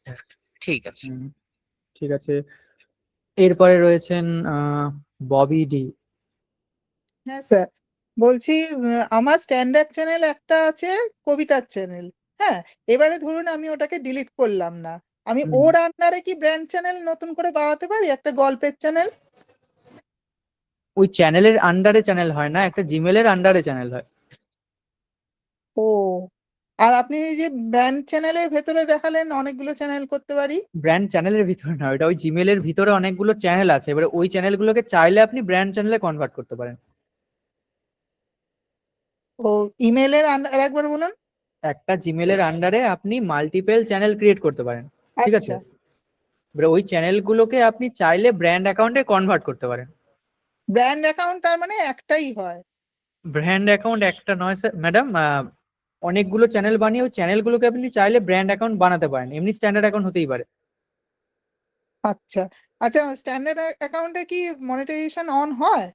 হ্যাঁ, ঠিক আছে। হুম, ঠিক আছে। এরপরে রয়েছেন ববি ডি। হ্যাঁ স্যার, বলছি আমার স্ট্যান্ডার্ড চ্যানেল একটা আছে, কবিতার চ্যানেল। হ্যাঁ, এবারে ধরুন আমি ওটাকে ডিলিট করলাম না, আমি হুম, ওর আন্ডারে কি ব্র্যান্ড চ্যানেল নতুন করে বাড়াতে পারি, একটা গল্পের চ্যানেল? ওই চ্যানেলের আন্ডারে চ্যানেল হয় না, একটা জিমেলের আন্ডারে চ্যানেল হয়। ও, আর আপনি এই যে ব্র্যান্ড চ্যানেলের ভেতরে দেখালেন অনেকগুলো চ্যানেল করতে পারি। ব্র্যান্ড চ্যানেলের ভিতরে না, ওটা ওই জিমেলের ভিতরে অনেকগুলো চ্যানেল আছে, এবারে ওই চ্যানেলগুলোকে চাইলে আপনি ব্র্যান্ড চ্যানেলে কনভার্ট করতে পারেন। ও, ইমেলের আন্ডার একবার বলুন। একটা জিমেলের আন্ডারে আপনি মাল্টিপল চ্যানেল ক্রিয়েট করতে পারেন, ঠিক আছে? আচ্ছা, এবারে ওই চ্যানেলগুলোকে আপনি চাইলে ব্র্যান্ড অ্যাকাউন্টে কনভার্ট করতে পারেন। ব্র্যান্ড অ্যাকাউন্ট তার মানে একটাই হয়? ব্র্যান্ড অ্যাকাউন্ট একটা নয় স্যার ম্যাডাম, অনেকগুলো চ্যানেল বানিয়ে ওই চ্যানেলগুলোকে আপনি চাইলে ব্র্যান্ড অ্যাকাউন্ট বানাতে পারেন, এমনি স্ট্যান্ডার্ড অ্যাকাউন্ট হতেই পারে। আচ্ছা আচ্ছা, স্ট্যান্ডার্ড অ্যাকাউন্টে কি মনিটাইজেশন অন হয়?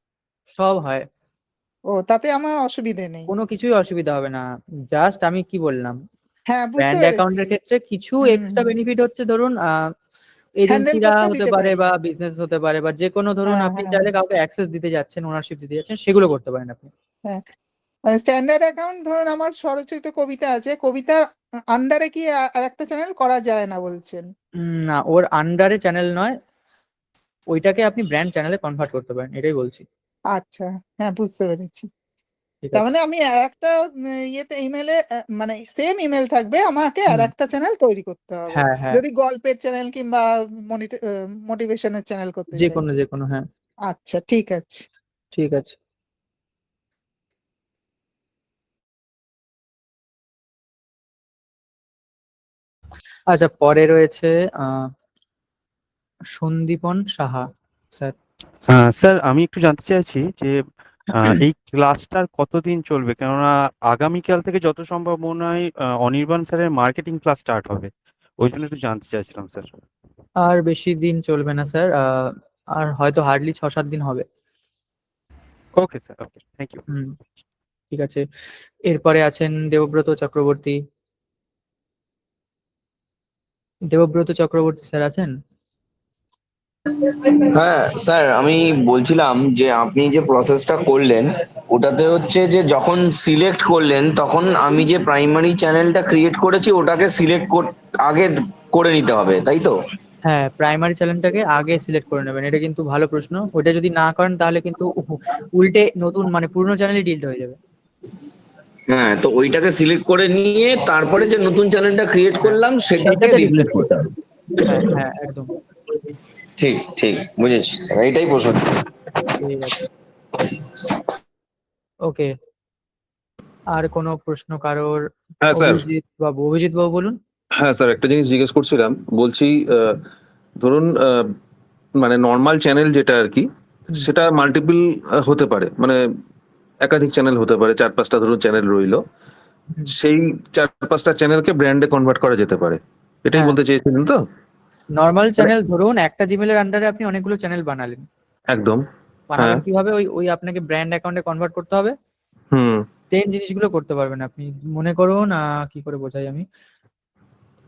সব হয়, ও, তাতে আমার অসুবিধে নেই। কোনো কিছুই অসুবিধা হবে না। জাস্ট আমি কি বললাম, হ্যাঁ, বুঝতে ব্র্যান্ড পেরেছি। অ্যাকাউন্টের ক্ষেত্রে কিছু হুম এক্সট্রা হুম, বেনিফিট হচ্ছে, ধরুন হ্যান্ডেল এজেন্সিরা করতে হতে দিতে পারে পারি। বা বিজনেস হতে পারে বা যে কোনো, ধরুন হ্যাঁ আপনি হ্যাঁ চাইলে কাউকে অ্যাক্সেস দিতে যাচ্ছেন, ওনারশিপ দিতে যাচ্ছেন, সেগুলো করতে পারেন আপনি। হ্যাঁ, মানে স্ট্যান্ডার্ড অ্যাকাউন্ট ধরুন আমার স্বরচিত কবিতা আছে, কবিতার আন্ডারে কি আর একটা চ্যানেল করা যায় না বলছেন? না, ওর আন্ডারে চ্যানেল নয়। ওইটাকে আপনি ব্র্যান্ড চ্যানেলে কনভার্ট করতে পারেন, এটাই বলছি। আচ্ছা, হ্যাঁ বুঝতে পেরেছি। ঠিক তার আছে। মানে আমি একটা ইয়েতে ইমেলে, মানে সেম ইমেল থাকবে, আমাকে আর হুম, একটা চ্যানেল তৈরি করতে হবে হ্যাঁ হ্যাঁ, যদি গল্পের চ্যানেল কিংবা মোটিভেশনের চ্যানেল করতে যে চাই। কোনো যে কোনো, হ্যাঁ আচ্ছা ঠিক আছে। ঠিক আছে। আচ্ছা, পরে রয়েছে সন্দীপন সাহা স্যার। স্যার আমি একটু জানতে চাইছি যে এই ক্লাসটার কতদিন চলবে, কেননা আগামীকাল থেকে যত সম্ভব মনে হয় অনির্বাণ স্যারের মার্কেটিং ক্লাস স্টার্ট হবে, ওই জন্য একটু জানতে চাইছিলাম স্যার। আর বেশি দিন চলবে না স্যার, আর হয়তো হার্ডলি 6-7 দিন হবে। Okay sir, okay, thank you. হুম, ঠিক আছে। এরপরে আছেন দেবব্রত চক্রবর্তী। দেবব্রত চক্রবর্তী স্যার আছেন? হ্যাঁ স্যার, আমি বলছিলাম যে আপনি যে প্রসেসটা করলেন ওটাতে হচ্ছে যে যখন সিলেক্ট করলেন তখন আমি যে প্রাইমারি চ্যানেলটা ক্রিয়েট করেছি ওটাকে সিলেক্ট আগে করে নিতে হবে, তাই তো? হ্যাঁ, প্রাইমারি চ্যানেলটাকে আগে সিলেক্ট করে নেবেন, এটা কিন্তু ভালো প্রশ্ন। ওটা যদি না করেন তাহলে কিন্তু উল্টে নতুন মানে পুরনো চ্যানেলই ডিলিট হয়ে যাবে। হ্যাঁ, তো ওইটাকে সিলেক্ট করে নিয়ে তারপরে যে নতুন চ্যানেলটা ক্রিয়েট করলাম সেটাকে সেইটাতে রিপ্লেস রিপ্লেস করতে করতে হবে। হবে। হ্যাঁ হ্যাঁ, একদম ঠিক ঠিক বুঝেছি স্যার, এইটাই প্রশ্ন ছিল। ঠিক আছে। ওকে, আর কোনো প্রশ্ন কারোর? হ্যাঁ স্যার। অভিজিৎ বাবু বলুন। হ্যাঁ স্যার, একটা জিনিস জিজ্ঞেস করছিলাম, বলছি ধরুন মানে নর্মাল চ্যানেল যেটা আর কি, হুম, সেটা মাল্টিপল হতে পারে, মানে একাধিক চ্যানেল হতে পারে, 4-5টা ধরুন চ্যানেল রইলো, হুম, সেই 4-5টা চ্যানেলকে ব্র্যান্ডে কনভার্ট করা যেতে পারে, এটাই হ্যাঁ, বলতে চেয়েছিলেন তো? নর্মাল মানে চ্যানেল ধরুন একটা জিমেলের আন্ডারে আপনি অনেকগুলো চ্যানেল বানালেন। একদম। বানাবেন হ্যাঁ। কিভাবে? ওই ওই আপনাকে ব্র্যান্ড অ্যাকাউন্টে কনভার্ট করতে হবে, হুম। দেন জিনিসগুলো করতে পারবেন আপনি। মনে করুন কি করে বোঝাই আমি,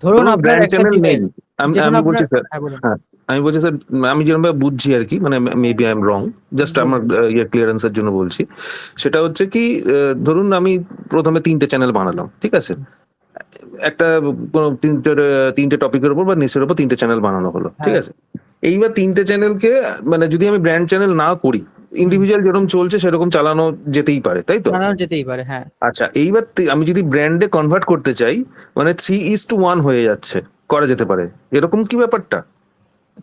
ধরুন ধরুন আপনার ব্র্যান্ড একটা চ্যানেল নেই, জিমেল, আমি যেমন আমি আপনার, বলছি স্যার। হ্যাঁ বলুন হ্যাঁ, আমি বলছি স্যার, আমি যেরকম ভাবে বুঝছি আর কি, মানে maybe I am wrong, just আমার বলুন। ক্লিয়ারেন্সের জন্য বলছি। সেটা হচ্ছে কি, ধরুন আমি প্রথমে 3টে চ্যানেল বানালাম, ঠিক আছে, একটা কোনো তিনটে টপিকের উপর বা নিচের উপর 3টে চ্যানেল বানানো হলো, ঠিক হ্যাঁ, আছে। এইবার 3টে চ্যানেলকে, মানে যদি আমি ব্র্যান্ড চ্যানেল না করি, হুম, ইন্ডিভিজুয়াল যেরকম চলছে সেরকম চালানো যেতেই পারে, তাই তো? বানানো যেতেই পারে, হ্যাঁ। আচ্ছা, এইবার আমি যদি ব্র্যান্ডে কনভার্ট করতে চাই, মানে 3:1 হয়ে যাচ্ছে, করা যেতে পারে, এরকম কি ব্যাপারটা?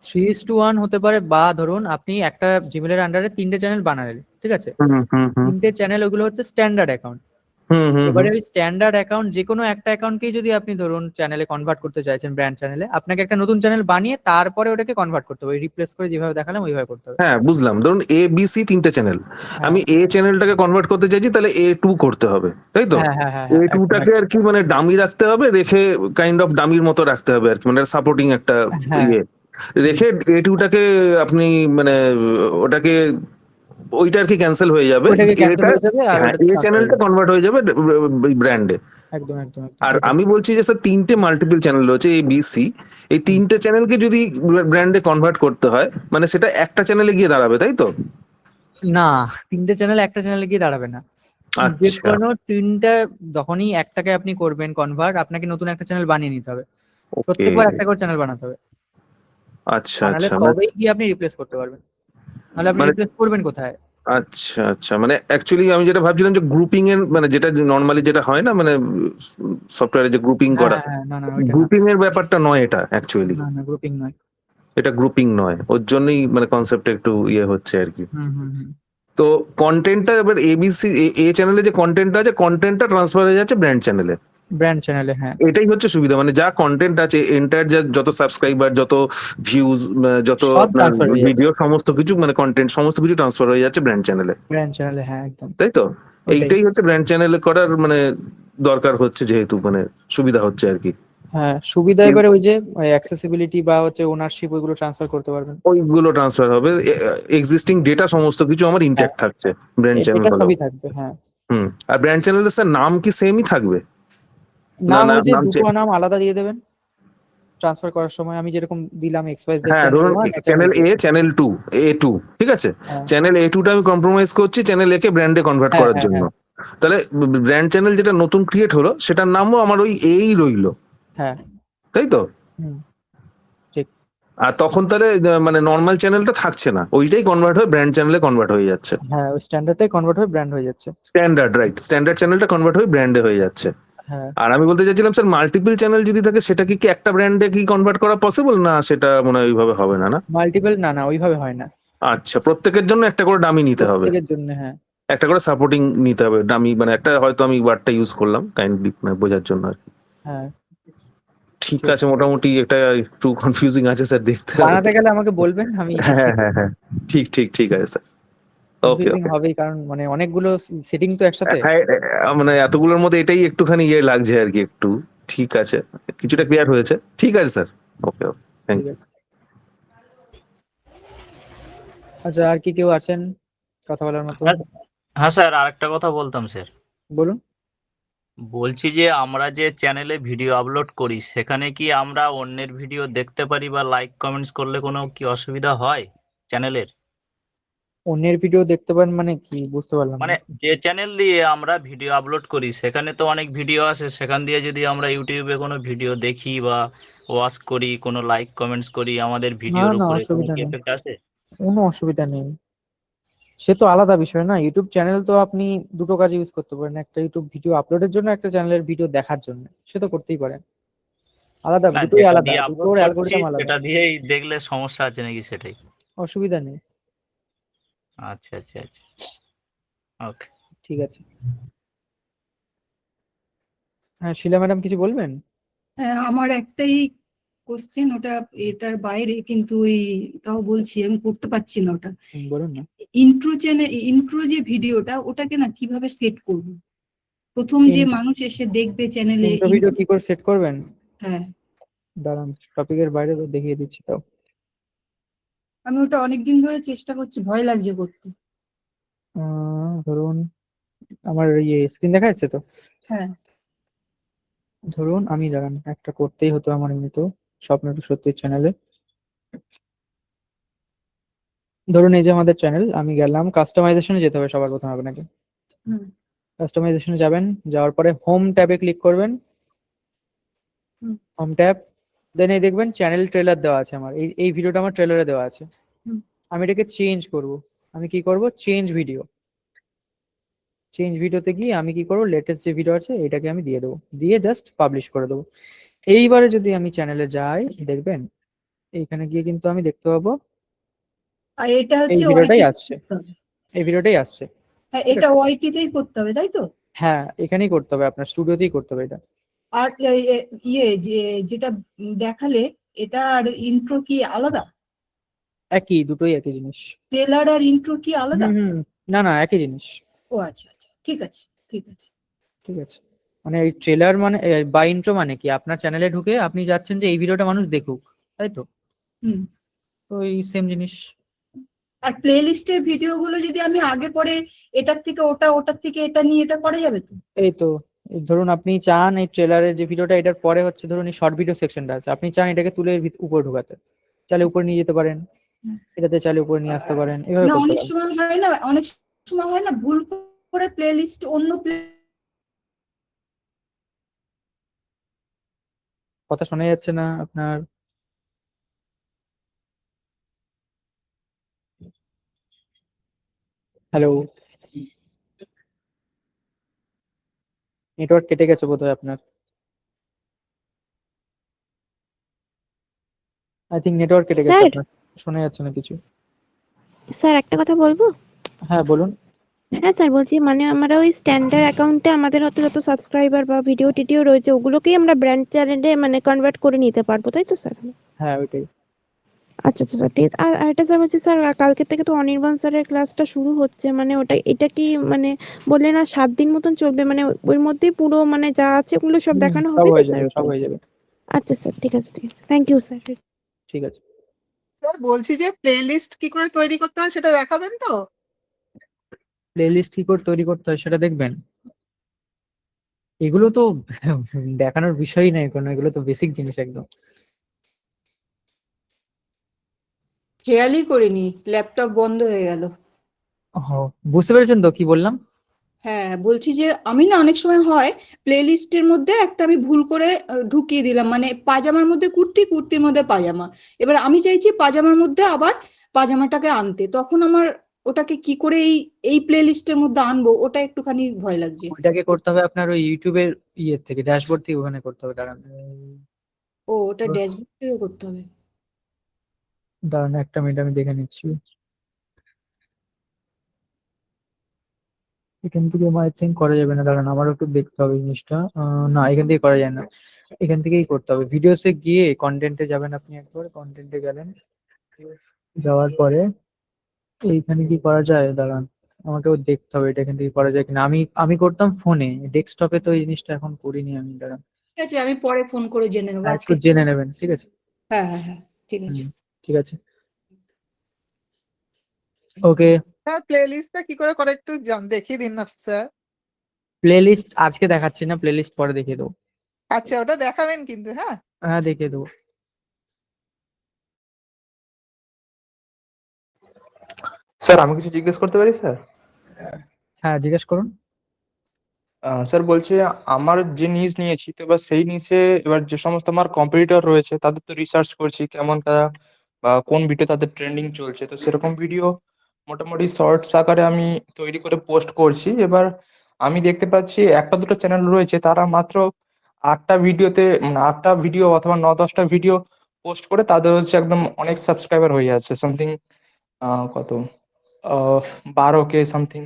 3:1 হতে পারে, বা ধরুন আপনি একটা জিমেলের আন্ডারে 3টে চ্যানেল বানালেন, ঠিক আছে। হুম হুম হুম 3টে চ্যানেল, ওগুলো হচ্ছে স্ট্যান্ডার্ড অ্যাকাউন্ট। হুম হুম এবারে হুম ওই স্ট্যান্ডার্ড অ্যাকাউন্ট যে কোনো একটা অ্যাকাউন্টকেই যদি আপনি ধরুন চ্যানেলে কনভার্ট করতে চাইছেন, ব্র্যান্ড চ্যানেলে, আপনাকে একটা নতুন চ্যানেল বানিয়ে তারপরে ওটাকে কনভার্ট করতে হবে, রিপ্লেস করে যেভাবে দেখালাম ওইভাবে করতে হবে। হ্যাঁ বুঝলাম, ধরুন ABC 3টে চ্যানেল, হ্যাঁ আমি A চ্যানেলটাকে কনভার্ট করতে চাইছি, তাহলে A2 করতে হবে, তাই তো? হ্যাঁ হ্যাঁ হ্যাঁ হ্যাঁ, একদম A2টাকে একদম। আর কি মানে ডামি রাখতে হবে, রেখে কাইন্ড অফ ডামির মতো রাখতে হবে আর কি, মানে সাপোর্টিং একটা হ্যাঁ, ইয়ে হুম, রেখে A2টাকে আপনি মানে ওটাকে, ওইটা আর কি ক্যান্সেল হয়ে যাবে, ওটাকে ক্যান্সেল এটা, হয়ে যাবে আর হ্যাঁ ওটাতে A ট্রান্সফার হয়ে চ্যানেলটা যাবে। কনভার্ট হয়ে যাবে ব্র্যান্ডে। একদম একদম একদম, আর ওটাই। আমি বলছি যে স্যার 3টে মাল্টিপল চ্যানেল রয়েছে ABC, এই হুম, 3টে চ্যানেলকে যদি ব্র্যান্ডে কনভার্ট করতে হয়, মানে সেটা একটা চ্যানেলে গিয়ে দাঁড়াবে, তাই তো? না, 3টে চ্যানেল একটা চ্যানেলে গিয়ে দাঁড়াবে না। যে আচ্ছা। কোনো 3টে, যখনই একটাকে আপনি করবেন কনভার্ট, আপনাকে নতুন একটা চ্যানেল বানিয়ে নিতে হবে। ওকে। প্রত্যেকবার একটা করে চ্যানেল বানাতে হবে, আচ্ছা বানালে আচ্ছা, মানে তবেই গিয়ে আপনি রিপ্লেস করতে পারবেন। নাহলে আপনি মানে রিপ্লেস করবেন কোথায়? আচ্ছা আচ্ছা, মানে অ্যাকচুয়ালি আমি যেটা ভাবছিলাম যে গ্রুপিং এর, মানে যেটা নর্মালি যেটা হয় না, মানে সফটওয়্যারে যে গ্রুপিং হ্যাঁ করা, হ্যাঁ হ্যাঁ, না না, ওইটা না, গ্রুপিং এর ব্যাপারটা নয় এটা অ্যাকচুয়ালি, না না, গ্রুপিং নয়। এটা গ্রুপিং নয়, ওর জন্যই মানে কনসেপ্ট একটু ইয়ে হচ্ছে আর কি। হুম হুম হুম, তো কন্টেন্টটা এবার ABC A চ্যানেলে যে কন্টেন্টটা আছে, কন্টেন্টটা ট্রান্সফার হয়ে যাচ্ছে ব্র্যান্ড চ্যানেলে, ব্র্যান্ড চ্যানেলে, হ্যাঁ। এটাই হচ্ছে সুবিধা, মানে যা কন্টেন্ট আছে এন্টায়ার, যত সাবস্ক্রাইবার, যত ভিউজ, যত সব আপনার ট্রান্সফার হয়ে যাচ্ছে ভিডিও, সমস্ত কিছু মানে কন্টেন্ট সমস্ত কিছু ট্রান্সফার হয়ে যাচ্ছে ব্র্যান্ড চ্যানেলে, ব্র্যান্ড চ্যানেলে, হ্যাঁ একদম তাই তো? ওইটাই। এইটাই হচ্ছে ব্র্যান্ড চ্যানেলে করার মানে দরকার হচ্ছে, যেহেতু মানে সুবিধা হচ্ছে আর কি। হ্যাঁ, সুবিধা এবারে ওই যে অ্যাক্সেসিবিলিটি বা হচ্ছে ওনারশিপ, ওইগুলো ট্রান্সফার করতে পারবেন। ওইগুলো ট্রান্সফার হবে, এক্সিস্টিং ডেটা সমস্ত কিছু আমার হ্যাঁ, ইনট্যাক্ট থাকছে ব্র্যান্ড চ্যানেল এটা হলো। সবই থাকবে, হ্যাঁ। হুম। আর ব্র্যান্ড চ্যানেলের স্যার নাম কি সেমই থাকবে? না নাম না, ওই যে নাম দুটো নাম আলাদা দিয়ে দেবেন ট্রান্সফার করার সময়, আমি যেরকম দিলাম XYZ হ্যাঁ, চ্যানেল ধরুন 1, একটা চ্যানেল A, চ্যানেল 2, A2, ঠিক আছে, হ্যাঁ চ্যানেল A2টা আমি কম্প্রোমাইজ করছি চ্যানেল A কে ব্র্যান্ডে কনভার্ট হ্যাঁ করার হ্যাঁ জন্য, হ্যাঁ তাহলে ব্র্যান্ড চ্যানেল যেটা নতুন ক্রিয়েট হলো সেটার নামও আমার ওই এই রইলো, হ্যাঁ, তাই তো? হুম, ঠিক। আর তখন তাহলে মানে নর্মাল চ্যানেলটা থাকছে না, ওইটাই কনভার্ট হয়ে ব্র্যান্ড চ্যানেলে কনভার্ট হয়ে যাচ্ছে। হ্যাঁ, ওই স্ট্যান্ডার্ডটাই কনভার্ট হয়ে ব্র্যান্ড হয়ে যাচ্ছে। স্ট্যান্ডার্ড, রাইট, স্ট্যান্ডার্ড চ্যানেলটা কনভার্ট হয়ে ব্র্যান্ডে হয়ে যাচ্ছে। হ্যাঁ, আর আমি বলতে চাইছিলাম স্যার, মাল্টিপল চ্যানেল যদি থাকে সেটা কি একটা ব্র্যান্ডে কি কনভার্ট করা পসিবল, না সেটা মনে হয় ওইভাবে হবে না, না? মাল্টিপল না ওইভাবে হয় না। আচ্ছা, প্রত্যেকের জন্য একটা করে ডামি নিতে হবে, প্রত্যেকের জন্য, হ্যাঁ। একটা করে সাপোর্টিং নিতে হবে ডামি, মানে একটা হয়তো আমি ওয়ার্ডটা ইউজ করলাম কাইন্ডলি বোঝার জন্য আর কি। হ্যাঁ, ঠিক আছে, মোটামুটি এটা একটু কনফিউজিং আছে স্যার, দেখতে হবে। বানাতে গেলে আমাকে বলবেন, আমি হ্যাঁ হ্যাঁ হ্যাঁ, ঠিক ঠিক ঠিক আছে স্যার। ওকে কনফিউজিং ওকে। হবেই, কারণ মানে অনেকগুলো সেটিং তো একসাথে। হ্যাঁ, মানে এতগুলোর মধ্যে এটাই একটুখানি ইয়ে লাগছে আর কি একটু। ঠিক আছে, কিছুটা ক্লিয়ার হয়েছে, ঠিক আছে স্যার। ওকে ওকে, থ্যাংক ঠিক ইউ। আছে। আচ্ছা, আর কি কেউ আছেন কথা বলার মতো? হ্যাঁ স্যার, আরেকটা কথা বলতাম স্যার। বলুন। বলছি যে আমরা যে চ্যানেলে ভিডিও আপলোড করি সেখানে কি আমরা অন্যের ভিডিও দেখতে পারি বা লাইক কমেন্টস করলে কোনো কি অসুবিধা হয় চ্যানেলের? অন্যের ভিডিও দেখতে পান মানে কি, বুঝতে পারলাম না। মানে যে চ্যানেল দিয়ে আমরা ভিডিও আপলোড করি সেখানে তো অনেক ভিডিও আসে, সেখান দিয়ে যদি আমরা ইউটিউবে কোনো ভিডিও দেখি বা ওয়াচ করি, কোনো লাইক কমেন্টস করি, আমাদের না ভিডিওর না, উপরে কোনো অসুবিধা কি নেই, এফেক্ট আসে? কোনো অসুবিধা নেই। সে তো আলাদা বিষয় না, ইউটিউব চ্যানেল তো আপনি দুটো কাজ ইউজ করতে পারেন, একটা ইউটিউব ভিডিও আপলোডের জন্য, একটা চ্যানেলের ভিডিও দেখার জন্য, সে তো করতেই পারেন। আলাদা, না, দুটোই যেটা আলাদা, দিয়ে আপলোড দুটোর করছি অ্যালগোরিদম আলাদা। সেটা দিয়েই দেখলে সমস্যা আছে নাকি সেটাই? অসুবিধা নেই। আচ্ছা আচ্ছা আচ্ছা, ওকে। ঠিক আছে। হ্যাঁ, শিলা ম্যাডাম কিছু বলবেন? হ্যাঁ, আমার একটাই কোশ্চেন, ওটা এটার বাইরে, কিন্তু ওই তাও বলছি আমি করতে পারছি না ওটা। বলুন না। ইন্ট্রো যে ভিডিওটা, ওটাকে না কিভাবে সেট করব? প্রথম যে মানুষ এসে দেখবে চ্যানেলে ইন্ট্রো ভিডিও কি করে সেট করবেন? হ্যাঁ, দাঁড়ান, টপিকের বাইরে তো দেখিয়ে দিচ্ছি তাও। আমি ওটা অনেকদিন ধরে চেষ্টা করছি, ভয় লাগছে করতে। ধরুন আমার স্ক্রিন দেখা যাচ্ছে তো। হ্যাঁ, ধরুন আমি, দাঁড়ান, একটা করতেই হতো আমার এমনিতেও, স্বপ্ন টু সত্যির চ্যানেলে। ধরুন এই যে আমাদের চ্যানেল, আমি গেলাম কাস্টমাইজেশনে, যেতে হবে সবার প্রথমে আপনাকে। হুম, কাস্টমাইজেশনে যাবেন, যাওয়ার পরে হোম ট্যাবে ক্লিক করবেন। হুম। হোম ট্যাব, দেন এই দেখবেন চ্যানেল ট্রেলার দেওয়া আছে আমার, এই ভিডিওটা আমার ট্রেলারে দেওয়া আছে। হুম। আমি এটাকে চেঞ্জ করব। আমি কি করব, চেঞ্জ ভিডিও। চেঞ্জ ভিডিওতে গিয়ে আমি কি করবো, লেটেস্ট যে ভিডিও আছে এটাকে আমি দিয়ে দেবো, দিয়ে জাস্ট পাবলিশ করে দেবো। এইবারে যদি আমি চ্যানেলে যাই, দেখবেন এইখানে গিয়ে কিন্তু আমি দেখতে পাবো আর এটা এই হচ্ছে ভিডিওটাই ওয়াইটি আসছে, করতে হবে। এই ভিডিওটাই আসছে। হ্যাঁ, ঠিক এটা আছে? ওয়াইটিতেই করতে হবে, তাই তো? হ্যাঁ, এখানেই করতে হবে, আপনার স্টুডিওতেই করতে হবে এটা। আর যেটা দেখালে, এটা আর ইন্ট্রো কি আলাদা? একই, দুটোই একই জিনিস। ট্রেলার আর ইন্ট্রো কি আলাদা? হুম, না না, একই জিনিস। ও আচ্ছা আচ্ছা, ঠিক আছে ঠিক আছে। ঠিক আছে, মানে এই ট্রেলার মানে বা ইন্ট্রো মানে কি, আপনার চ্যানেলে ঢুকে আপনি যাচ্ছেন যে এই ভিডিওটা মানুষ দেখুক, তাই তো? হুম। তো এই সেম জিনিস। আর প্লে লিস্টের ভিডিওগুলো যদি আমি আগে পরে এটার থেকে ওটা, ওটার থেকে এটা নিয়ে, এটা করা যাবে তো? এই তো, এই ধরুন আপনি চান এই ট্রেলারের যে ভিডিওটা, এটার পরে হচ্ছে ধরুন এই শর্ট ভিডিও সেকশনটা আছে, আপনি চান এটাকে তুলে এর উপরে ঢুকাতে, চাইলে উপরে নিয়ে যেতে পারেন, হুম। এটাতে চাইলে উপরে নিয়ে আসতে পারেন, এভাবে না, করতে অনেক পারেন। সময় হয় না, অনেক সময় হয় না ভুল করে প্লে লিস্ট অন্য কথা শোনা যাচ্ছে না আপনার। হ্যালো, নেটওয়ার্ক কেটে গেছে বোধহয় আপনার। আই থিঙ্ক নেটওয়ার্ক কেটে গেছে স্যার আপনার, শোনা যাচ্ছে না কিছু। স্যার একটা কথা বলবো? হ্যাঁ বলুন। হ্যাঁ স্যার, বলছি মানে আমরা ওই স্ট্যান্ডার্ড অ্যাকাউন্টে আমাদের হয়তো যত সাবস্ক্রাইবার বা ভিডিও টিডিও রয়েছে, ওগুলোকেই আমরা ব্র্যান্ড চ্যানেলে মানে কনভার্ট করে নিতে পারবো, তাই তো স্যার? হ্যাঁ ওইটাই। আচ্ছা আচ্ছা স্যার, ঠিক আছে। আর এটা স্যার বলছি, স্যার কালকে থেকে তো অনির্বাণ স্যারের ক্লাসটা শুরু হচ্ছে, মানে এটা কি মানে বললেন না 7 দিন মতন চলবে, মানে ওর মধ্যেই পুরো মানে যা আছে ওগুলো সব দেখানো সব হবে তো হয়ে স্যার? যাবে, সব হয়ে যাবে। আচ্ছা স্যার, ঠিক আছে ঠিক আছে, থ্যাংক ইউ স্যার। ঠিক আছে। স্যার বলছি যে প্লে লিস্ট কি করে তৈরি করতে হয় সেটা দেখাবেন তো? প্লে লিস্ট কি করে তৈরি করতে হয় সেটা দেখবেন? এগুলো তো দেখানোর বিষয়ই নাই কোনো, এগুলো তো বেসিক জিনিস একদম। খেয়ালই করিনি, ল্যাপটপ বন্ধ হয়ে গেল। ও, বুঝতে পেরেছেন তো কি বললাম? হ্যাঁ, বলছি যে আমি না অনেক সময় হয় প্লে লিস্টের মধ্যে একটা আমি ভুল করে ঢুকিয়ে দিলাম, মানে পাজামার মধ্যে কুর্তি, কুর্তির মধ্যে পাজামা। এবার আমি চাইছি পাজামার মধ্যে আবার পাজামাটাকে আনতে, তখন আমার ওটাকে কি করে এই প্লে লিস্টের মধ্যে আনবো ওটা একটুখানি ভয় লাগছে। ওইটাকে করতে হবে আপনার ওই ইউটিউবের ইয়ে থেকে, ড্যাশবোর্ড থেকে ওখানে করতে হবে। দাঁড়ান ও, ওটা ড্যাশবোর্ড থেকে করতে হবে। দাঁড়ান একটা মিনিট আমি দেখে নিচ্ছি। এখান থেকে আই থিঙ্ক করা যাবে না, দাঁড়ান আমারও একটু দেখতে হবে জিনিসটা। না, এখান থেকে করা যায় না, এখান থেকেই করতে হবে। ভিডিওসে গিয়ে কন্টেন্টে যাবেন আপনি, একবার কন্টেন্টে গেলেন, যাওয়ার পরে এইখানে কি করা যায় দাঁড়ান, আমাকেও দেখতে হবে এটা এখান থেকে করা যায় কিনা। আমি আমি করতাম ফোনে, ডেস্কটপে তো এই জিনিসটা এখন করিনি আমি। দাঁড়ান ঠিক আছে, আমি পরে ফোন করে জেনে নেবো একটু আজকে। জেনে নেবেন, ঠিক আছে? হ্যাঁ হ্যাঁ হ্যাঁ, ঠিক আছে। ঠিক আছে, ওকে। স্যার প্লে লিস্টটা কি করে করে একটু দেখিয়ে দিন না স্যার। প্লে লিস্ট আজকে দেখাচ্ছি না, প্লে লিস্ট পরে দেখিয়ে দেবো। আচ্ছা, ওটা দেখাবেন কিন্তু, হ্যাঁ। হ্যাঁ, দেখিয়ে দেবো। স্যার আমি কিছু জিজ্ঞেস করতে পারি স্যার? হ্যাঁ, জিজ্ঞেস করুন। স্যার বলছি, আমার যে নিজ নিয়েছি তো এবার সেই নিচে এবার যে সমস্ত আমার কম্পিটিটর রয়েছে তাদের তো রিসার্চ করছি কেমন তারা বা কোন ভিডিও তাদের ট্রেন্ডিং চলছে, তো সেরকম ভিডিও মোটামুটি শর্টস আকারে আমি তৈরি করে পোস্ট করছি। এবার আমি দেখতে পাচ্ছি একটা দুটো চ্যানেল রয়েছে তারা মাত্র 8টা ভিডিওতে, মানে 8টা ভিডিও অথবা 9-10টা ভিডিও পোস্ট করে তাদের হচ্ছে একদম অনেক সাবস্ক্রাইবার হয়ে যাচ্ছে, সামথিং কত 12K সামথিং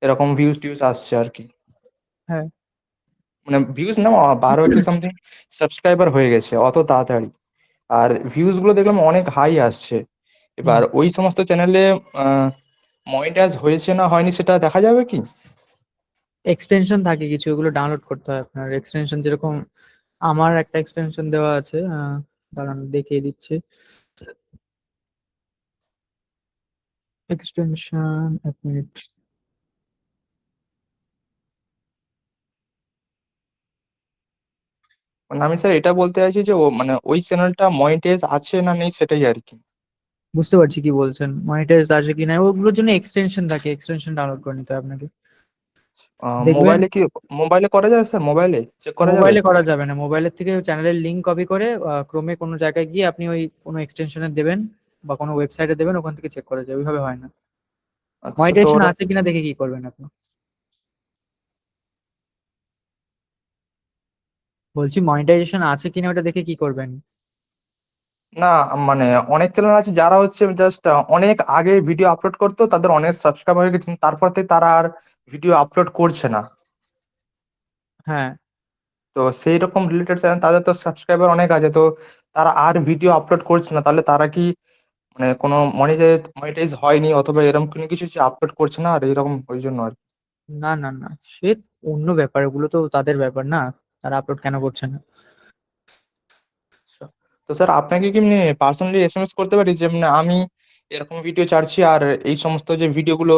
এরকম ভিউজ টিউজ আসছে আর কি। হ্যাঁ, মানে ভিউজ না, 12K সামথিং সাবস্ক্রাইবার হয়ে গেছে অত তাড়াতাড়ি। আর ভিউজ গুলো দেখলাম অনেক হাই আসছে। এবার ওই সমস্ত চ্যানেলে মনিটাইজ হয়েছে না হয়নি সেটা দেখা যাবে কি? এক্সটেনশন থাকে কিছু, ওগুলো ডাউনলোড করতে হয় আপনার। এক্সটেনশন যেরকম আমার একটা এক্সটেনশন দেওয়া আছে, দাঁড়ান দেখিয়ে দিচ্ছি। এক্সটেনশন, এক মিনিট। মানে আমি স্যার এটা বলতে চাইছি যে ও মানে ওই চ্যানেলটা মনিটাইজ আছে না নেই সেটাই আর কি। বুঝতে পারছি কি বলছেন, মনিটাইজ আছে কিনা ওগুলোর জন্য এক্সটেনশন থাকে, এক্সটেনশন ডাউনলোড করে নিতে হয় আপনাকে। দেখবেন মোবাইলে কি, মোবাইলে করা যাবে স্যার? মোবাইলে চেক করা যাবে? মোবাইলে করা যাবে না, মোবাইলের থেকে চ্যানেলের লিঙ্ক কপি করে ক্রোমে কোনো জায়গায় গিয়ে আপনি ওই কোনো এক্সটেনশনে দেবেন বা কোনো ওয়েবসাইটে দেবেন, ওখান থেকে চেক করা যায়, ওইভাবে হয় না। আচ্ছা, তো মনিটাইজেশন ওটা আছে কিনা দেখে কি করবেন আপনি? বলছি মনিটাইজেশন আছে কিনা ওটা দেখে কি করবেন? না, মানে অনেক চ্যানেল আছে যারা হচ্ছে জাস্ট অনেক আগে ভিডিও আপলোড করতো, তাদের অনেক সাবস্ক্রাইবার হয়ে গেছে, তারপর থেকে তারা আর ভিডিও আপলোড করছে না। হ্যাঁ, তো সেই রকম রিলেটেড চ্যানেল তাদের তো সাবস্ক্রাইবার অনেক আছে, তো তারা আর ভিডিও আপলোড করছে না, তাহলে তারা কি মানে কোনো মনিটাইজ হয়নি অথবা এরকম কোনো কিছু যে আপলোড করছে না আর এরকম ওই জন্য আর কি। না না না, সে অন্য ব্যাপার, ওগুলো তো তাদের ব্যাপার না, তারা আপলোড কেন করছে না। আচ্ছা। তো স্যার আপনাকে কি এমনি পার্সোনালি এসএমএস করতে পারি যে মানে আমি এরকম ভিডিও ছাড়ছি আর এই সমস্ত যে ভিডিওগুলো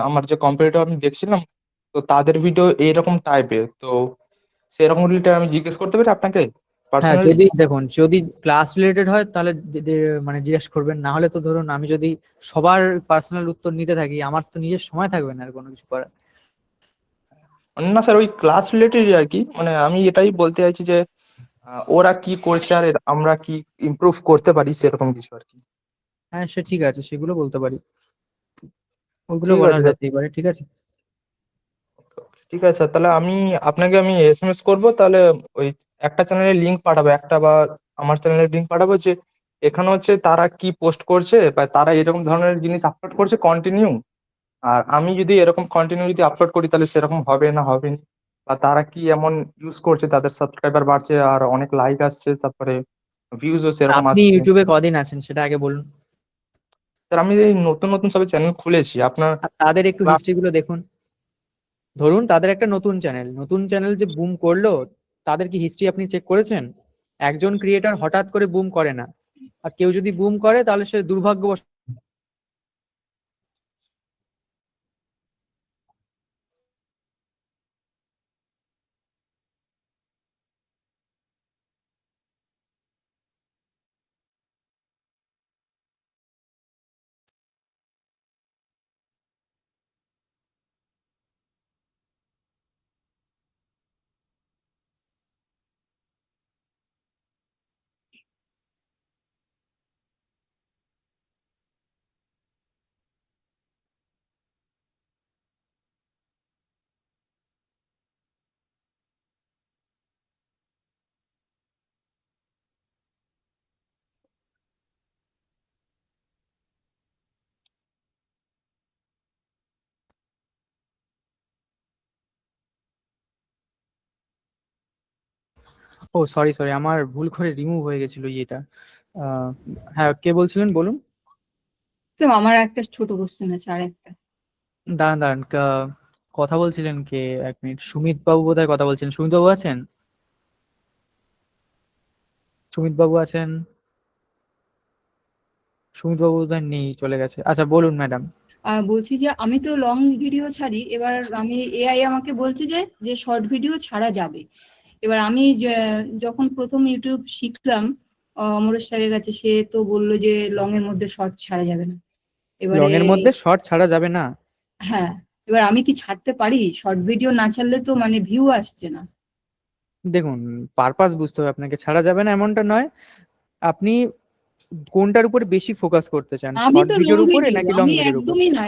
আমার যে কম্পিটিটর আমি দেখছিলাম তো তাদের ভিডিও এইরকম টাইপের, তো সেরকম রিলেটেড আমি জিজ্ঞেস করতে পারি আপনাকে হ্যাঁ, পার্সোনালি? যদি দেখুন যদি ক্লাস রিলেটেড হয় তাহলে মানে জিজ্ঞেস করবেন, না হলে তো ধরুন আমি যদি সবার পার্সোনাল উত্তর নিতে থাকি, আমার তো নিজের সময় থাকবে না আর কোনো কিছু করার। না স্যার, ওই ক্লাস রিলেটেড আর কি, মানে আমি এটাই বলতে চাইছি যে ওরা কি করছে আর আমরা কি ইমপ্রুভ করতে পারি সেরকম কিছু আর কি। হ্যাঁ, সে ঠিক আছে, সেগুলো বলতে পারি, ওইগুলো ঠিক বলা আছে স্যার, যেতেই পারে, ঠিক আছে। ঠিক আছে স্যার, তাহলে আপনাকে আমি এসএমএস করব, তাহলে ওই একটা চ্যানেলের লিংক পাঠাবো, একটা বা আমার চ্যানেলের লিংক পাঠাবো যে এখানে হচ্ছে তারা কি পোস্ট করছে বা তারা এরকম ধরনের জিনিস আপলোড করছে কন্টিনিউ, আর আমি যদি এরকম কন্টিনিউ যদি আপলোড করি তাহলে সেরকম হবে না হবে না, বা তারা কি এমন ইউজ করছে তাদের সাবস্ক্রাইবার বাড়ছে আর অনেক লাইক আসছে, তারপরে ভিউজও সেরকম আপনি আসছে। ইউটিউবে কদিন আছেন সেটা আগে বলুন। স্যার আমি এই নতুন নতুন সবে চ্যানেল খুলেছি আপনার। আর তাদের একটু হিস্ট্রি গুলো দেখুন। ধরুন তাদের একটা নতুন চ্যানেল, নতুন চ্যানেল যে বুম করলো, তাদের কি হিস্ট্রি আপনি চেক করেছেন? একজন ক্রিয়েটার হঠাৎ করে বুম করে না, আর কেউ যদি বুম করে তাহলে সে দুর্ভাগ্যবশ। ও সরি সরি, আমার ভুল করে রিমুভ হয়ে গেছিল ইয়েটা। আহ, হ্যাঁ, কে বলছিলেন বলুন। স্যার আমার একটা ছোট কোশ্চেন আছে আর একটা। দাঁড়ান দাঁড়ান, কথা বলছিলেন কে? এক মিনিট, সুমিত বাবু বোধহয় কথা বলছেন। সুমিত বাবু আছেন? সুমিত বাবু আছেন? সুমিত বাবু বোধহয় নেই, চলে গেছে। আচ্ছা বলুন ম্যাডাম। বলছি যে আমি তো লং ভিডিও ছাড়ি, এবার আমি এআই আমাকে বলছে যে শর্ট ভিডিও ছাড়া যাবে। এবার আমি যখন প্রথম ইউটিউব শিখলাম অমরেশ স্যারের কাছে, সে তো বললো যে লং এর মধ্যে শর্ট ছাড়া যাবে না। এবারে লং এর মধ্যে শর্ট ছাড়া যাবে না? হ্যাঁ, এবার আমি কি ছাড়তে পারি? শর্ট ভিডিও না ছাড়লে তো মানে ভিউ আসছে না। দেখুন, পারপাস বুঝতে হবে আপনাকে। ছাড়া যাবে না এমনটা নয়। আপনি কোনটার উপরে বেশি ফোকাস করতে চান, আমি শর্ট তো লং ভিডিওর উপরে ভিডিও, নাকি লং আমি ভিডিওর উপরে? একদমই না,